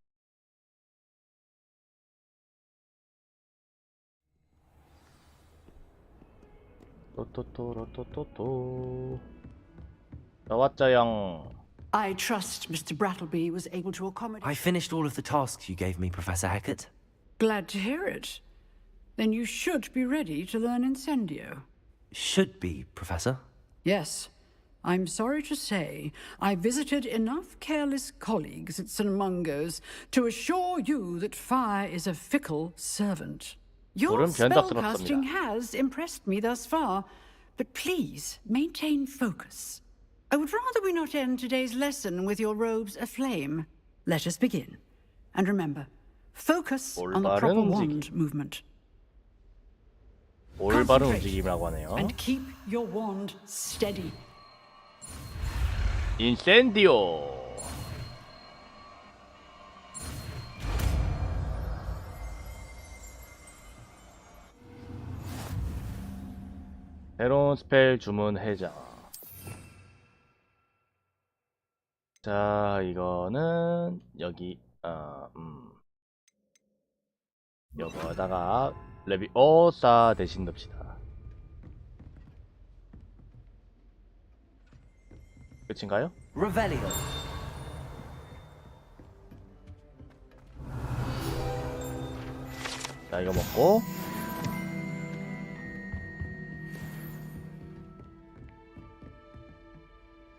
또또또또또또 나왔자양. I trust Mr. Brattleby was able to accommodate. I finished all of the tasks you gave me, Professor Hackett. Glad to hear it. Then you should be ready to learn Incendio. Should be, Professor. Yes. I'm sorry to say I visited enough careless colleagues at St. Mungo's to assure you that fire is a fickle servant. Your spellcasting has impressed me thus far, but please maintain focus. I would rather we not end today's lesson with your robes aflame. Let us begin. And remember, focus on the proper wand movement. 올바른 움직임이라고 하네요. And keep your wand steady. 인센디오. 새로운 스펠 주문 해자. 자, 이거는 여기 여기다가 레비오사 대신 넣읍시다. 끝인가요? Revelio. 자, 이거 먹고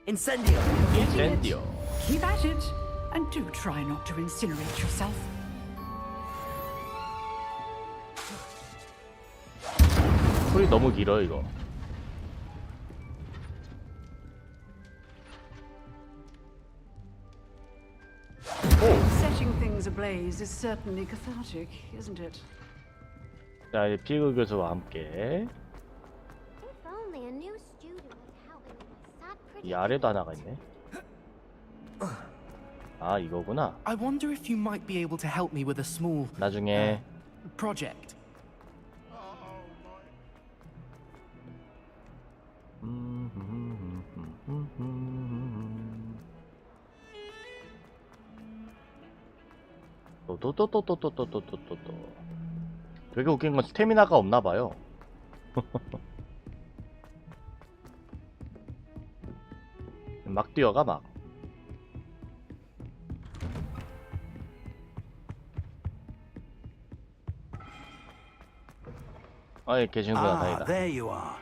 Incendio. 인센디오. Keep at it, and do try not to incinerate yourself. 소리 너무 길어 이거. Setting things ablaze is certainly cathartic, isn't it? 자, 이제 피그 교수와 함께 If only a new student would help me with my sad 이 아래도 하나가 있네. 아, 이거구나. I wonder if you might be able to help me with a small 나중에 project. 또또또또또또또또또 되게 웃긴 건 스태미나가 없나봐요. 막 뛰어가 막. 아, 계시는구나. 다행이다. There you are.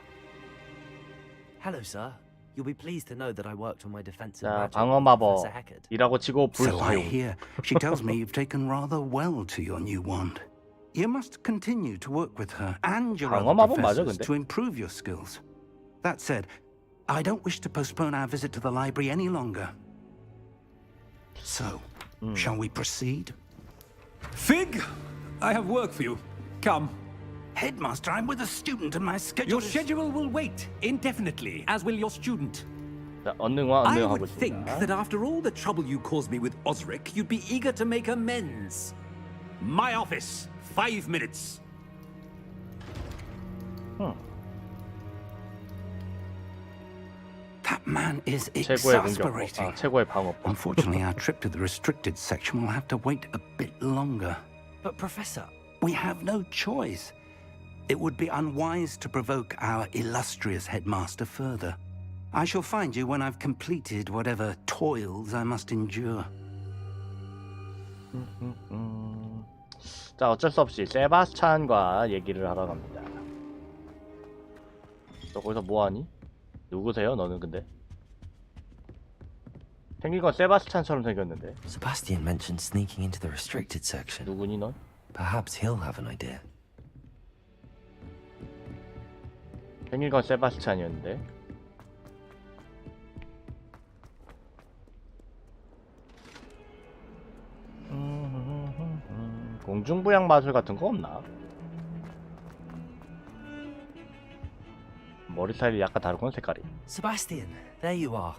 Hello, sir. You'll be pleased to know that I worked on my defensive 자, magic 방어 with Professor Heckard. 마법이라고 치고 So I 불사용. hear. She tells me you've taken rather well to your new wand. You must continue to work with her and your 방어 other 마법 맞아, professors 근데? to improve your skills. That said, I don't wish to postpone our visit to the library any longer. So, shall we proceed? Fig, I have work for you. Come. Headmaster, I'm with a student and my schedule Your schedule will wait indefinitely, as will your student. 자, 언능화 I 언능하고 would think 있습니다. that after all the trouble you caused me with Osric, you'd be eager to make amends. My office, 5 minutes. That man is 최고의 공격. exasperating. 아, 최고의 방어법. Unfortunately, our trip to the restricted section will have to wait a bit longer. But, Professor, We have no choice. It would be unwise to provoke our illustrious headmaster further. I shall find you when I've completed whatever toils I must endure. 자, 어쩔 수 없이 세바스찬과 얘기를 하러 갑니다. 너 거기서 뭐하니? 누구세요? 너는 근데? 생긴 건 세바스찬처럼 생겼는데. Sebastian mentioned sneaking into the restricted section. 누구니 넌? Perhaps he'll have an idea. 생긴 건 세바스찬이었는데. 공중부양 마술 같은 거 없나? 머리 스타일이 약간 다르구나, 색깔이. Sebastian, there you are.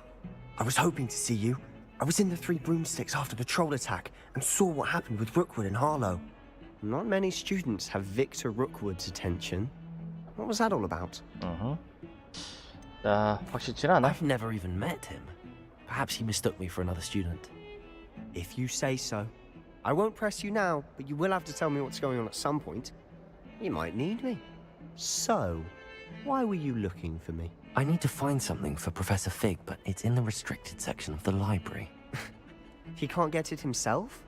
I was hoping to see you. I was in the Three Broomsticks after the troll attack and saw what happened with Rookwood and Harlow. Not many students have Victor Rookwood's attention. What was that all about? 자, 확실치 않아. I've never even met him. Perhaps he mistook me for another student. If you say so. I won't press you now, but you will have to tell me what's going on at some point. You might need me. So, why were you looking for me? I need to find something for Professor Fig, but it's in the restricted section of the library. He can't get it himself?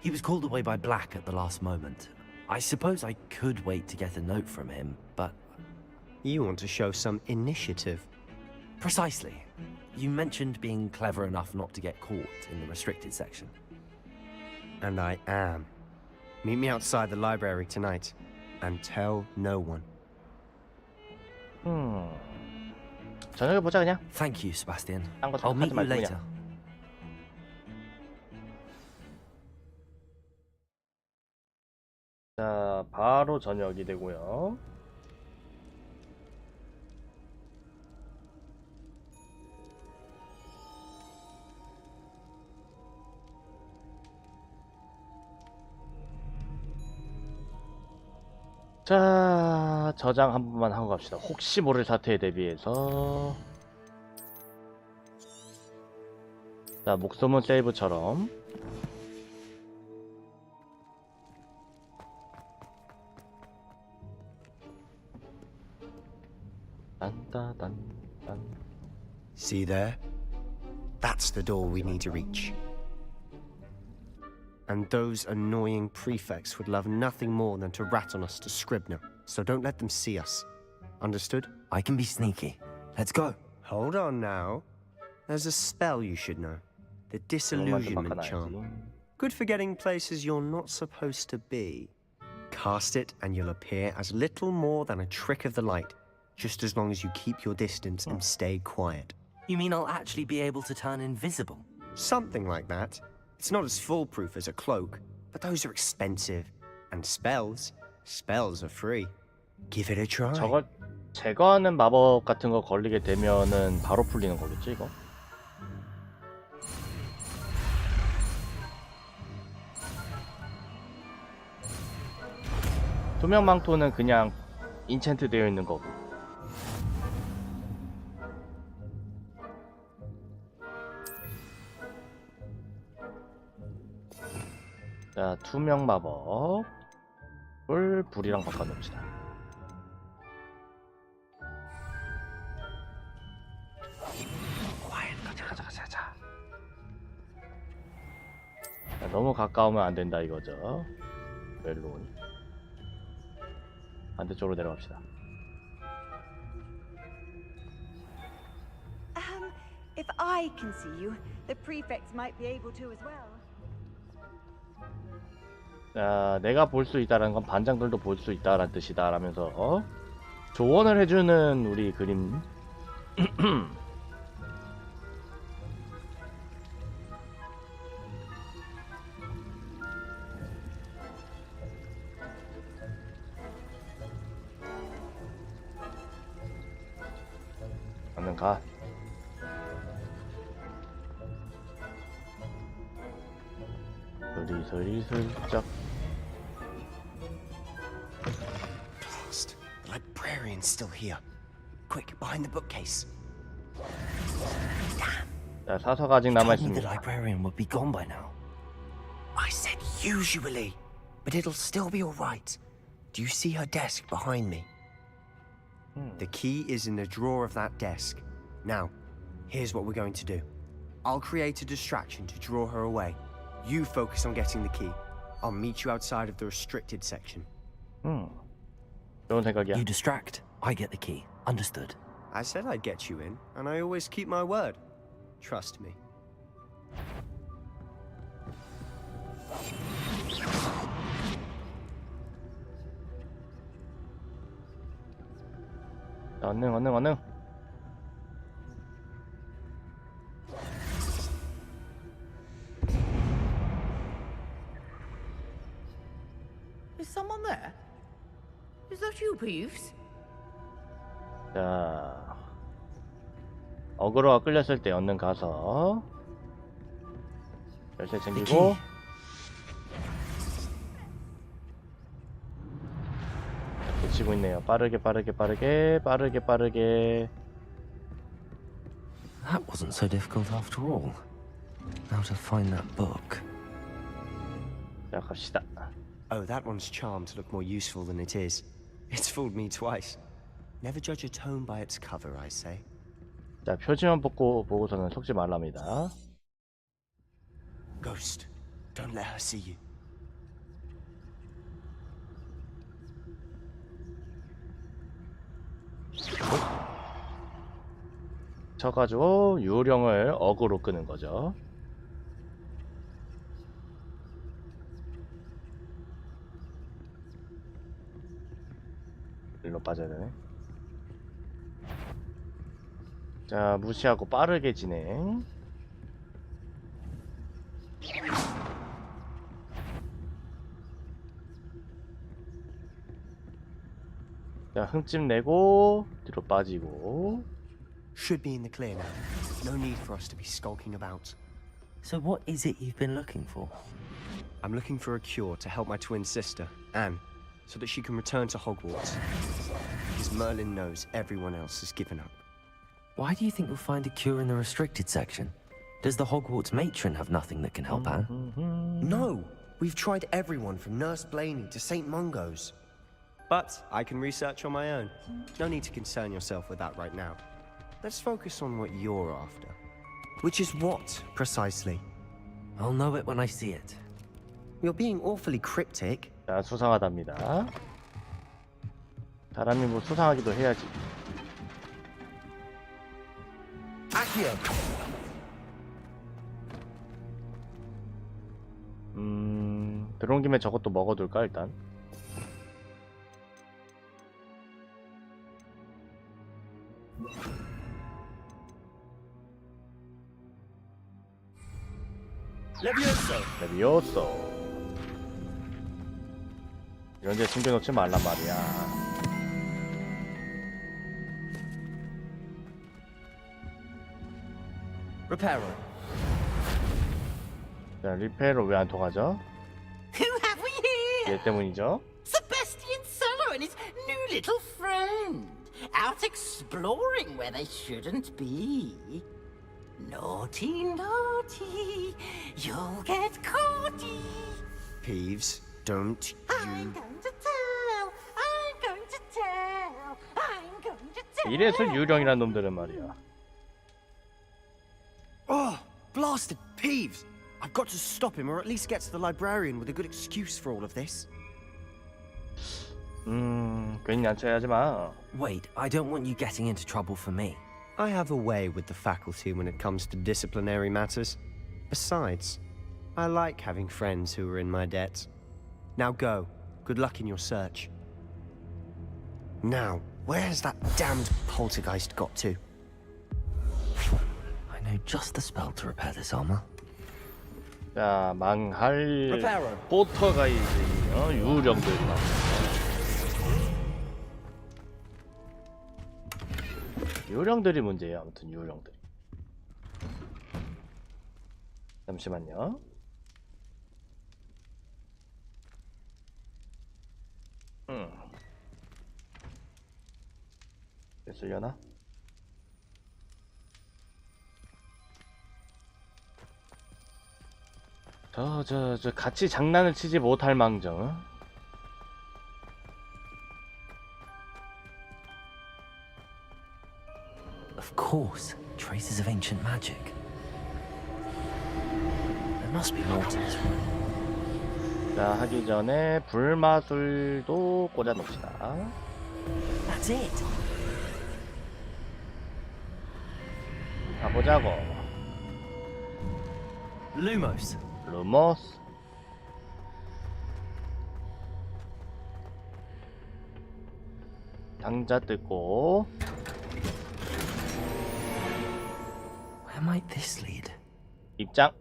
He was called away by Black at the last moment. I suppose I could wait to get a note from him, but... You want to show some initiative. Precisely. You mentioned being clever enough not to get caught in the restricted section. And I am. Meet me outside the library tonight, and tell no one. 저녁에 보자 그냥. Thank you, Sebastian. 딴거 I'll meet 생각하지 you 말고 later. 그냥. 자, 바로 저녁이 되고요. 자, 저장 한 번만 하고 갑시다. 혹시 모를 사태에 대비해서. 자, 목소문 세이브처럼. See there? That's the door we need to reach. And those annoying prefects would love nothing more than to rat on us to Scribner, so don't let them see us. Understood? I can be sneaky. Let's go. Hold on now. There's a spell you should know. The Disillusionment Charm. Good for getting places you're not supposed to be. Cast it and you'll appear as little more than a trick of the light, just as long as you keep your distance and stay quiet. You mean I'll actually be able to turn invisible? Something like that. It's not as foolproof as a cloak, but those are expensive. And spells are free. Give it a try. 저걸 제거하는 마법 같은 거 걸리게 되면은 바로 풀리는 거겠지, 이거? 투명 망토는 그냥 인챈트 되어 있는 거고. 자, 투명 마법을 불이랑 바꿔놓읍시다. 가자. 자, 너무 가까우면 안 된다 이거죠. 멜론. 반대쪽으로 내려갑시다. If I can see you, the prefects might be able to as well. 자, 내가 볼 수 있다라는 건 반장들도 볼 수 있다라는 뜻이다 라면서 조언을 해주는 우리 그림. 얼른 가. 슬쩍. Blast. The librarian's still here. Quick, behind the bookcase. 자, 사서가 아직 남아 The 있습니다. librarian would be gone by now. I said usually, but it'll still be all right. Do you see her desk behind me? The key is in the drawer of that desk. Now, here's what we're going to do. I'll create a distraction to draw her away. You focus on getting the key. I'll meet you outside of the restricted section. 좋은 생각이야. You distract, I get the key. Understood. I said I'd get you in, and I always keep my word. Trust me. 얼른. Is someone there? Is that you, Peeves? 자, 어그로가 끌렸을 때 얼른 가서 열쇠 챙기고. 붙이고 있네요. 빠르게. That wasn't so difficult after all. Now to find that book. 자, 갑시다. Oh, that one's charmed to look more useful than it is. It's fooled me twice. Never judge a tome by its cover, I say. 자, 표지만 보고서는 속지 말랍니다. Ghost, don't let her see you. 쳐가지고 유령을 어그로 끄는 거죠. 일로 빠져야 되네. 자, 무시하고 빠르게 진행. 자, 흠집 내고 뒤로 빠지고. Should be in the clear now. No need for us to be skulking about. So what is it you've been looking for? I'm looking for a cure to help my twin sister, Anne. so that she can return to Hogwarts. Because Merlin knows everyone else has given up. Why do you think you'll find a cure in the restricted section? Does the Hogwarts matron have nothing that can help Anne? No! We've tried everyone from Nurse Blaney to St. Mungo's. But I can research on my own. No need to concern yourself with that right now. Let's focus on what you're after. Which is what, precisely? I'll know it when I see it. You're being awfully cryptic. 자, 수상하답니다. 사람이 뭐 수상하기도 해야지. Accio! 들어온 김에 저것도 먹어둘까 일단. 레비오소. 이런 데 숨겨놓지 말란 말이야. Reparo. 자, 리페로 왜 안 통하죠? Who have we here? 얘 때문이죠. Sebastian Solo and his new little friend. Out exploring where they shouldn't be. Naughty, naughty. You'll get caughty. Peeves, don't I'm going to tell. I'm going to tell. I'm going to tell. 이래서 유령이란 놈들은 말이야. Oh, blasted Peeves! I've got to stop him, or at least get to the librarian with a good excuse for all of this. 괜히 얀쳐야지 마. Wait, I don't want you getting into trouble for me. I have a way with the faculty when it comes to disciplinary matters. Besides, I like having friends who are in my debt. Now go. Good luck in your search. Now, where's that damned poltergeist got to? I know just the spell to repair this armor. 자, 망할 포터가이즈 유령들이 유령들이 문제예요. 아무튼 유령들이. 잠시만요. 됐으려나? 저 같이 장난을 치지 못할 망정. Of course, traces of ancient magic. There must be more to this one. 자, 하기 전에 불마술도 꽂아 놓읍시다. That's it. 가보자고. Lumos. 루모스. 상자 뜯고. Where might this lead? 입장.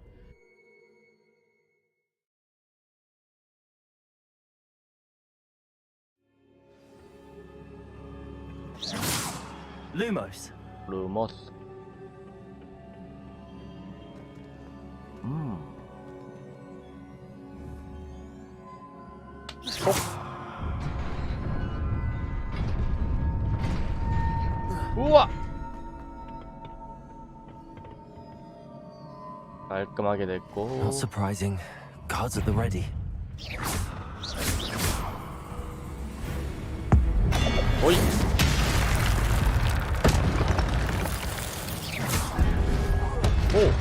Lumos. 루모스. 우와! 깔끔하게 됐고. Not surprising. Guards at the ready. 오이. 오.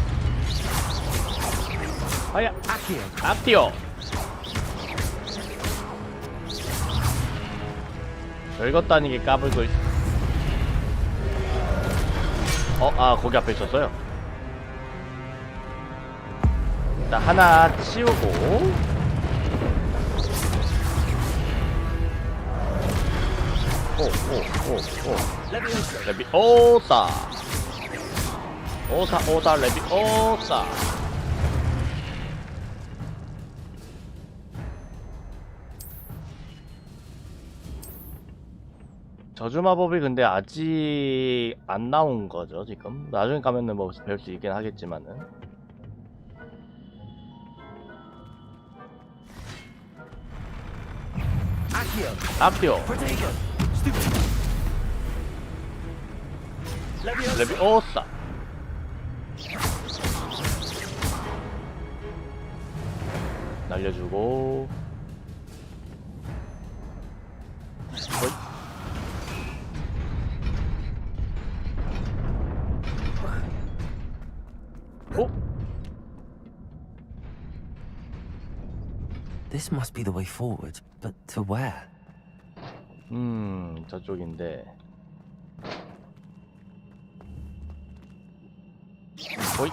아야. 악티오. 별것도 아니게 까불고 있어. 아, 거기 앞에 있었어요. 자, 하나 치우고. 레비오사. 오사 레비오사. 저주 마법이 근데 아직 안 나온 거죠, 지금. 나중에 가면은 뭐 별 수 있긴 하겠지만은. 악티오. 레비오사. 날려주고. 어이. 어? This must be the way forward, but to where? 저쪽인데. 호이.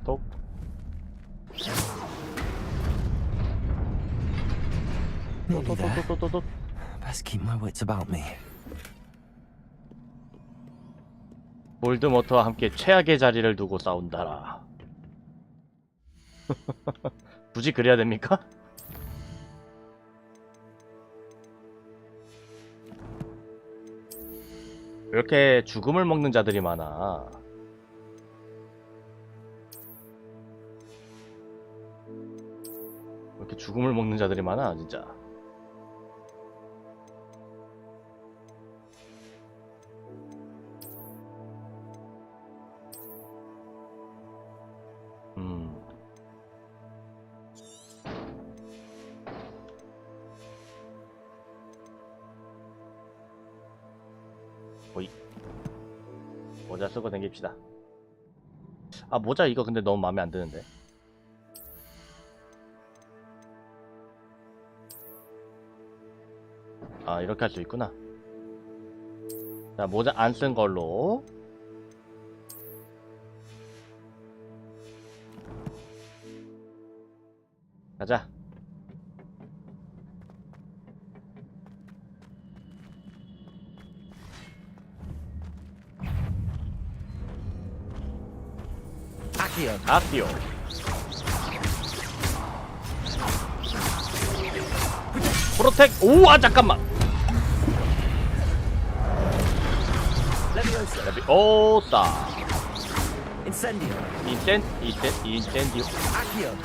톡. Nearly there. Best keep my wits about me. 볼드모트와 함께 최악의 자리를 두고 싸운다라. 굳이 그래야 됩니까? 왜 이렇게 죽음을 먹는 자들이 많아? 왜 이렇게 죽음을 먹는 자들이 많아, 진짜. 오이. 모자 쓰고 다닙시다. 아, 모자 이거 근데 너무 마음에 안 드는데. 아, 이렇게 할 수 있구나. 자, 모자 안 쓴 걸로. 가자. 악티오. 프로텍. 오아 잠깐만. 레비오사. 인센디오.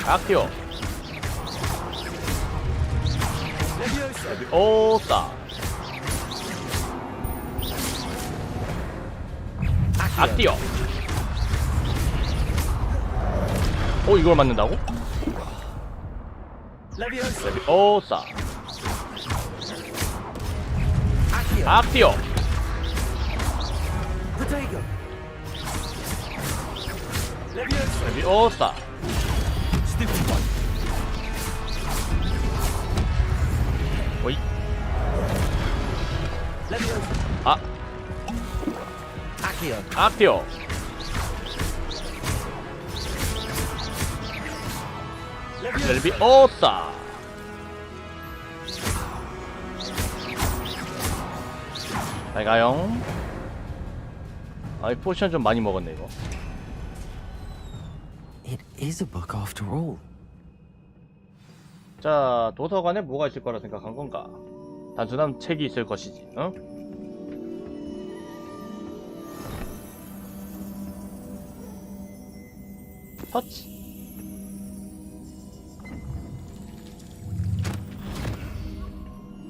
악티오. 레비오사. 악티오. 이걸 맞는다고? 레비오사. 악티오. 레비오사. 오이. 아. 악티오. 레비오사. 잘 가요. 아, 이 포션 좀 많이 먹었네 이거. It is a book after all. 자, 도서관에 뭐가 있을 거라 생각한 건가? 단순한 책이 있을 것이지, 응? 터치.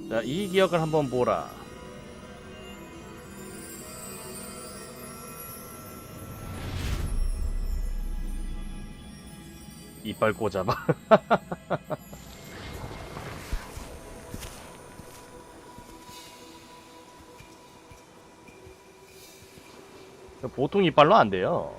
자, 이 기억을 한번 보라. 이빨 꽂아봐. 보통 이빨로 안 돼요.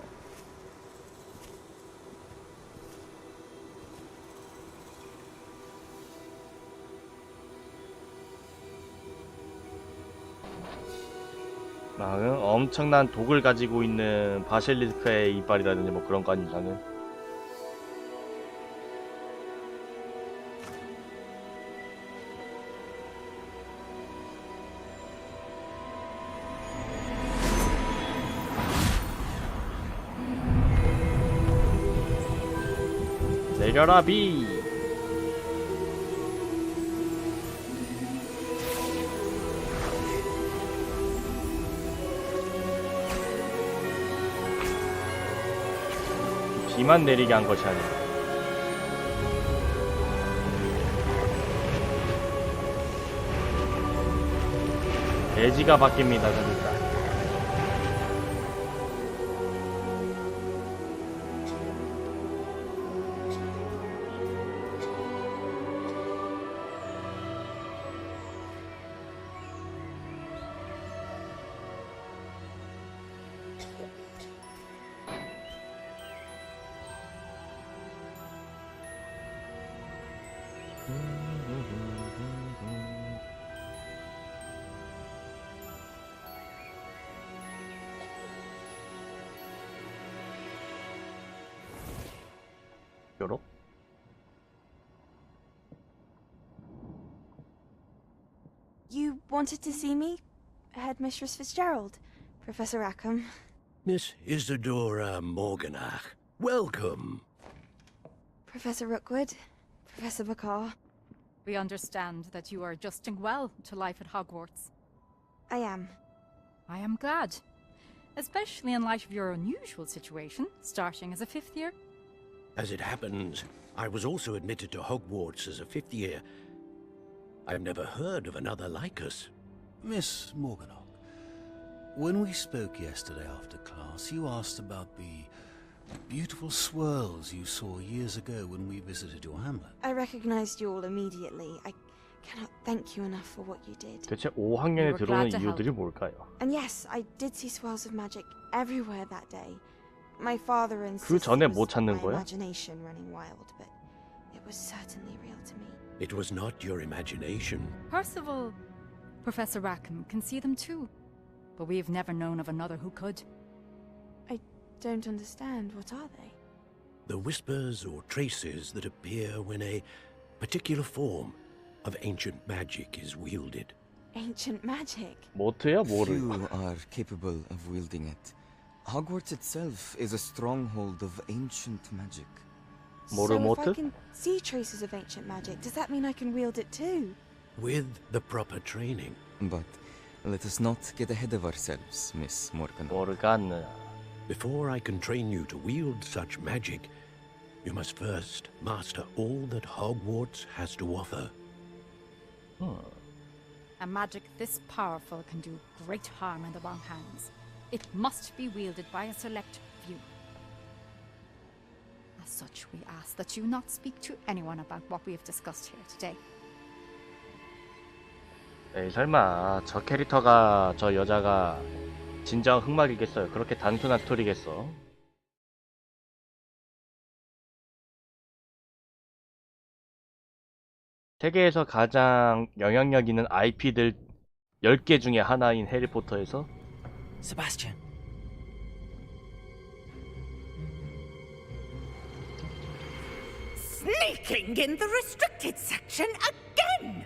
엄청난 독을 가지고 있는 바실리스크의 이빨이라든지 뭐 그런 거 아닌 이상은. 내려라 비. 비만 내리게 한 것이 아니라 돼지가 바뀝니다, 그러니까. 요렇. You wanted to see me? Headmistress Fitzgerald, Professor Rackham. Miss Isadora Morganach, welcome. Professor Rookwood, Professor Bakar. We understand that you are adjusting well to life at Hogwarts. I am. I am glad. Especially in light of your unusual situation, starting as a 5th year. As it happens, I was also admitted to Hogwarts as a 5th year. I've never heard of another like us. Miss Morganach, when we spoke yesterday after class, you asked about the beautiful swirls you saw years ago when we visited your hamlet. I recognized you all immediately. I cannot thank you enough for what you did. 대체 5학년에 들어오는 이유들이 뭘까요? And yes, I did see swirls of magic everywhere that day. My father and 그 sister 전에 was 뭐 찾는 my 거야? imagination running wild, but it was certainly real to me. It was not your imagination. Percival, Professor Rackham can see them too. But we've never known of another who could. I don't understand. What are they? The whispers or traces that appear when a particular form of ancient magic is wielded. Ancient magic? 모트야 뭐를? Few are capable of wielding it. Hogwarts itself is a stronghold of ancient magic. So if I can see traces of ancient magic, does that mean I can wield it too? With the proper training. But let us not get ahead of ourselves, Miss Morgan. Morgana. Before I can train you to wield such magic, you must first master all that Hogwarts has to offer. A magic this powerful can do great harm in the wrong hands. It must be wielded by a select few. As such, we ask that you not speak to anyone about what we have discussed here today. 에이 설마 저 캐릭터가 저 여자가 진정 흑막이겠어요? 그렇게 단순한 스토리겠어? 세계에서 가장 영향력 있는 IP들 10개 중에 하나인 해리포터에서 Sebastian. Sneaking in the restricted section again!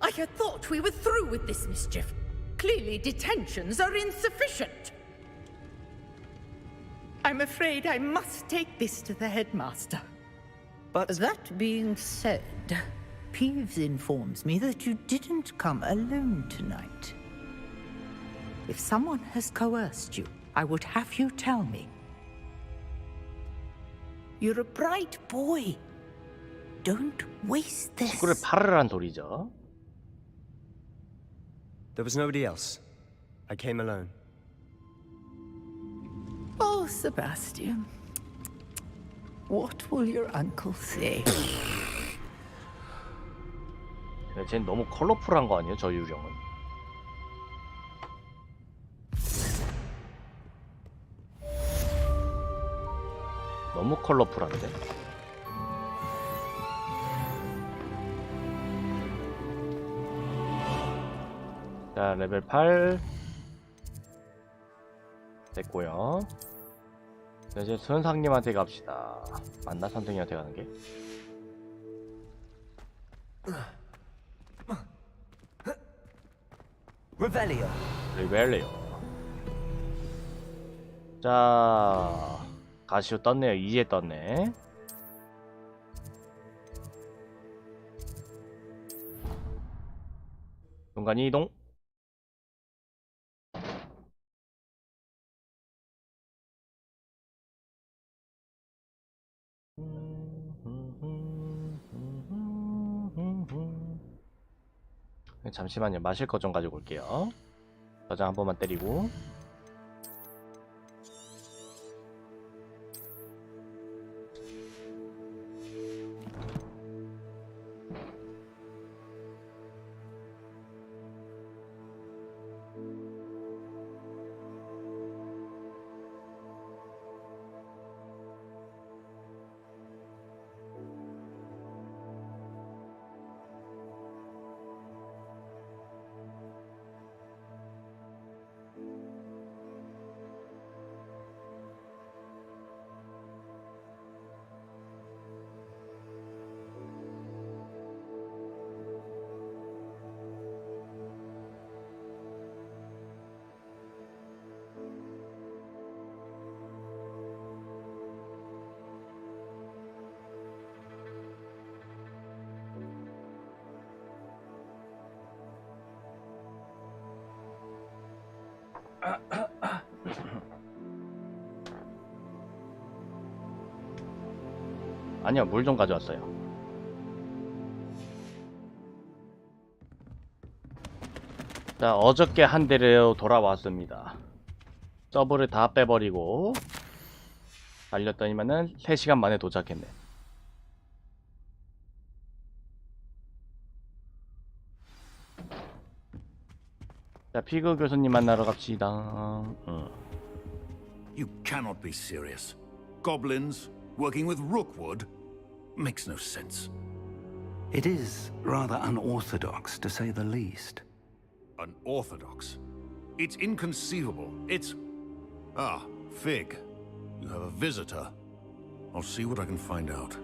I had thought we were through with this mischief. Clearly detentions are insufficient. I'm afraid I must take this to the headmaster. But that being said, Peeves informs me that you didn't come alone tonight. If someone has coerced you, I would have you tell me. You're a bright boy. Don't waste this. 친구를 팔으란 소리죠. There was nobody else. I came alone. Oh, Sebastian. What will your uncle say? 쟤는 너무 컬러풀한 거 아니에요? 저 유령은. 너무 컬러풀한데? 자, 레벨 8 됐고요. 이제 선생님한테 갑시다. 맞나? 선생님한테 가는 게? Revelio. 리벨리오. 자, 가시오 떴네요. 이제 떴네. 공간 이동. 잠시만요. 마실 것 좀 가지고 올게요. 저장 한 번만 때리고. 아니요, 물 좀 가져왔어요. 자, 어저께 한 대로 돌아왔습니다. 서브를 다 빼버리고 달렸더니만은 3시간 만에 도착했네. 자, 피그 교수님 만나러 갑시다. You cannot be serious. Goblins working with Rookwood makes no sense. It is rather unorthodox, to say the least. Unorthodox? It's inconceivable. It's... Ah, Fig. You have a visitor. I'll see what I can find out.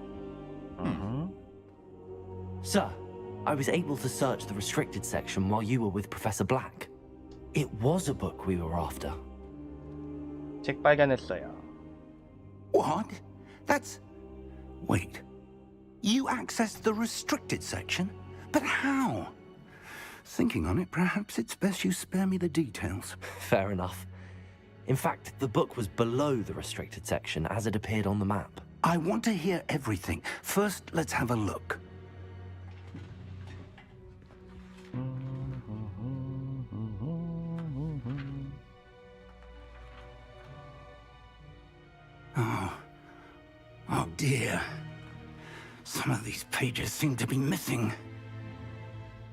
Sir, I was able to search the restricted section while you were with Professor Black. It was a book we were after. 책 발견했어요. What? That's... Wait. You accessed the restricted section? But how? Thinking on it, perhaps it's best you spare me the details. Fair enough. In fact, the book was below the restricted section as it appeared on the map. I want to hear everything. First, let's have a look. Oh dear. Some of these pages seem to be missing.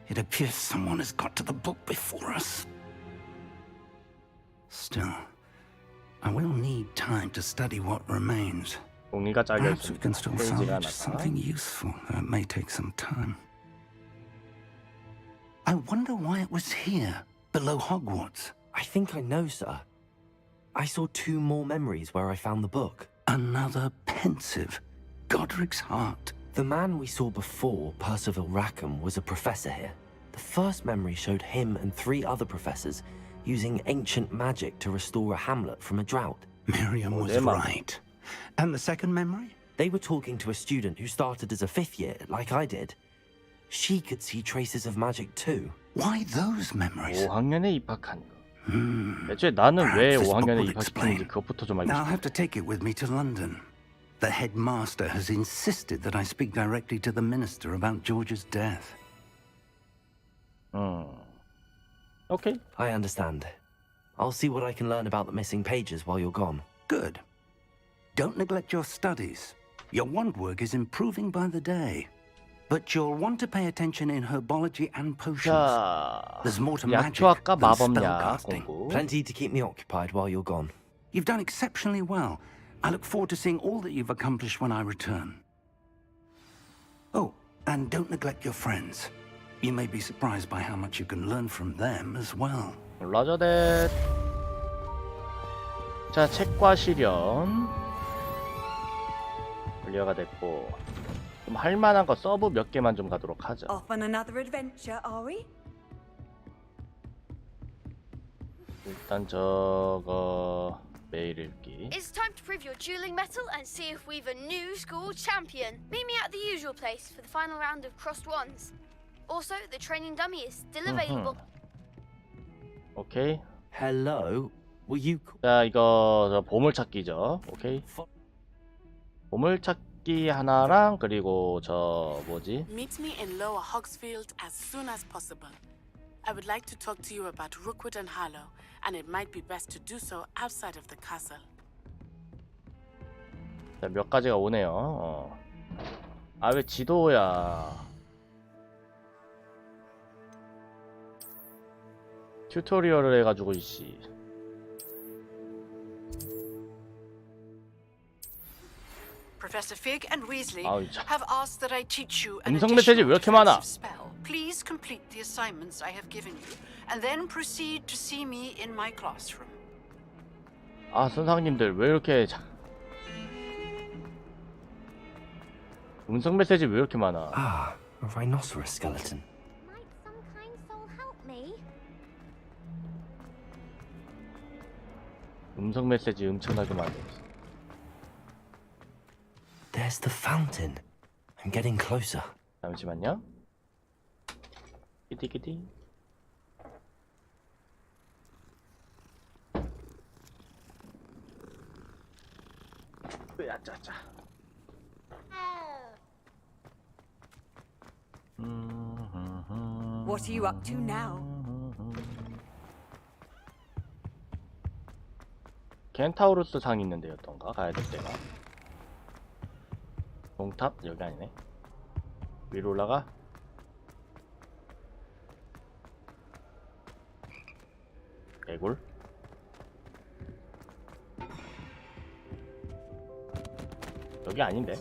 It appears someone has got to the book before us. Still, I will need time to study what remains. 종이가 잘려 Perhaps we can 있습니다. still 페이지가 salvage 하나가. something useful, though it may take some time. I wonder why it was here, below Hogwarts. I think I know, sir. I saw 2 more memories where I found the book. Another pensive. Godric's heart. The man we saw before, Percival Rackham, was a professor here. The first memory showed him and 3 other professors using ancient magic to restore a hamlet from a drought. Miriam was right. And the second memory? They were talking to a student who started as a 5th year, like I did. She could see traces of magic too. Why those memories? 5학년에 입학한 거. 애초에 나는 왜 5학년에 입학시키는지 그것부터 좀 알고 Now I'll 싶어. have to take it with me to London. The headmaster has insisted that I speak directly to the minister about George's death. Okay. I understand. I'll see what I can learn about the missing pages while you're gone. Good. Don't neglect your studies. Your wand work is improving by the day. But you'll want to pay attention in herbology and potions. 자, There's more to magic 약초학과 than 마법약 spellcasting. 공부. Plenty to keep me occupied while you're gone. You've done exceptionally well. I look forward to seeing all that you've accomplished when I return. Oh, and don't neglect your friends. You may be surprised by how much you can learn from them as well. 러저댓. 자, 책과 실현 클리어가 됐고, 좀 할만한 거 서브 몇 개만 좀 가도록 하죠. Off on another adventure, are we? 일단 저거 메일 읽기. It's time to prove your dueling mettle and see if we've a new school champion. Meet me at the usual place for the final round of crossed wands. Also, the training dummy is still available. 오케이. Hello. Will you? 자, 이거 저 보물찾기죠. 오케이. 보물찾기 하나랑 그리고 저 뭐지? Meet me in Lower Hogsfield as soon as possible. I would like to talk to you about Rookwood and Harlow, and it might be best to do so outside of the castle. 자, 몇 가지가 오네요. 아, 왜 지도야? 튜토리얼을 해가지고 이씨. Professor Fig and Weasley 아우, 참. have asked that I teach you an 음성 메시지 왜 이렇게 많아? defensive spell. Please complete the assignments I have given you, and then proceed to see me in my classroom. 아, 선생님들 왜 이렇게 음성 메시지 왜 이렇게 많아? Ah, a rhinoceros skeleton. Might some kind soul help me? 음성 메시지 엄청나게 많아. There's the fountain. I'm getting closer. 잠시만요. 끼띠끼띠. 으야짜짜. What are you up to now? 켄타우루스 상 있는 데였던가? 가야 될 때가. 동탑? 여기 아니네. 위로 올라가. 개굴. 여기 아닌데.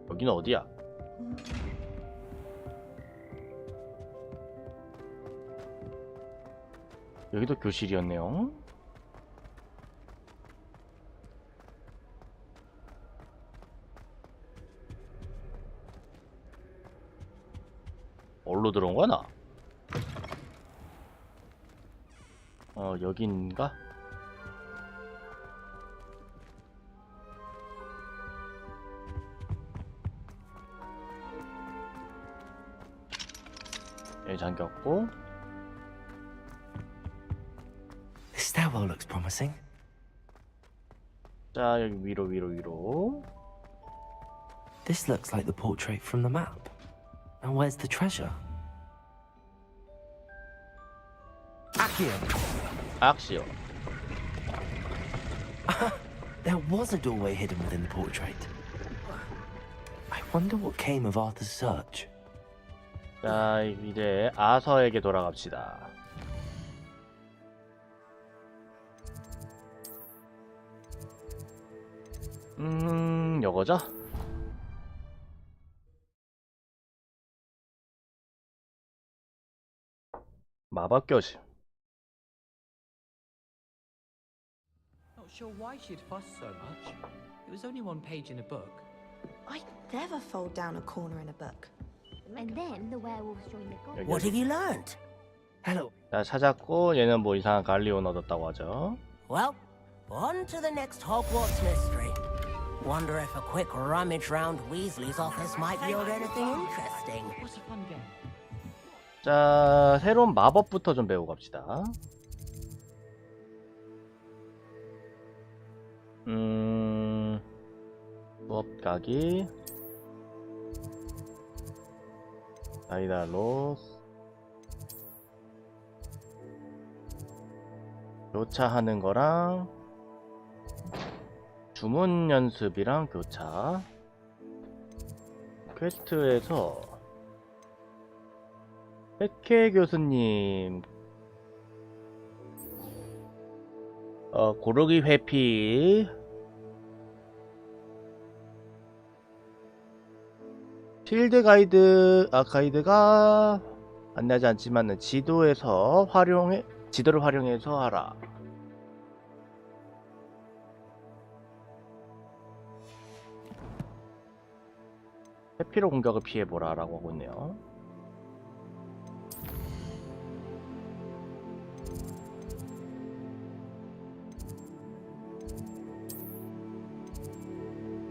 여기는 어디야? 여기도 교실이었네요. 어디로 들어온 거야 나? 여긴가? 여기 잠겼고. This stairwell looks promising. 자, 여기 위로. This looks like the portrait from the map. And where's the treasure? Accio. There was a doorway hidden within the portrait. I wonder what came of Arthur's search. 자, 이제 아서에게 돌아갑시다. 요거죠? 마법 교실. Not sure why she'd fuss so much. It was only one page in a book. I'd never fold down a corner in a book. And then the werewolves join the goblins. What have you learned? Hello. 자, 찾았고 얘는 뭐 이상한 갈리온 얻었다고 하죠. Well, on to the next Hogwarts mystery. Wonder if a quick rummage round Weasley's office might yield anything interesting. What's a fun game? 자, 새로운 마법부터 좀 배우고 갑시다. 수업 가기. 다이달로스. 교차하는 거랑 주문 연습이랑 교차. 퀘스트에서 백혜 교수님 고르기 회피 필드 가이드가 안내하지 않지만은 지도를 활용해서 하라. 회피로 공격을 피해보라 라고 하고 있네요.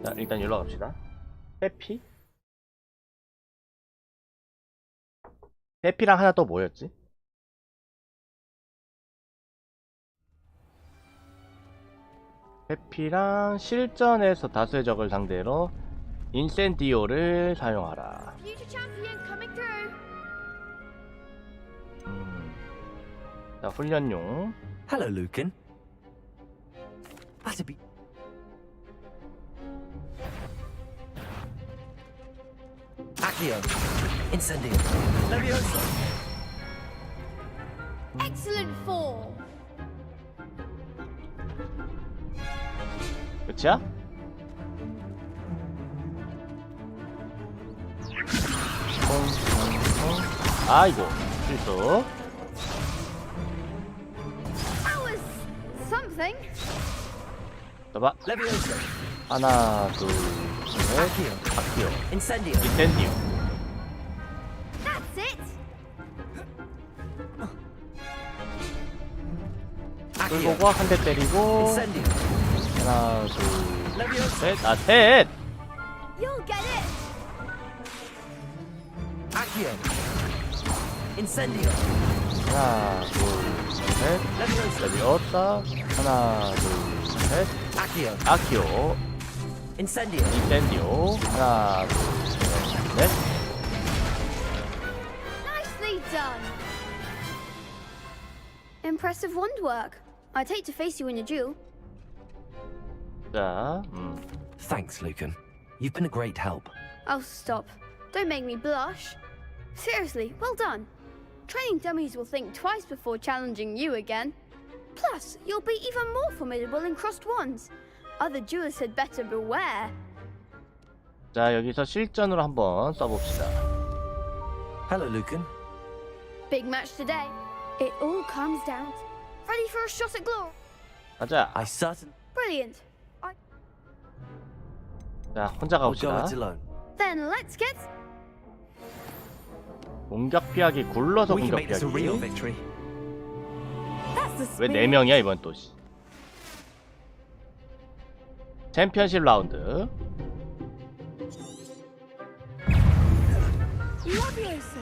자, 일단 일로 갑시다. 회피? 회피랑 하나 또 뭐였지? 회피랑 실전에서 다수의 적을 상대로 인센디오를 사용하라. Future champion coming through. 자, 훈련용. Hello, Lucan. That'd be. Accio. Incendio. Levioso. Excellent form. 끝이야? 아이고, 실수. That was something. 봐봐. Levioso. 하나, 둘, 셋. 아키오. Incendio. 인센디오. That's it. 끌고가 한 대 때리고. Incendio. 하나, 둘, 셋. 아, 셋. You'll get it. Accio. Incendio. 하나, 둘, 셋. 레비오사. 하나, 둘, 셋. Accio. 아키오. Incendio. 인센디오. 하나, 둘, 셋. Nicely done. Impressive wand work. I'd hate to face you in a duel. 자, Thanks, Lucan. You've been a great help. Oh, stop. Don't make me blush. Seriously, well done. Training dummies will think twice before challenging you again. Plus, you'll be even more formidable in crossed wands. Other duelists had better beware. 자, 여기서 실전으로 한번 써봅시다. Hello, Lucan. Big match today. It all comes down. Ready for a shot at glory? 가자. I certain. Brilliant. 자, 혼자 I'll go 가봅시다. it alone. Then let's get... 공격 피하기, 굴러서 We can 공격 make this a real 피하기. victory. That's the 왜 spirit. 4명이야 이번 또. 챔피언십 라운드. Levioso.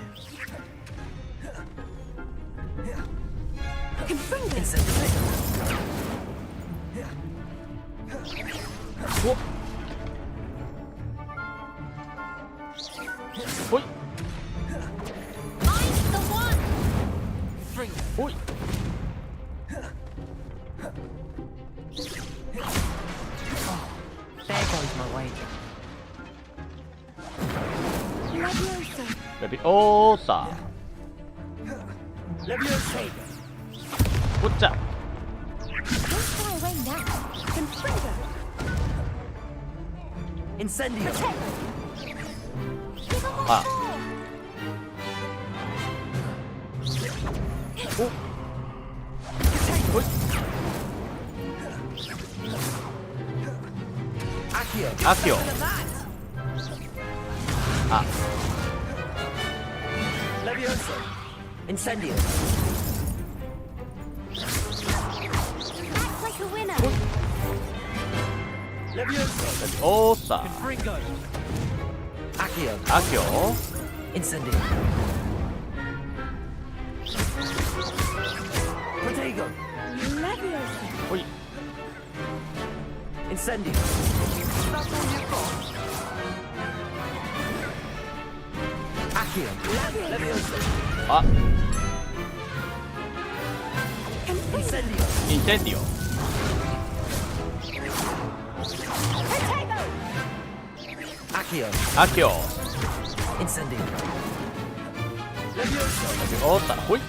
오. 호이. I'm the one. 호이. There goes my wager. Levioso. 레비오사. Levioso. 붙자. Don't fly away now. Confringo. Incendio. 아. 오. 호이. Accio. 아키오. 아. Levioso. Incendio. Act like a winner. Levioso. 레비오사. Confringo. Accio. 아키오. Incendio. Protego. Levioso. 호이. Incendio. That's all you've got. Accio. Levioso. 아. Incendio. 인센디오. Accio. 아키오. Incendio. Levioso. 레비오사. 호이.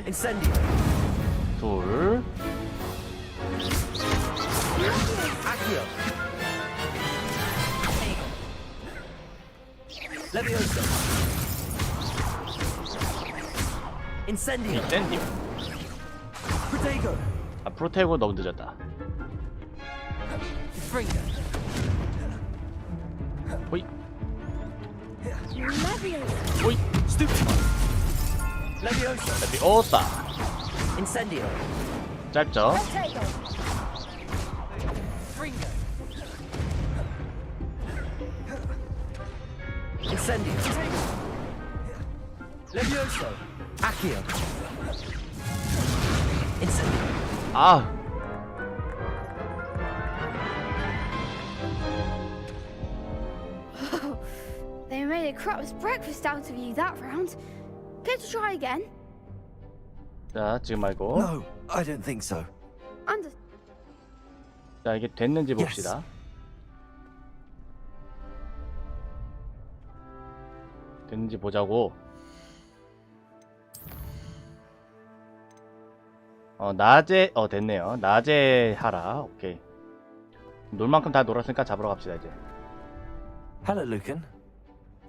Incendio. 둘. Accio. Levioso. Incendio. 인센디오. Protego. 아, 프로테고 너무 늦었다. Fringo. 호이. Levioso. 호이. Stupid. Levioso. 레비오사. Incendio. 짧죠? Fringo. Incendio. Levioso. Accio. Incendio. 아. made a crap's breakfast out of you that round. Care to try again? 자, 지금 말고. No, I don't think so. 자, 이게 됐는지 봅시다. 됐는지 보자고. 낮에 됐네요. 낮에 하라. 오케이. 놀 만큼 다 놀았으니까 잡으러 갑시다 이제. Hello, Lucan.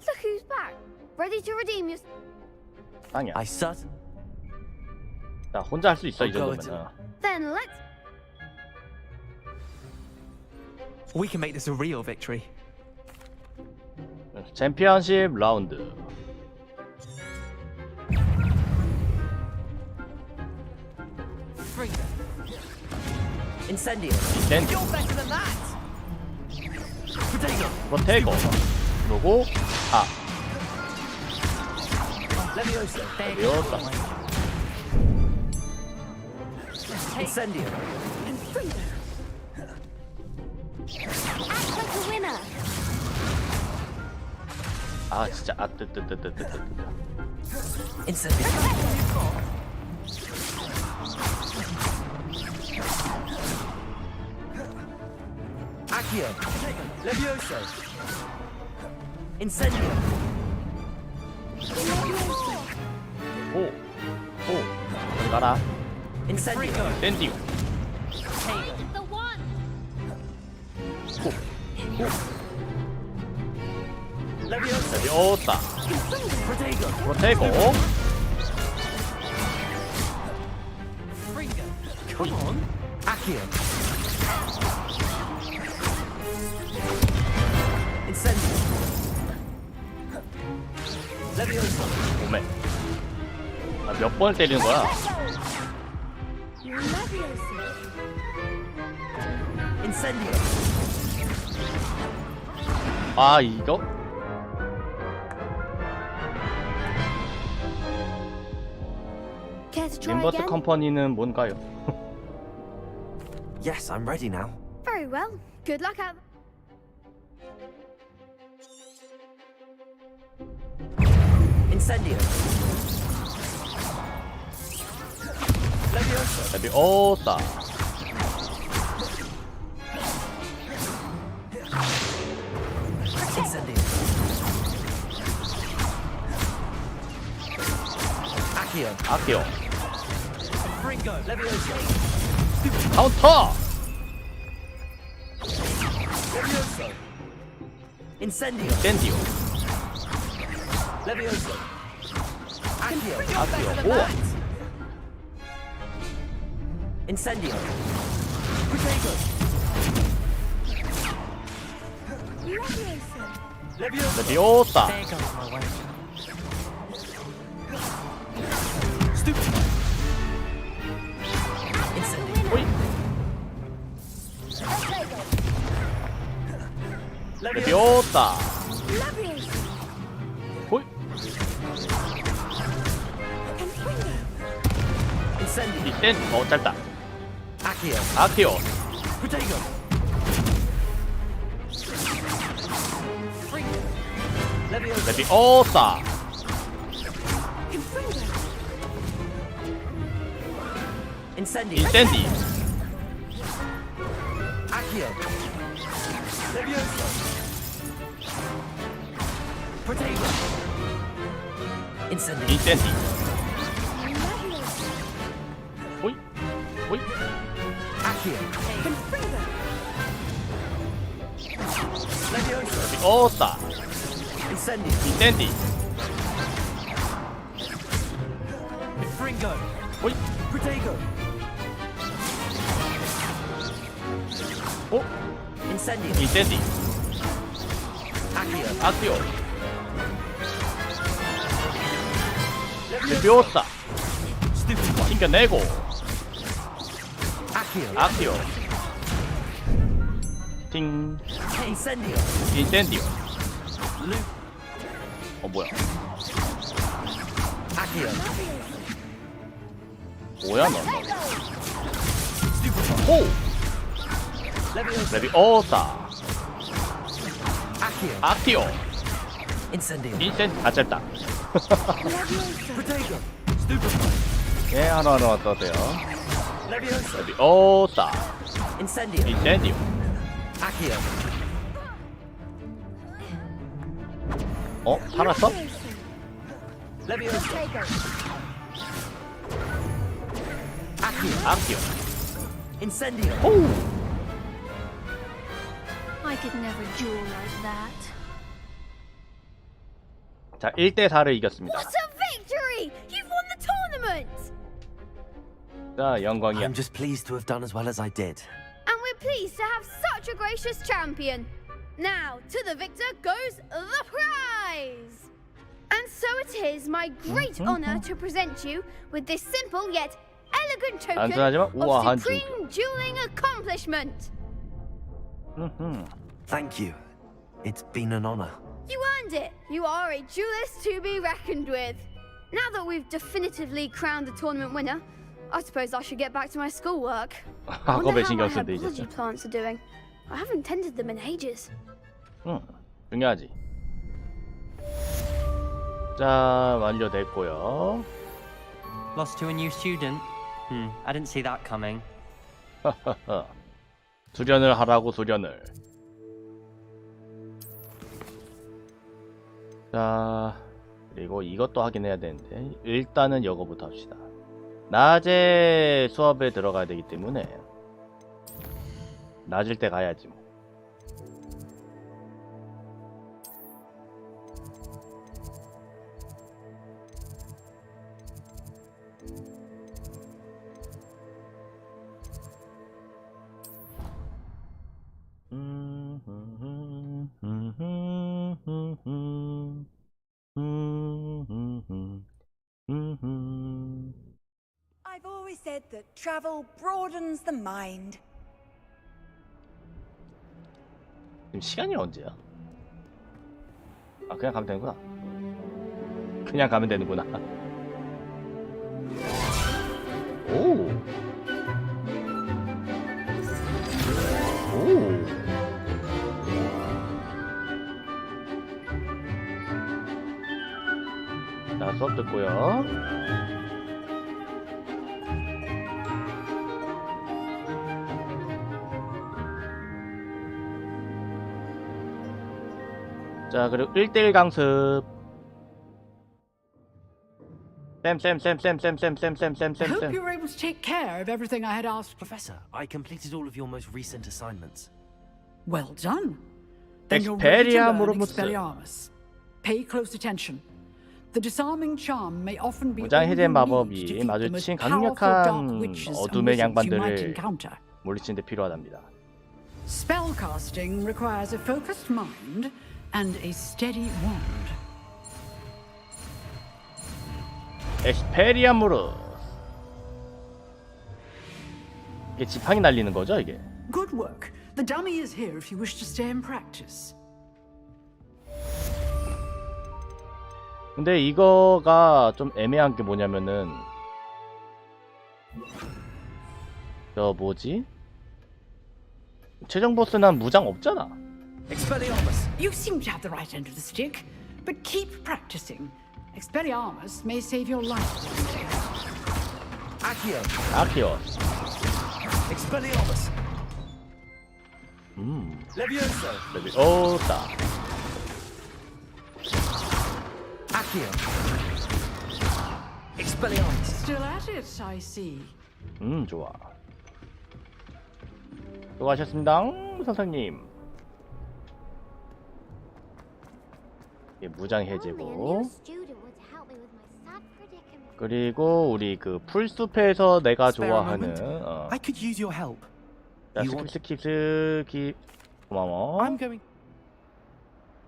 Look who's back. Ready to redeem your... 땅이야. I certainly. 자, 혼자 할 수 있어 이 정도면. Then let's... We can make this a real victory. 챔피언십 라운드. Incendio. Incendio. You're better than that. Potato. 프로테이거. 그리고 Leviosa. 레비오사. Incendio. Act like a winner. 아 진짜 Incendio. Accio. Levioso. Incendio. 오 가라. Incendio. 샌디오. The one. Leviosa. 레비오사. Protego. 프로테이거. Come on. Accio. Incendio. Leviosa. 오메. 몇 번을 때리는 거야? Incendio. 아 이거? Care to try 림버스 again? 컴퍼니는 뭔가요? Yes, I'm ready now. Very well. Good luck out. Incendio. Leviosa. 레비오사. Incendio. Accio. 아키오. Fringo. Leviosa. 카운터. Leviosa. Incendio. 샌디오. Leviosa. Accio. 아키오. 우와. Incendio. Protego. Leviosa. 레비오사. There goes my way. Stupid. Incendio. 호이. 레비오사. 호이. Incendio. 이땐 짧다. Accio. 아키오. Protego. Leviosa. 레비오사. Incendio. 인센디. Accio. Leviosa. Protego. Incendio. 인센디. 호이. 호이. Accio. Leviosa. 레비오사. Incendio. 인센디. Fringo. 호이. Protego. 오. Incendio. 인센디. Accio. 아키오. 레비오사. Stupid one. 튕겨내고. Accio. 아키오. 팅. Incendio. 인센디오. Luke. 뭐야? Accio. 뭐야 너? Stupid one. 호. Leviosa. 레비오사. Accio. 아키오. 아 짧다. 예, 하나 어떠세요? 레비오사. 인센디오. 어? 살았어? 아키오. Incendio. I could never duel like that. 자, 1대4를 이겼습니다. What a victory! You've won the tournament! 자, 영광이야. I'm just pleased to have done as well as I did. And we're pleased to have such a gracious champion. Now, to the victor goes the prize! And so it is my great honor to present you with this simple yet elegant token 단순하지만 우아한 of supreme dueling accomplishment. Thank you. It's been an honor. You earned it. You are a duelist to be reckoned with. Now that we've definitively crowned the tournament winner, I suppose I should get back to my schoolwork. I wonder how my herbology plants are doing. I haven't tended them in ages. 중요하지. 자, 완료됐고요. Lost to a new student? I didn't see that coming. 수련을 하라고 수련을. 자, 그리고 이것도 확인해야 되는데 일단은 이거부터 합시다. 낮에 수업에 들어가야 되기 때문에 낮을 때 가야지 뭐. I've always said that travel broadens the mind. 지금 시간이 언제야? 아, 그냥 가면 되는구나. 그냥 가면 되는구나. 오. 오. 자, 수업 듣고요. 자, 그리고 1대1 강습. I hope you were able to take care of everything I had asked. Professor, I completed all of your most recent assignments. Well done. Then you're ready to learn Expelliarmus. Expelliarmus. Pay close attention. The disarming charm may often be all 무장 you 해제 need to 마법이 defeat the most 마주친 powerful dark 강력한 witches and 어둠의 wizards you might 양반들을 encounter. 물리치는 데 필요하답니다. Spellcasting requires a focused mind and a steady wand. 엑스페리아무르. 이게 지팡이 날리는 거죠, 이게? Good work. The dummy is here if you wish to stay and practice. 근데 이거가 좀 애매한 게 뭐냐면은 저 뭐지? 최종 보스는 무장 없잖아. Expelliarmus. You seem to have the right end of the stick, but keep practicing. Expelliarmus may save your life. 아키오. Expelliarmus. 레비오사. 레비오사. Accio. Expelliarmus. Still at it, I see. 좋아. 수고하셨습니다, 선생님. 이게 무장 해제고. 그리고 우리 그 풀숲에서 내가 좋아하는 I could use your help. 자, 스킵 고마워.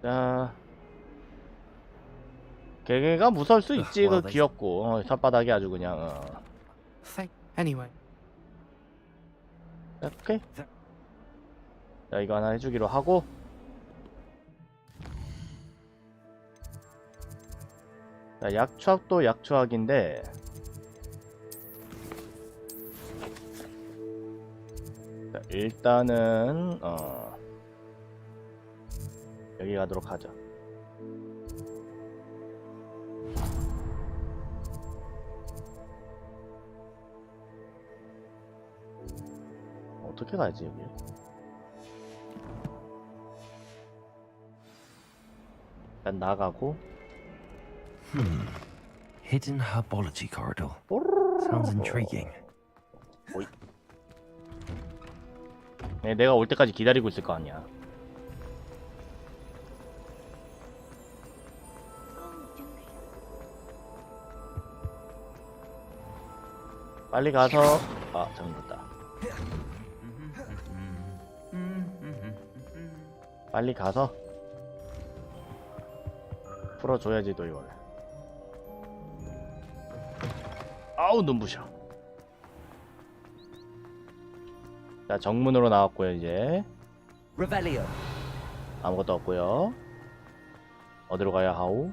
자, 걔가 무서울 수 있지. 그 귀엽고 혓바닥이 아주 그냥 Anyway. 자, 오케이. 자, 이거 하나 해주기로 하고. 자, 약추학도 약추학인데 자, 일단은 여기 가도록 하죠. 어떻게 가야지 여기? 일단 나가고. Hidden herbology corridor. Sounds intriguing. 오이. 네, 내가 올 때까지 기다리고 있을 거 아니야. 빨리 가서 잠겼다. 빨리 가서 풀어줘야지 또 이걸. 아우 눈부셔. 자 정문으로 나왔고요 이제. Revelio. 아무것도 없고요. 어디로 가야 하오?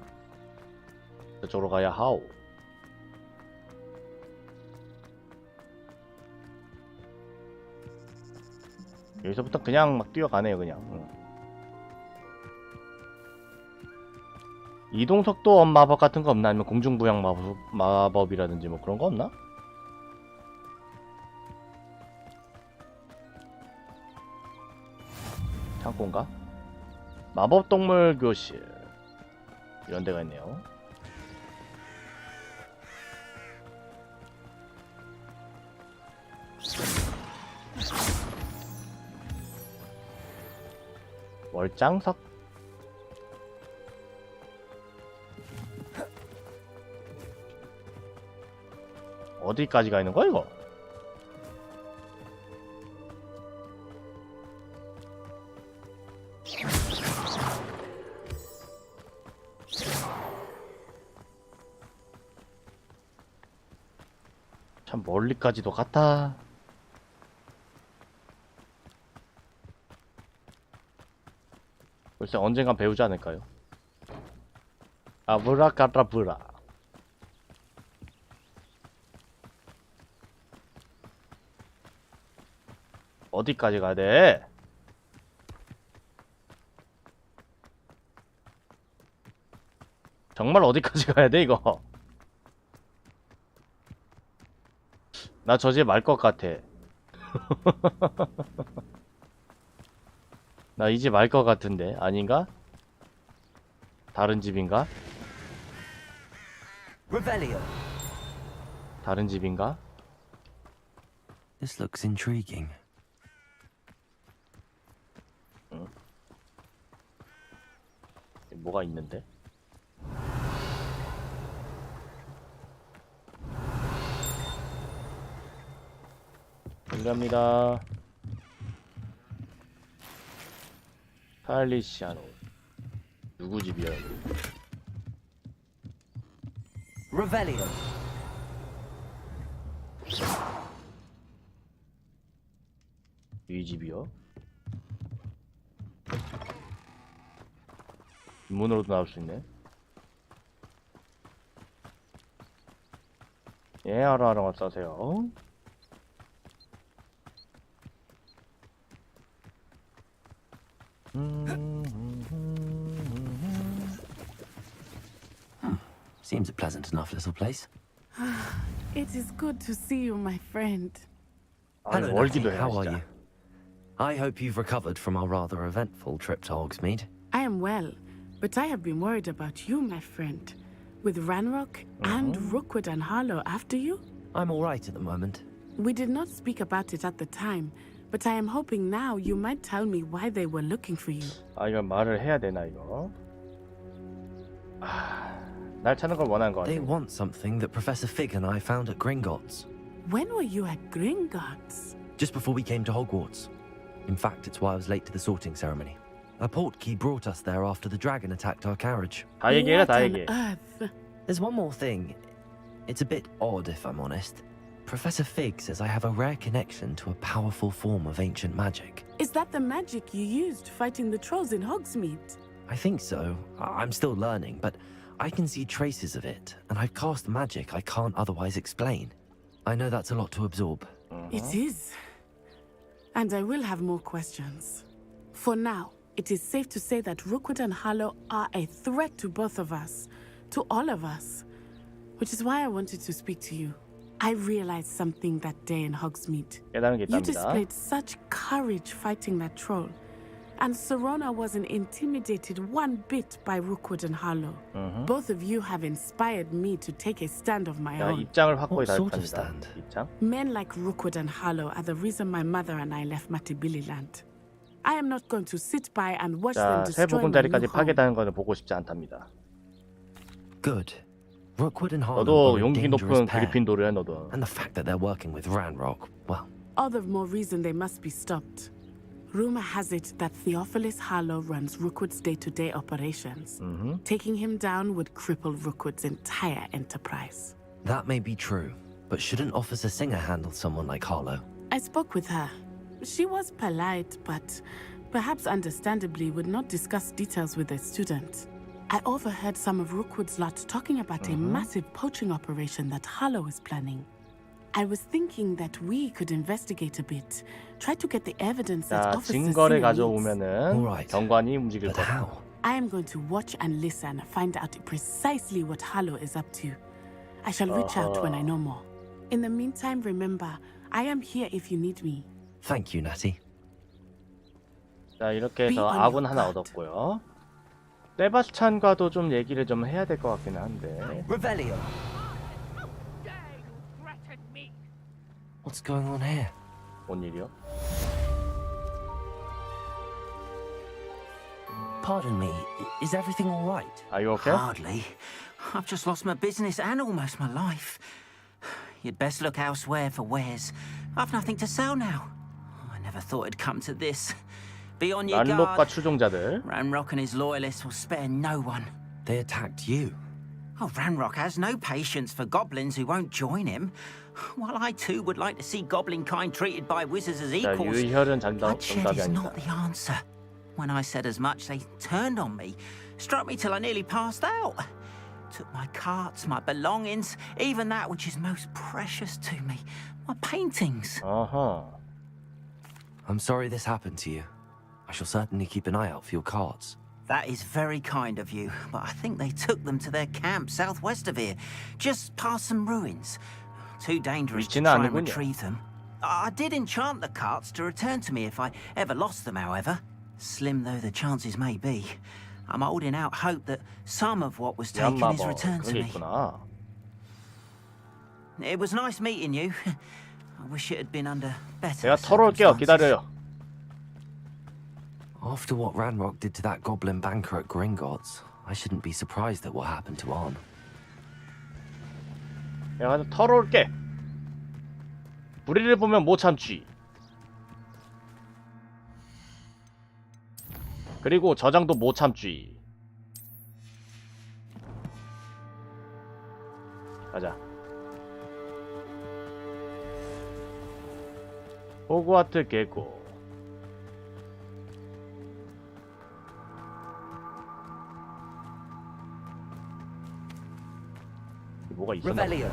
저쪽으로 가야 하오. 여기서부터 그냥 막 뛰어가네요 그냥. 이동속도 마법 같은 거 없나? 아니면 공중부양 마법이라든지 뭐 그런 거 없나? 창고인가? 마법동물 교실 이런 데가 있네요. 월장석? 어디까지 가 있는 거야 이거? 참 멀리까지도 갔다. 글쎄 언젠간 배우지 않을까요? 아브라카다브라. 어디까지 가야 돼? 정말 어디까지 가야 돼 이거? 나 저 집 말 것 같아. 나 이 집 알 것 같은데 아닌가? 다른 집인가? Revelio. 다른 집인가? This looks intriguing. 뭐가 있는데? 감사합니다. 팔리시아노 누구 집이야? Revelio. 이 집이요? 문으로도 나올 수 있네. 예, 하루하루 싸세요. Seems a pleasant enough little place. It is good to see you, my friend. Hello, Natty. How are you? I hope you've recovered from our rather eventful trip to Hogsmeade. I am well, but I have been worried about you, my friend. With Ranrock and Rookwood and Harlow after you? I'm all right at the moment. We did not speak about it at the time, but I am hoping now you might tell me why they were looking for you. 아, 이거 말을 해야 되나 이거? 날 찾는 걸 원한 거 같아. They want something that Professor Fig and I found at Gringotts. When were you at Gringotts? Just before we came to Hogwarts. In fact, it's why I was late to the sorting ceremony. A portkey brought us there after the dragon attacked our carriage. 다 얘기해라, 다 What on 얘기해. earth? There's one more thing. It's a bit odd, if I'm honest. Professor Fig says I have a rare connection to a powerful form of ancient magic. Is that the magic you used fighting the trolls in Hogsmeade? I think so. I'm still learning, but I can see traces of it, and I've cast magic I can't otherwise explain. I know that's a lot to absorb. It is. And I will have more questions. For now, it is safe to say that Rookwood and Harlow are a threat to both of us, to all of us, which is why I wanted to speak to you. I realized something that day in Hogsmeade. 깨달은 게 You 있답니다. displayed such courage fighting that troll. And Serona wasn't intimidated one bit by Rookwood and Harlow. Both of you have inspired me to take a stand of my 자, own. 입장을 확고히 What sort of 다집합니다. 입장. Men like Rookwood and Harlow are the reason my mother and I left Matabeleland. I am not going to sit by and watch them 자, 새 destroy my new 보금자리까지 home. 파괴되는 것을 보고 싶지 않답니다. Good. Rookwood and Harlow 너도 are a 용기 dangerous 높은 pair. 그리핀도르야 너도. And the fact that they're working with Ranrock, well, All the more reason they must be stopped. Rumor has it that Theophilus Harlow runs Rookwood's day-to-day operations. Taking him down would cripple Rookwood's entire enterprise. that may be true. But shouldn't Officer Singer handle someone like Harlow? I spoke with her. She was polite, but perhaps understandably would not discuss details with a student. I overheard some of Rookwood's lot talking about a massive poaching operation that Harlow is planning. I was thinking that we could investigate a bit, try to get the evidence that 자, Officer 증거를 Singer needs. 가져오면은 경관이 움직일 거다. I am going to watch and listen, find out precisely what Harlow is up to. I shall reach out when I know more. In the meantime, remember, I am here if you need me. Thank you, Natty. 자, 이렇게 해서 아군 하나 얻었고요. 세바스찬과도 좀 얘기를 좀 해야 될 것 같기는 한데. Revelio. What's going on here? 뭔 일이요? Pardon me, is everything all right? Are you okay? Hardly. I've just lost my business and almost my life. You'd best look elsewhere for wares. I've nothing to sell now. I never thought it'd come to this. Be on your 란록과 guard. 추종자들. Ranrock and his loyalists will spare no one. They attacked you. Oh, Ranrock has no patience for goblins who won't join him. While I too would like to see goblin kind treated by wizards as 자, equals, 유혈은 정답이 bloodshed is 아니다. not the answer. When I said as much, they turned on me, struck me till I nearly passed out. Took my carts, my belongings, even that which is most precious to me, my paintings. I'm sorry this happened to you. I shall certainly keep an eye out for your cards. That is very kind of you, but I think they took them to their camp southwest of here, just past some ruins. Too dangerous to 위치는 try and 아니군요. retrieve them. I did enchant the carts to return to me if I ever lost them, however. Slim though the chances may be, I'm holding out hope that some of what was taken is 얀마버 returned 그런 to 게 me. 있구나. It was nice meeting you. I wish it had been under better 내가 털어올게요. circumstances. 기다려요. After what Ranrock did to that goblin banker at Gringotts, I shouldn't be surprised at what happened to Arn. 내가 가서 털어올게. 불의를 보면 못 참지. 그리고 저장도 못 참지. 가자. 호그와트 계곡. 뭐가 있었나? Revelio.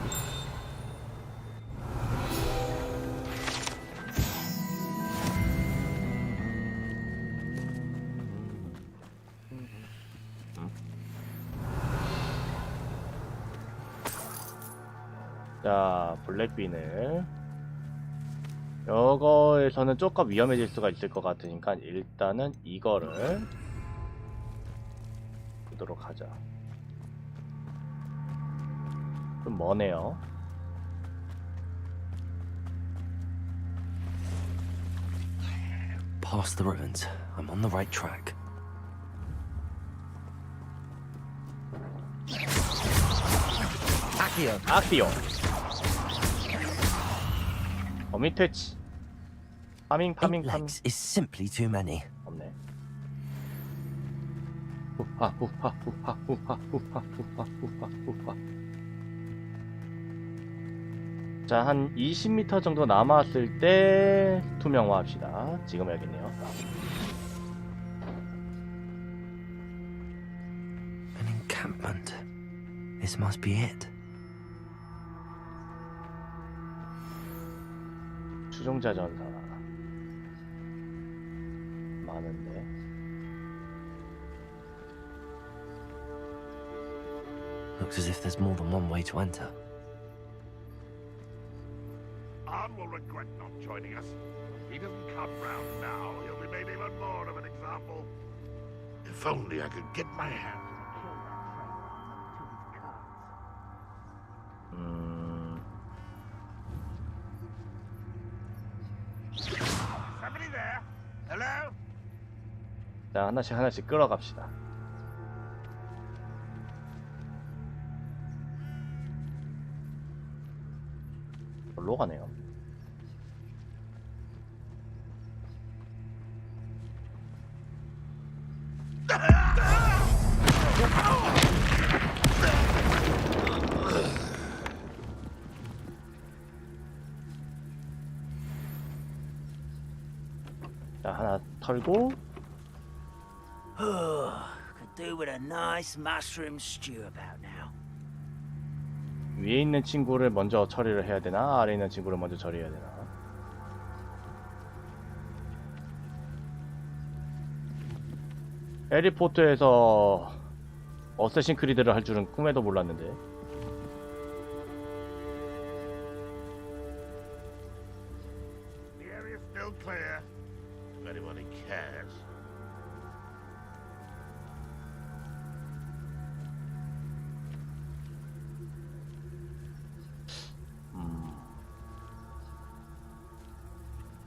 자, 블랙빈을 이거에서는 조금 위험해질 수가 있을 것 같으니까 일단은 이거를 보도록 하자. 좀 머네요. Past the ruins. I'm on the right track. 악디오. 어미 퇴치. 파밍. Legs is simply too many. 없네. 후하. 자, 한 20m 정도 남았을 때 투명화 합시다. 지금 해야겠네요. An encampment. This must be it. 추종자 전사 많은데. Looks as if there's more than one way to enter. John will regret not joining us. If he doesn't come round now, he'll be made even more of an example. If only I could get my hands Somebody there? Hello? 자, 하나씩 끌어갑시다. 절로 가네요. 자, 하나 털고. Could do with a nice mushroom stew about now. 위에 있는 친구를 먼저 처리를 해야 되나? 아래에 있는 친구를 먼저 처리해야 되나? 해리포터에서 어쌔신 크리드를 할 줄은 꿈에도 몰랐는데. The area's still clear. If anybody cares.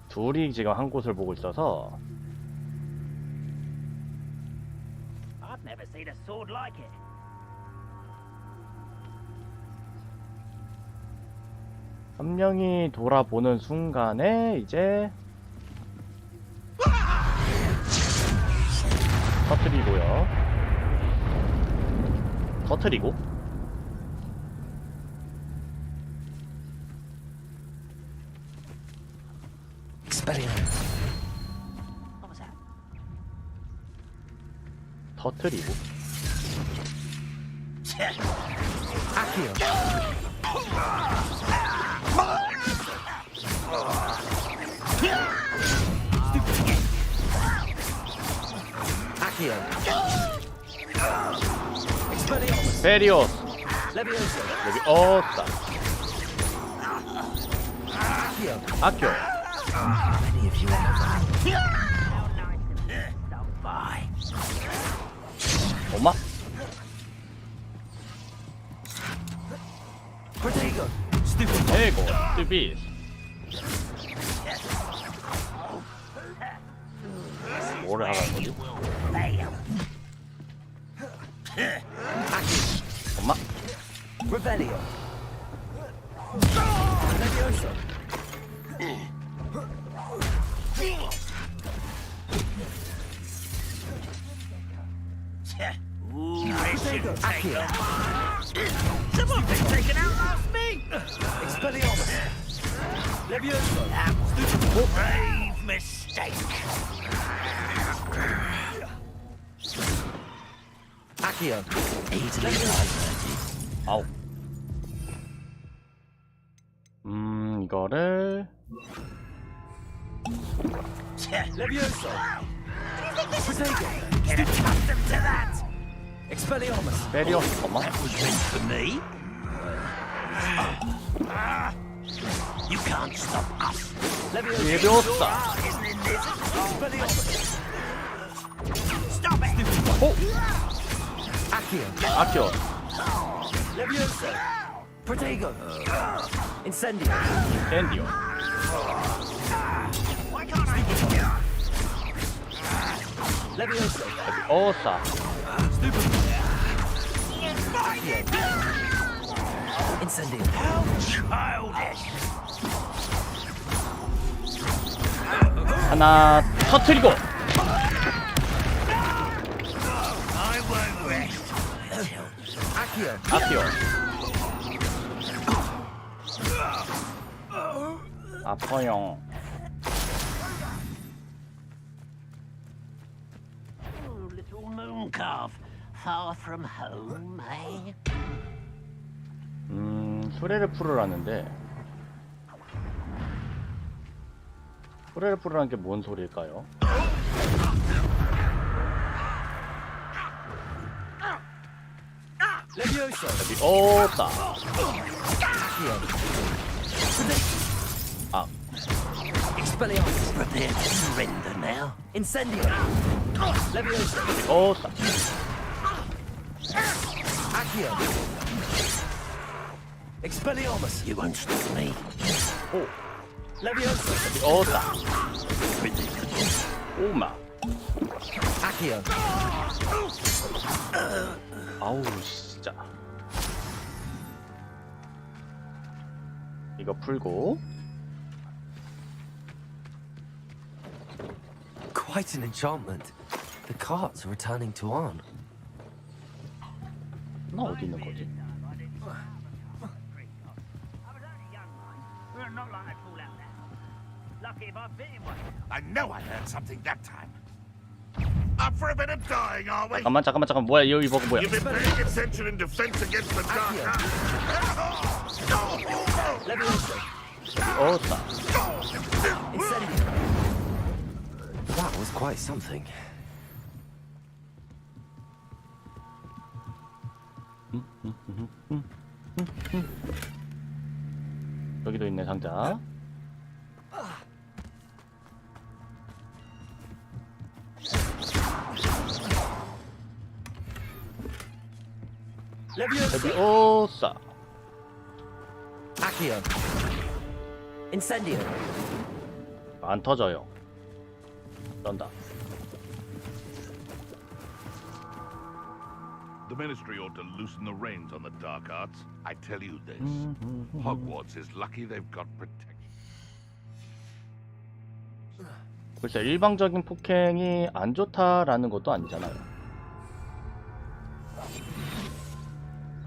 둘이 지금 한 곳을 보고 있어서 I've never seen a sword like it. 한 명이 돌아보는 순간에 이제 터뜨리고 터뜨리고 베리오스 레비오사 아키오 엄마 에고 스피스 뭐를 하라는 거지? 엄마 Revelio. Someone been taken out last me! Expelliarmus. Levioso. Brave mistake. Accio. 아우. 이거를 Levioso. Get accustomed to that. Expelliarmus. 베리오스 엄마 For me? You can't stop us. 레비오사 Isn't it this? Stop it! 아키오 Levioso. Protego. Incendio. 앤디오 Why can't I get you? Levioso. 오사 Incendio. How childish! 하나 터뜨리고 I won't rest. 아키오 아파요 Oh, little moon calf. Far from home, eh? 수레를 풀으라는데 수레를 풀으라는 게 뭔 소리일까요? Levioso. 오사 Expelliarmus. Prepare to surrender now. Incendio. Leviosa. 오싸. Accio. Expelliarmus. You won't stop me. 오. Leviosa. 오싸. 오마. Accio. 아우 진짜. 이거 풀고. Quite an enchantment. The carts are returning to on. 나 어디 있는 거지? I know I heard something that time. Up for a bit of dying, are we? 잠깐만 뭐야 여기 뭐가 뭐야? You've been paying attention in defense against the dark arts. 오싸. That was quite something. 여기도 있네 상자. 레비오사. Accio. Incendio. 안 터져요. 떤다. The Ministry ought to loosen the reins on the dark arts. I tell you this, Hogwarts is lucky they've got protection. 글쎄 일방적인 폭행이 안 좋다라는 것도 아니잖아요.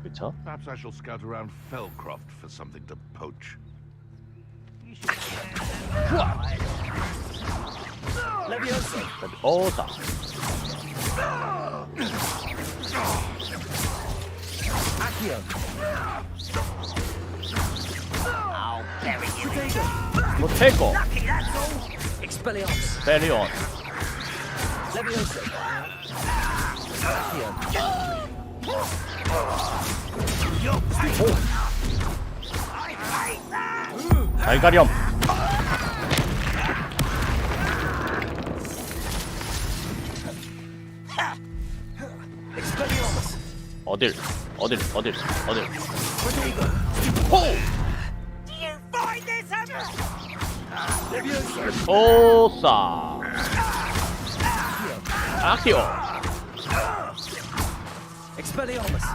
그쵸? Perhaps I shall scout around Felcroft for something to poach. Leviosa. 오싸. Accio. I'll bury you. 모테고. Lucky, that's all. Expelliarmus. 페리온. Leviosa. Accio. I hate that. 달가렴. Expelliarmus. 어딜. Do you find this 오싸. 아키오. Expelliarmus.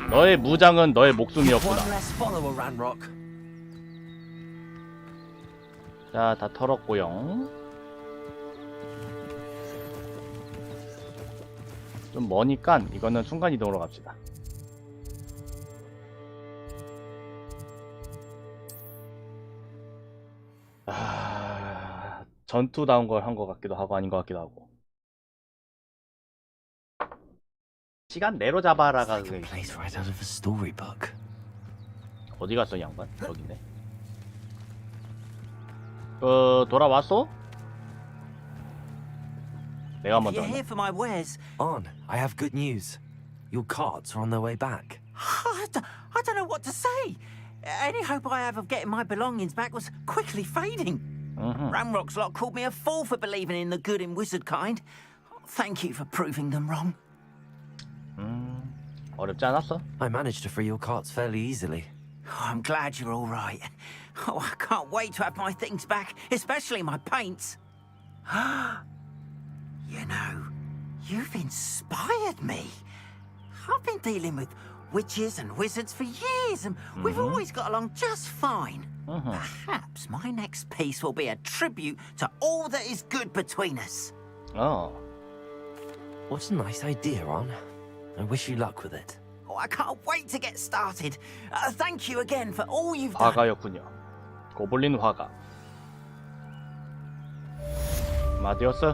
너의 무장은 너의 목숨이었구나. One less follower, Ranrock. 자, 다 털었고요. 좀 머니까 이거는 순간 이동으로 갑시다. 전투다운 걸 한 것 같기도 하고 아닌 것 같기도 하고. 시간 내로 잡아라가 Like a place right out of a storybook. 어디 갔어 이 양반? 여기네. 돌아왔어? 내가 먼저. You're here for my wares. On, I have good news. Your carts are on their way back. I don't know what to say. Any hope I have of getting my belongings back was quickly fading. Ramrock's lot called me a fool for believing in the good in wizard kind. Thank you for proving them wrong. 어렵지 않았어? I managed to free your carts fairly easily. Oh, I'm glad you're all right. Oh, I can't wait to have my things back, especially my paints. You know, you've inspired me. I've been dealing with witches and wizards for years, and we've always got along just fine. Perhaps my next piece will be a tribute to all that is good between us. Oh. What a nice idea, Ron. I wish you luck with it. Oh, I can't wait to get started. Thank you again for all you've done. 화가였군요. 고블린 화가. 마디오스.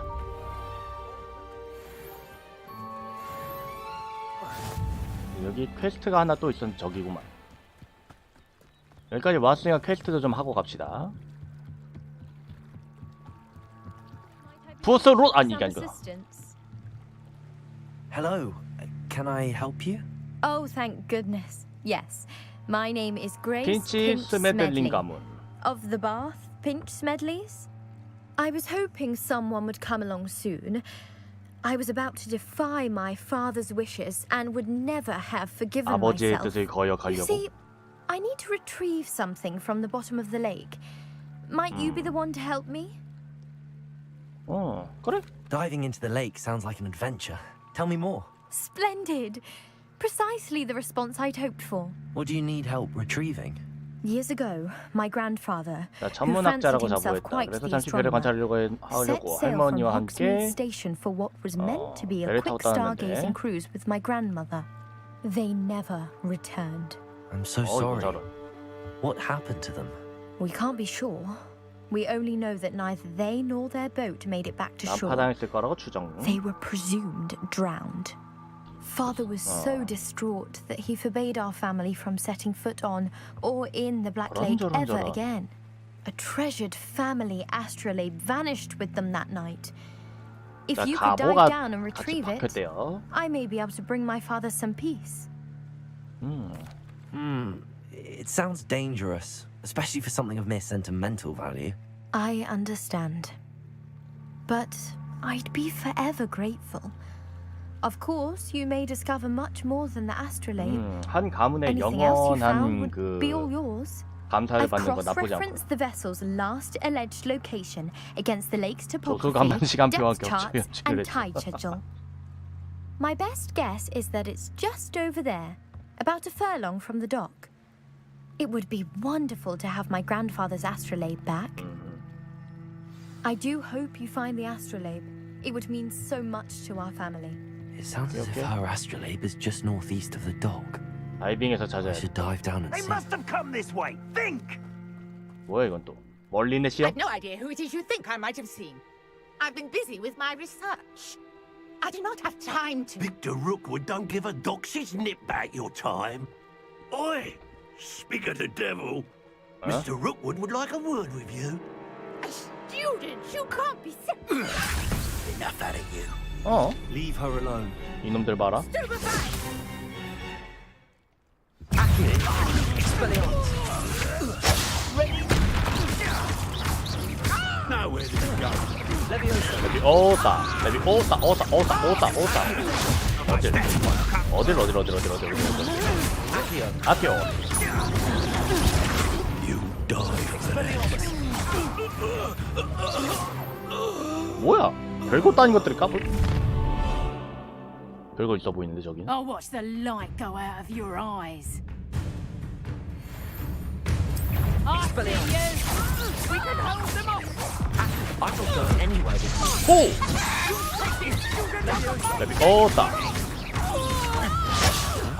여기 퀘스트가 하나 또 있었는데 저기구만. 여기까지 왔으니까 퀘스트도 좀 하고 갑시다. 부스 롯 아니 이게 아니구나. Hello. Can I help you? Oh, thank goodness. Yes. My name is Grace 핀치 스메들링 가문. of the Bath, pinch, Smedleys? I was hoping someone would come along soon. I was about to defy my father's wishes and would never have forgiven 아버지의 myself. 뜻을 You 거역하려고. see, I need to retrieve something from the bottom of the lake. Might you be the one to help me? 그래. Diving into the lake sounds like an adventure. Tell me more. Splendid! Precisely the response I'd hoped for. What do you need help retrieving? Years ago, my grandfather, 자, who fancied 천문학자라고 himself 자부했다. quite 그래서 the 잠시 배를 astronomer, 관찰하려고 set 하려고 sail from 할머니와 Hogsmeade 함께 Station for what was meant to be a 배를 quick 타고 떠났는데. stargazing cruise with my grandmother. They never returned. I'm so 이거 sorry. 저런. What happened to them? We can't be sure. We only know that neither they nor their boat made it back to shore. 난파당했을 거라고 추정. They were presumed drowned. Father was so distraught that he forbade our family from setting foot on or in the Black Lake ever again. A treasured family astrolabe vanished with them that night. If you could dive down and retrieve it, I may be able to bring my father some peace. It sounds dangerous, especially for something of mere sentimental value. I understand. But I'd be forever grateful. Of course, you may discover much more than the astrolabe. 한 가문의 Anything else you found 영원한 would 그 be all yours. 감사를 I've 받는 거 나쁘지 않고. cross-referenced the vessel's last alleged location against the lake's topography, 조수간만 시간표와 depth charts, 겹치게 and 됐어. tide schedule. My best guess is that it's just over there, about a furlong from the dock. It would be wonderful to have my grandfather's astrolabe back. I do hope you find the astrolabe. It would mean so much to our family. It sounds as if her astrolabe is just northeast of the dock. 다이빙에서 찾아야 I 돼. should dive down and They see. must have come this way. Think! 뭐야 이건 또? 멀리 있는 시험? I've no idea who it is you think I might have seen. I've been busy with my research. I do not have time to... Victor Rookwood don't give a doxy's nip back your time. Oi! Speak of the devil. Mr. Rookwood would like a word with you. A student? You can't be... Enough out of you. Leave her alone. 이놈들 봐라. Nowhere to go. 레비오사. 어딜. 아티오. You die for that. 뭐야? 별것도 아닌 것들을 까불. 별거 있어 보이는데 저긴. I'll watch the light go out of your eyes. I see you. We can hold them off. I thought going anywhere with 호! 레비오사.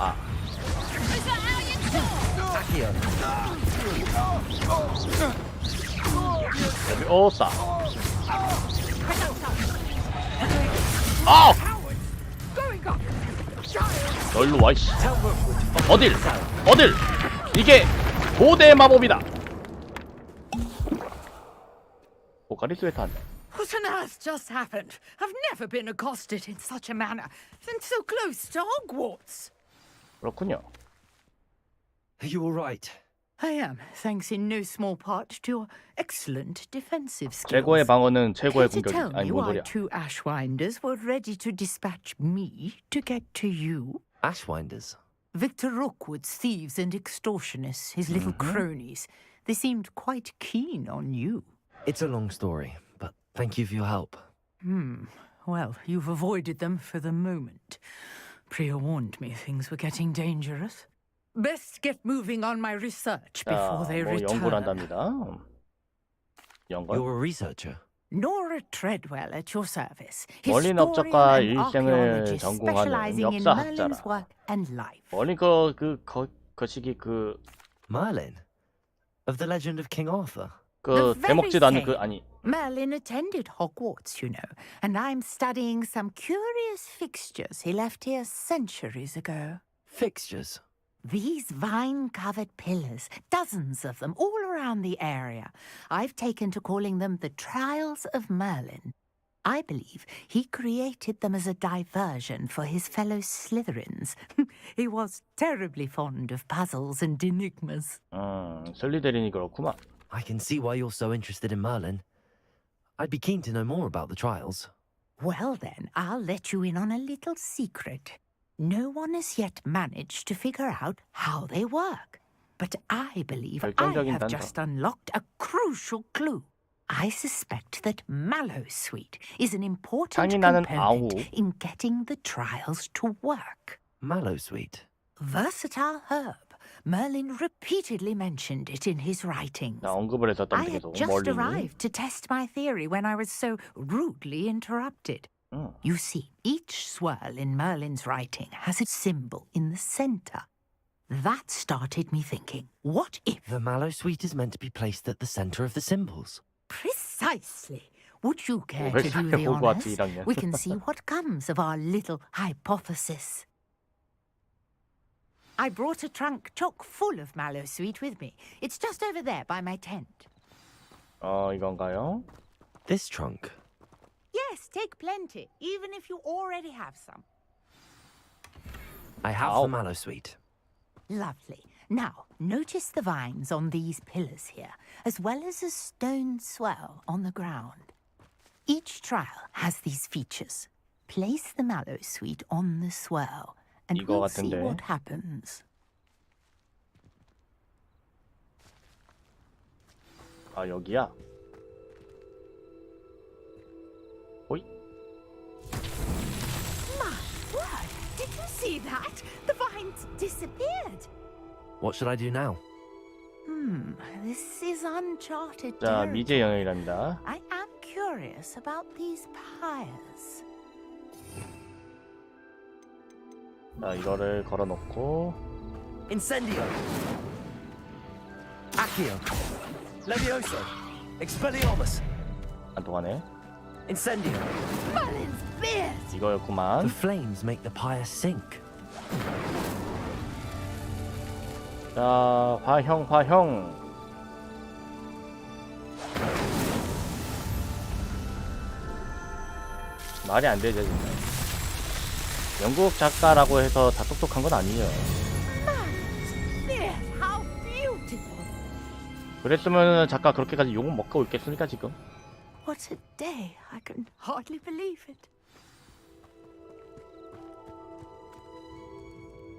아. 레비오사. 아! 너 일로 와 이씨. 어딜? 이게 고대 마법이다. 포카리스에 탄. What on earth just happened? I've never been accosted in such a manner, and so close to Hogwarts. 그렇군요. Are you all right? I am, thanks in no small part to your excellent defensive skills. 최고의 방어는 최고의 Care to 공격이. tell 아니 me 뭔 why 소리야? two Ashwinders were ready to dispatch me to get to you? Ashwinders? Victor Rookwood's thieves and extortionists, his little cronies. They seemed quite keen on you. It's a long story, but thank you for your help. Well, you've avoided them for the moment. Priya warned me things were getting dangerous. Best get moving on my research before they 뭐 return. 연구를 한답니다. 연구? You're a researcher? Nora Treadwell at your service. 멀린 Historian 업적과 and 일생을 archaeologist 전공하는 specializing in 역사학자라. Merlin's work and life. 멀린 거시기 Merlin? Of the legend of King Arthur? The very 대먹지도 않는 same. 아니. Merlin attended Hogwarts, you know, and I'm studying some curious fixtures he left here centuries ago. Fixtures? These vine-covered pillars, dozens of them, all around the area. I've taken to calling them the Trials of Merlin. I believe he created them as a diversion for his fellow Slytherins. He was terribly fond of puzzles and enigmas. 슬리데린이 그렇구만. I can see why you're so interested in Merlin. I'd be keen to know more about the trials. Well then, I'll let you in on a little secret. No one has yet managed to figure out how they work. But I believe I have just unlocked a crucial clue. I suspect that mallowsweet is an important component in getting the trials to work. Mallowsweet? Versatile herb. Merlin repeatedly mentioned it in his writings. I had just arrived to test my theory when I was so rudely interrupted. You see, each swirl in Merlin's writing has a symbol in the center. That started me thinking, what if... The mallowsweet is meant to be placed at the center of the symbols. Precisely. Would you care to do the honors? We can see what comes of our little hypothesis. I brought a trunk chock full of mallowsweet with me. It's just over there by my tent. 이건가요? This trunk? Yes, take plenty, even if you already have some. I have the mallowsweet. Lovely. Now, notice the vines on these pillars here, as well as a stone swell on the ground. Each trial has these features. Place the mallowsweet on the swell, and we'll see what happens. 여기야? 호이. My word! Did you see that? The vines disappeared. What should I do now? This is uncharted 자, territory. 미제 영역이랍니다. I am curious about these pyres. 자, 이거를 걸어놓고. Incendio. Accio. Levioso. Expelliarmus. 안 통하네. Incendio. Merlin's beard. 이거였구만. The flames make the pyre sink. 자, 화형. 말이 안 되죠, 진짜. 영국 작가라고 해서 다 똑똑한 건 아니에요. How beautiful. 그랬으면 작가 그렇게까지 욕을 먹고 있겠습니까, 지금? What a day. I can hardly believe it.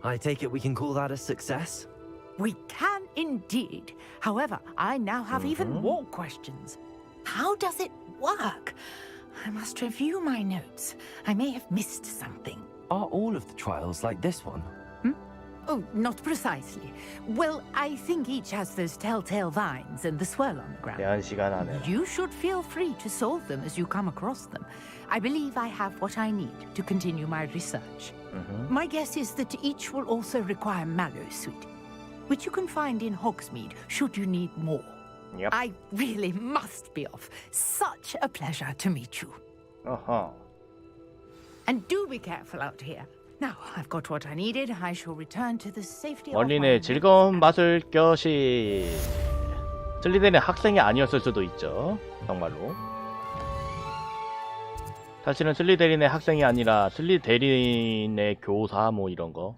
I take it we can call that a success? We can indeed. However, I now have even more questions. How does it work? I must review my notes. I may have missed something. Are all of the trials like this one? Oh, not precisely. Well, I think each has those telltale vines and the swirl on the ground. 제한 시간 안에. You should feel free to solve them as you come across them. I believe I have what I need to continue my research. My guess is that each will also require mallowsweet, which you can find in Hogsmeade should you need more. Yep. I really must be off. Such a pleasure to meet you. And do be careful out here. Now, I've got what I needed. I shall return to the safety of my... 멀린의 즐거운 맛을 껴시. 슬리데린 학생이 아니었을 수도 있죠. 정말로. 사실은 슬리데린의 학생이 아니라 슬리데린의 교사 뭐 이런 거.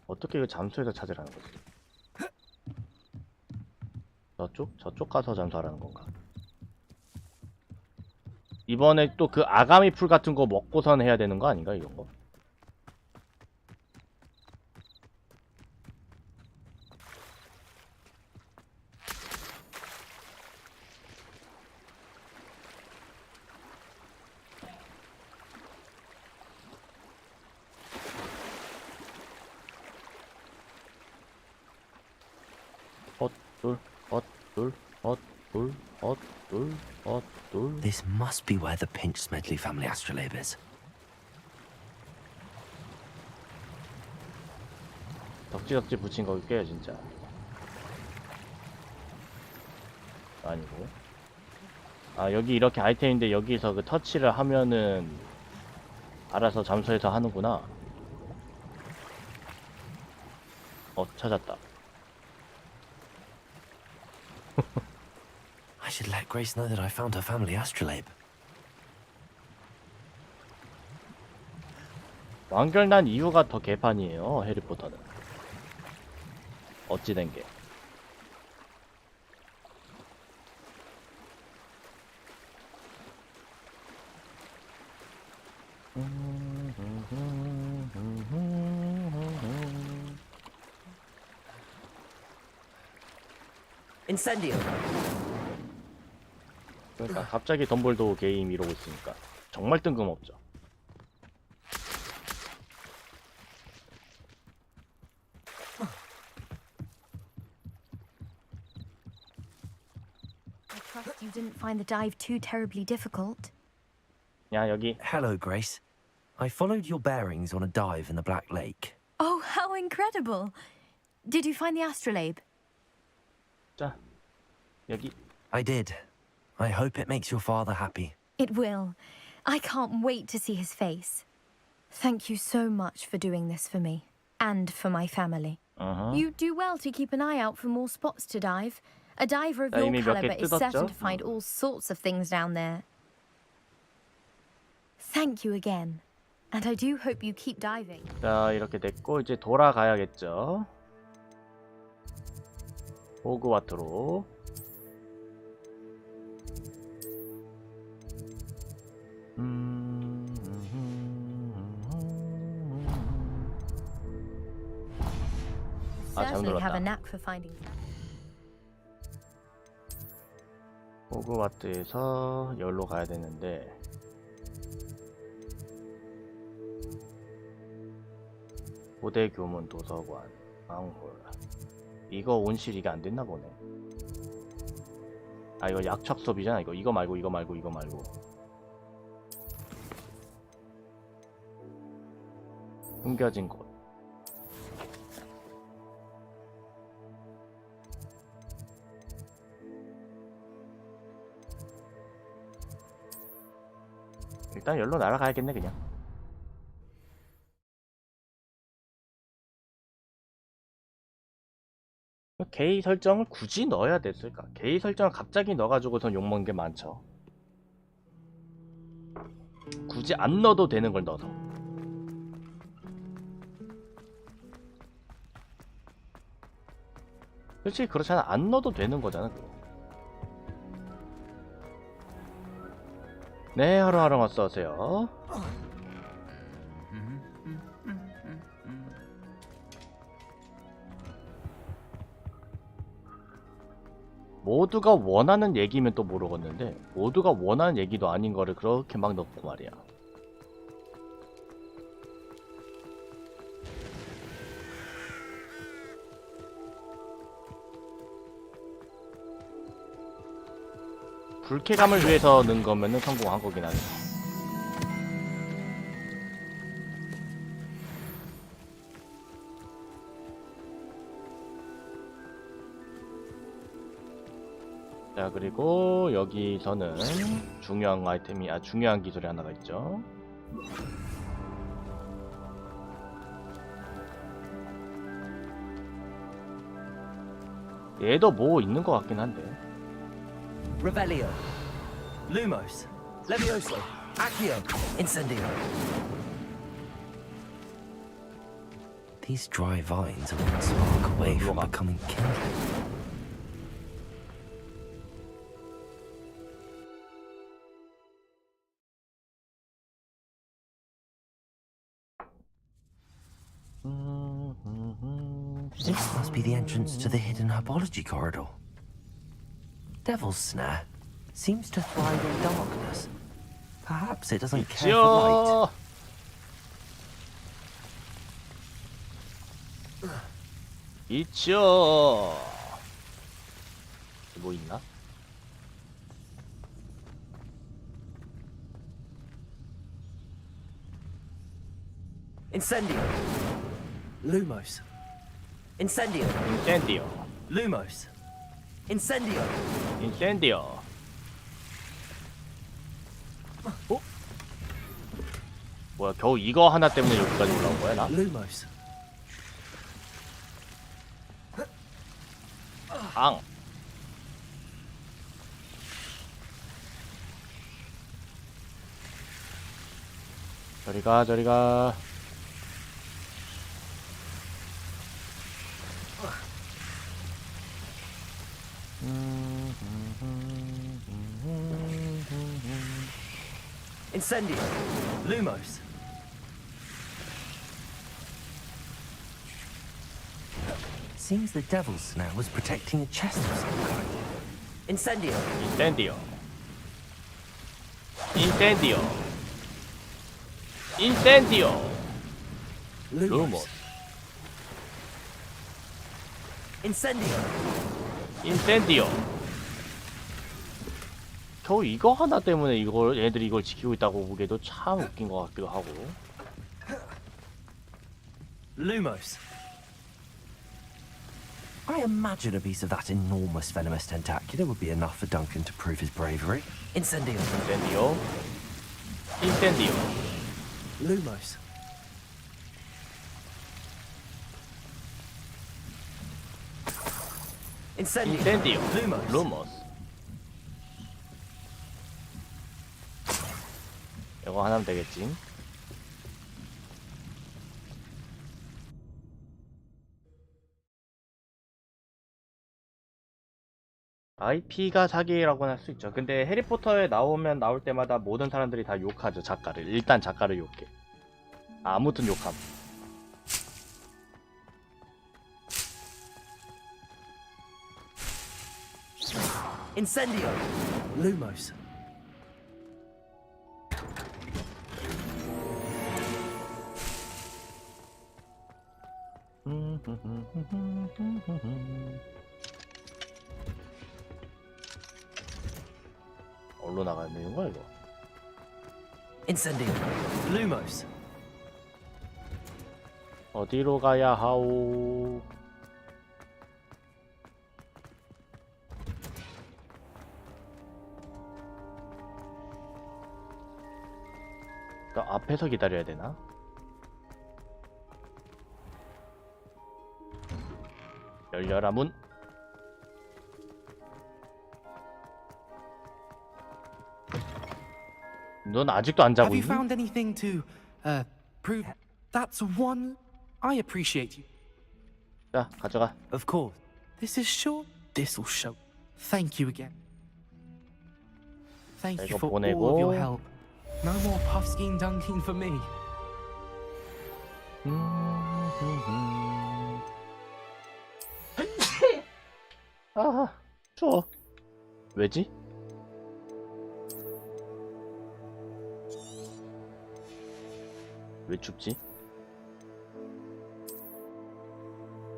어떻게 이거 잠수해서 찾으라는 거지? 저쪽 가서 잠수하라는 건가? 이번에 또 그 아가미 풀 같은 거 먹고선 해야 되는 거 아닌가, 이런 거? This must be where the Pinch Smedley family astrolabe is. 덕지덕지 붙인 거 꽤 진짜. 아니고. 아, 여기 이렇게 아이템인데 여기서 그 터치를 하면은 알아서 잠수해서 하는구나. 찾았다. I should let Grace know that I found her family astrolabe. 완결난 이유가 더 개판이에요. 해리포터는 어찌된 게. Incendio. 그러니까 갑자기 덤블도어 게임 이러고 있으니까 정말 뜬금없죠. I trust you didn't find the dive too terribly difficult. 야, 여기. Hello, Grace. I followed your bearings on a dive in the Black Lake. Oh, how incredible! Did you find the astrolabe? 자, 여기. I did. I hope it makes your father happy. It will. I can't wait to see his face. Thank you so much for doing this for me and for my family. You do well to keep an eye out for more spots to dive. A diver of your caliber is certain to find all sorts of things down there. Thank you again. And I do hope you keep diving. 자, 이렇게 됐고 이제 돌아가야겠죠. 호그와트로. 아, 잘못 눌렀다. 호그와트에서 여기로 가야 되는데 고대 교문 도서관 망홀 이거 온실 이게 안 됐나 보네. 아, 이거 약척 수업이잖아. 이거 말고 숨겨진 곳. 일단 여기로 날아가야겠네 그냥. 게이 설정을 굳이 넣어야 됐을까? 게이 설정을 갑자기 넣어가지고선 욕먹는 게 많죠. 굳이 안 넣어도 되는 걸 넣어서. 솔직히 그렇잖아. 안 넣어도 되는 거잖아 그거. 네, 하루하루 어서오세요. 모두가 원하는 얘기면 또 모르겠는데 모두가 원하는 얘기도 아닌 거를 그렇게 막 넣고 말이야. 불쾌감을 위해서 넣은 거면은 성공한 거긴 하네. 자, 그리고 여기서는 중요한 아이템이 중요한 기술이 하나가 있죠. 얘도 뭐 있는 것 같긴 한데. Revelio, Lumos, Levioso, Accio, Incendio. These dry vines are one spark away from becoming kindling. This must be the entrance to the hidden herbology corridor. Devil's Snare seems to thrive in darkness. Perhaps it doesn't care for light. 있죠. 뭐 있나? Incendio. Lumos. Incendio. Incendio. Lumos. Incendio. Incendio. 어? 뭐야, 겨우 이거 하나 때문에 여기까지 올라온 거야, 나? Lumos. 앙. 저리 가, 저리 가. Incendio. Lumos. Seems the devil's snare was protecting a chest of some kind. Incendio. 인센디오. 인센디오. 인센디오. 루모스. Incendio. 인센디오. 겨우 이거 하나 때문에 얘들이 이걸 지키고 있다고 보기에도 참 웃긴 것 같기도 하고. Lumos. I imagine a piece of that enormous venomous tentacular would be enough for Duncan to prove his bravery. Incendio. 인센디오. 인센디오. Lumos. Incendio. 인센디오. Lumos. 루모스. 이거 하나면 되겠지. IP가 사기라고는 할 수 있죠. 근데 해리포터에 나올 때마다 모든 사람들이 다 욕하죠. 작가를. 일단 작가를 욕해. 아무튼 욕함. Incendio. Lumos. 어디로 나가야 되는 거야 이거? Incendio. Lumos. 어디로 가야 하오? 또 앞에서 기다려야 되나? 열려라 문. 넌 아직도 안 자고 Have you 있니? found anything to prove that's one? I appreciate you. 자, 가져가. Of course. This is short. This'll show. Thank you again. Thank you 이거 for all of your 보내고. help. No more puffskein dunking for me. 아, 추워. 왜지? 왜 춥지?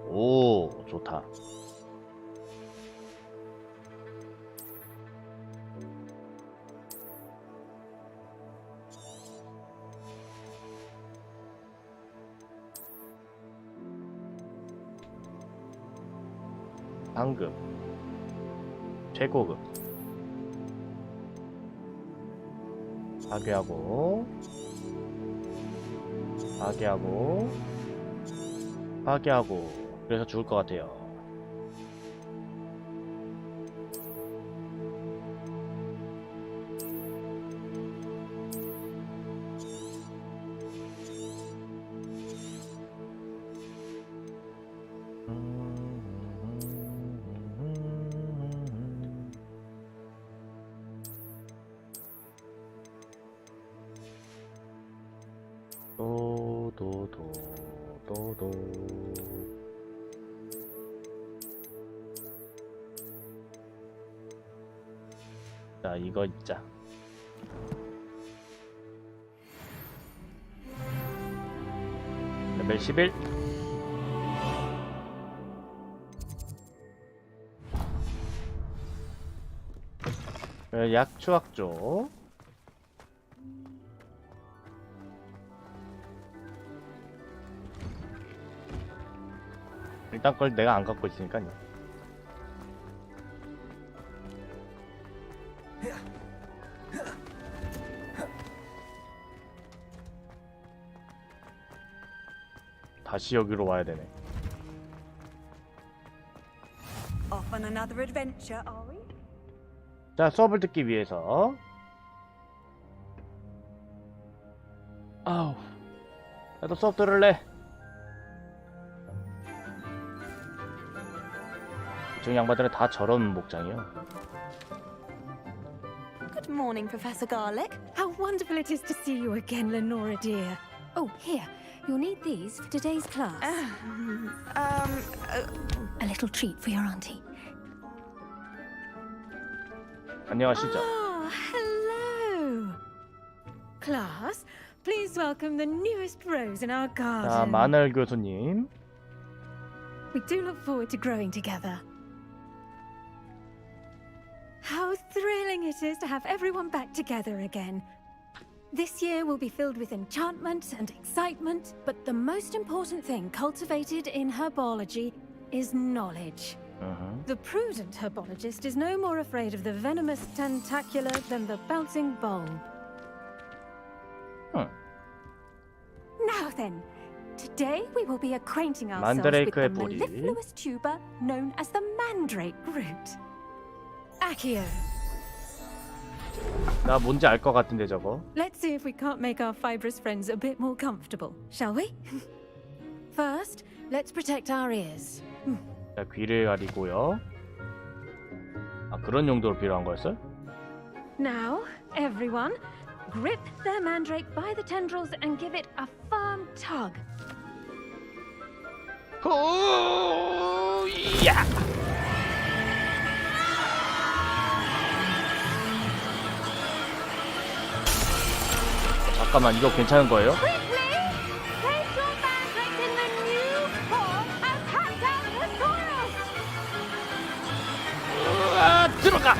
오, 좋다. 상급, 최고급. 파괴하고, 파괴하고, 파괴하고. 그래서 죽을 것 같아요. 도도. 자, 이거 있자. 레벨 11. 약 추악조. 일단 걸 내가 안 갖고 있으니까요. 다시 여기로 와야 되네. Off on another adventure, are we? 자, 수업을 듣기 위해서. 아우, 나도 수업 들을래. 이쪽 양반들은 다 저런 목장이요. Good Good morning, Professor Garlic. How wonderful it is to see you again, Lenora dear. Oh, here. You'll need these for today's class. A little treat for your auntie. 안녕하시죠. Oh, hello. Class, please welcome the newest rose in our garden. 자, 마늘 교수님. We do look forward to growing together. How thrilling it is to have everyone back together again. This year will be filled with enchantment and excitement, but the most important thing cultivated in herbology is knowledge. The prudent herbologist is no more afraid of the venomous tentacular than the bouncing bulb. Now then, today we will be acquainting ourselves with the mellifluous tuber known as the mandrake root. Accio. 나 뭔지 알 것 같은데 저거. Let's see if we can't make our fibrous friends a bit more comfortable, shall we? First, let's protect our ears. 자, 귀를 가리고요. 아, 그런 용도로 필요한 거였어요? Now, everyone, grip the mandrake by the tendrils and give it a firm tug. 야! 잠깐만, 이거 괜찮은 거예요? 들어가!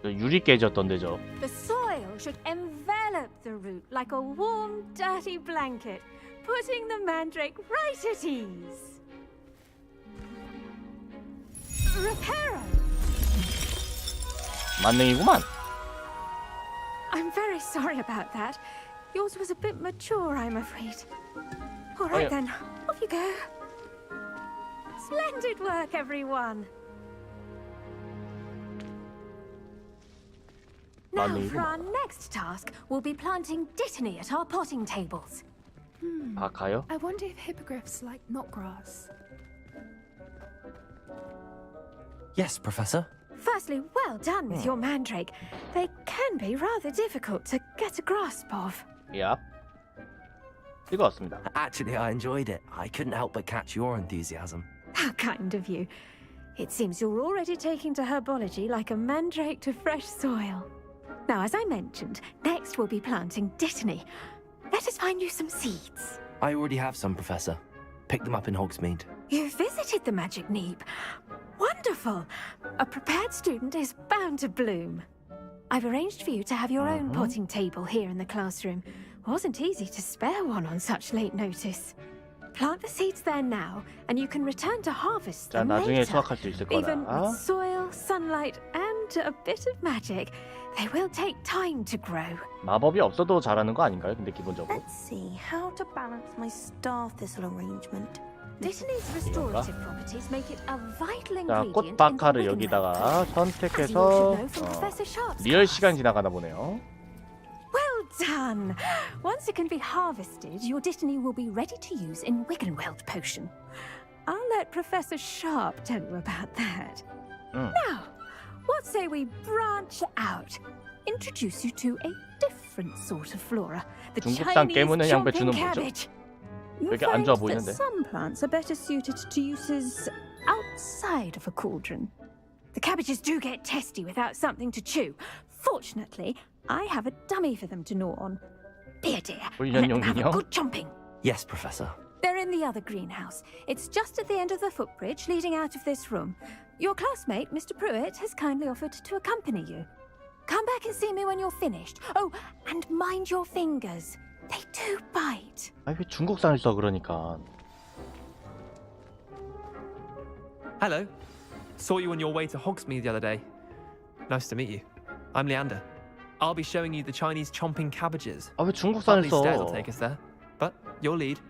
유리 깨졌던데 저. The soil should envelop the root like a warm, dirty blanket, putting the mandrake right at ease. Reparo! 만능이구만. I'm very sorry about that. Yours was a bit mature, I'm afraid. All right then, off you go. Splendid work, everyone. Now, for our next task, we'll be planting dittany at our potting tables. 아, 가요? I wonder if hippogriffs like knotgrass. Yes, Professor. Firstly, well done with your mandrake. They can be rather difficult to get a grasp of. Yep. 읽었습니다. Actually, I enjoyed it. I couldn't help but catch your enthusiasm. How kind of you. It seems you're already taking to herbology like a mandrake to fresh soil. Now, as I mentioned, next we'll be planting dittany. Let us find you some seeds. I already have some, Professor. Picked them up in Hogsmeade. You visited the Magic Neep. Wonderful. A prepared student is bound to bloom. I've arranged for you to have your own potting table here in the classroom. Wasn't easy to spare one on such late notice. Plant the seeds there now, and you can return to harvest 자, them 나중에 later. 수확할 수 있을 거다. Even with soil, sunlight, and a bit of magic, they will take time to grow. 마법이 없어도 잘하는 거 아닌가요? 근데 기본적으로. Let's see how to balance my star thistle arrangement. Dittany's restorative properties make it a vital 자, ingredient 꽃박하를 in the 여기다가 As you 선택해서 should know from Professor Sharp's 리얼 class. 시간 지나가나 보네요. Well done! Once it can be harvested, your dittany will be ready to use in Wiggenweld potion. I'll let Professor Sharp tell you about that. Now, what say we branch out? Introduce you to a different sort of flora. The 중국산 Chinese 깨무는 양배추는 chomping 뭐죠? cabbage. You'll 되게 안 좋아 find that 보이는데. some plants are better suited to uses outside of a cauldron. The cabbages do get testy without something to chew. Fortunately, I have a dummy for them to gnaw on. Be a dear, and let them have a good chomping. Yes, Professor. They're in the other greenhouse. It's just at the end of the footbridge leading out of this room. Your classmate, Mr. Pruitt, has kindly offered to accompany you. Come back and see me when you're finished. Oh, and mind your fingers. They do bite. 아, 왜 중국산을 써 그러니까. Hello. Saw you on your way to Hogsmeade the other day. Nice to meet you. I'm Leander. I'll be showing you the Chinese chomping cabbages. 아, 왜 중국산을 These stairs will 써? take us there. But your lead.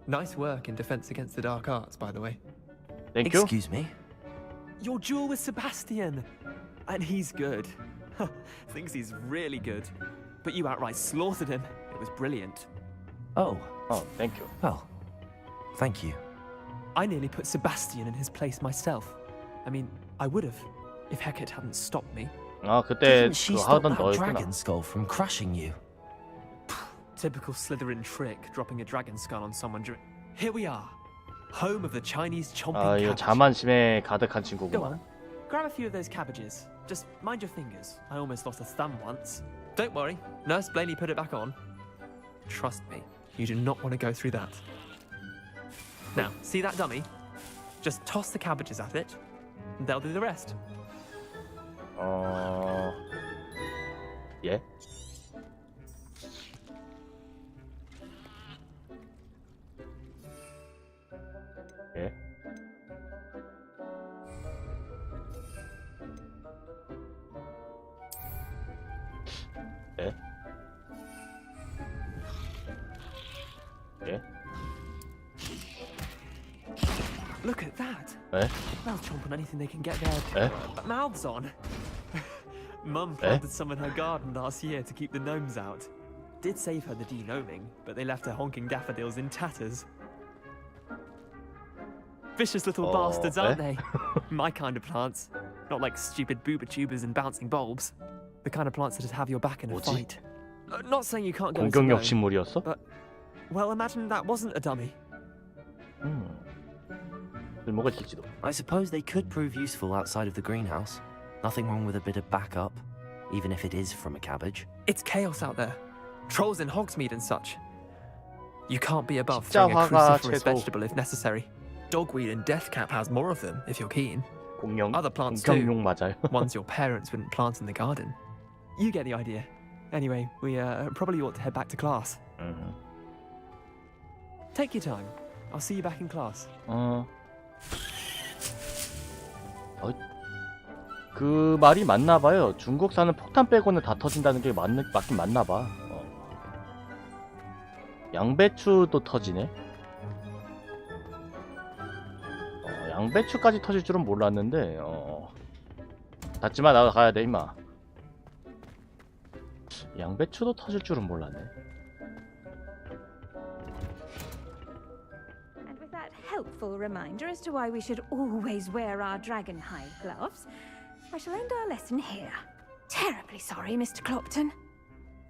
Nice work in Defense Against the Dark Arts, by the way. Thank you. Excuse me? Your duel with Sebastian. And he's good. Thinks he's really good. But you outright slaughtered him. It was brilliant. Oh. Oh, thank you. Well, thank you. I nearly put Sebastian in his place myself. I mean, I would have, if Hecate hadn't stopped me. 아, 그때 Didn't she 그 stop 하던 that 너였구나. dragon skull from crushing you? Typical Slytherin trick, dropping a dragon skull on someone during... Here we are, home of the Chinese chomping 아, 이거 cabbage. 자만심에 가득한 Go 친구구만. on, grab a few of those cabbages. Just mind your fingers. I almost lost a thumb once. Don't worry, Nurse Blaney put it back on. Trust me, you do not want to go through that. Now, see that dummy? Just toss the cabbages at it, and they'll do the rest. 예? 예? 예? 예? Look at that. 예? They'll chomp on anything they can get their mouths on. Mum planted some in her garden last year to keep the gnomes out. Did save her the de-gnoming, but they left her honking daffodils in tatters. Vicious little bastards, aren't they? My kind of plants. Not like stupid booba tubers and bouncing bulbs. The kind of plants that'd have your back in a fight. Not saying you can't go into 공격력 gnome, 식물이었어? but, well, imagine that wasn't a dummy. 뭐가 있을지도. I suppose they could prove useful outside of the greenhouse. Nothing wrong with a bit of backup, even if it is from a cabbage. It's chaos out there. Trolls in Hogsmeade and such. You can't be above throwing a 십자화가 cruciferous 채소. vegetable if necessary. Dogweed and deathcap has more of them, if you're keen. 공룡, Other plants 공격용 too. 맞아요. Ones your parents wouldn't plant in the garden. You get the idea. Anyway, we probably ought to head back to class. Take your time. I'll see you back in class. 그 말이 맞나봐요. 중국산은 폭탄 빼고는 다 터진다는 게 맞긴 맞나봐. 양배추도 터지네. 양배추까지 터질 줄은 몰랐는데. 닫지마, 나도 가야 돼 임마. 양배추도 터질 줄은 몰랐네. And with that helpful reminder as to why we should always wear our dragon hide gloves, I shall end our lesson here. Terribly sorry, Mr. Clopton.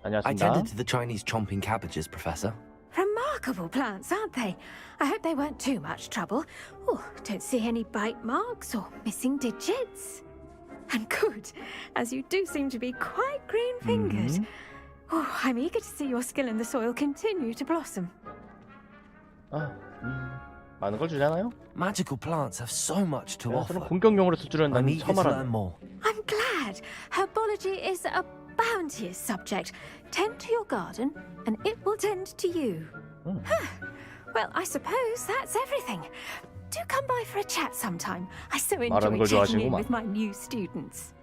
I 다녀왔습니다. tended to the Chinese chomping cabbages, Professor. Remarkable plants, aren't they? I hope they weren't too much trouble. Oh, don't see any bite marks or missing digits. And good, as you do seem to be quite green-fingered. Oh, I'm eager to see your skill in the soil continue to blossom. 많은 걸 주잖아요. Magical plants have so much to offer. 공격용으로 쓸 줄은 난 I'm eager to 처음 learn 알았네. more. I'm glad. Herbology is a bounteous subject. Tend to your garden, and it will tend to you. Well, I suppose that's everything. Do come by for a chat sometime. I so 말하는 enjoy 걸 checking in 좋아하시는구만. with my new students.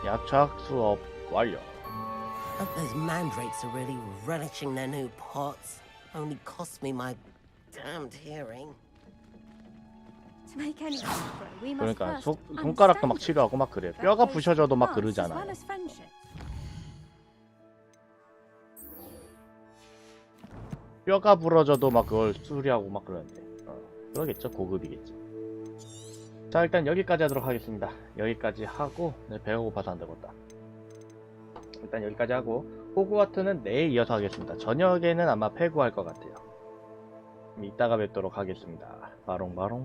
약착 수업 완료. Hope those mandrakes are really relishing their new pots. Only cost me my damned hearing. To make anything grow, we must 그러니까 first 손가락도 막 치료하고 막 그래. 뼈가 understand 부셔져도 막 plants as 그러잖아요. well as friendship. 뼈가 부러져도 막 그걸 수리하고 막 그러는데. 그러겠죠. 고급이겠지. 자, 일단 여기까지 하도록 하겠습니다. 여기까지 하고 배가 고파서 안 되겠다. 일단 여기까지 하고 호그와트는 내일 이어서 하겠습니다. 저녁에는 아마 패구할 것 같아요. 이따가 뵙도록 하겠습니다. 바롱바롱.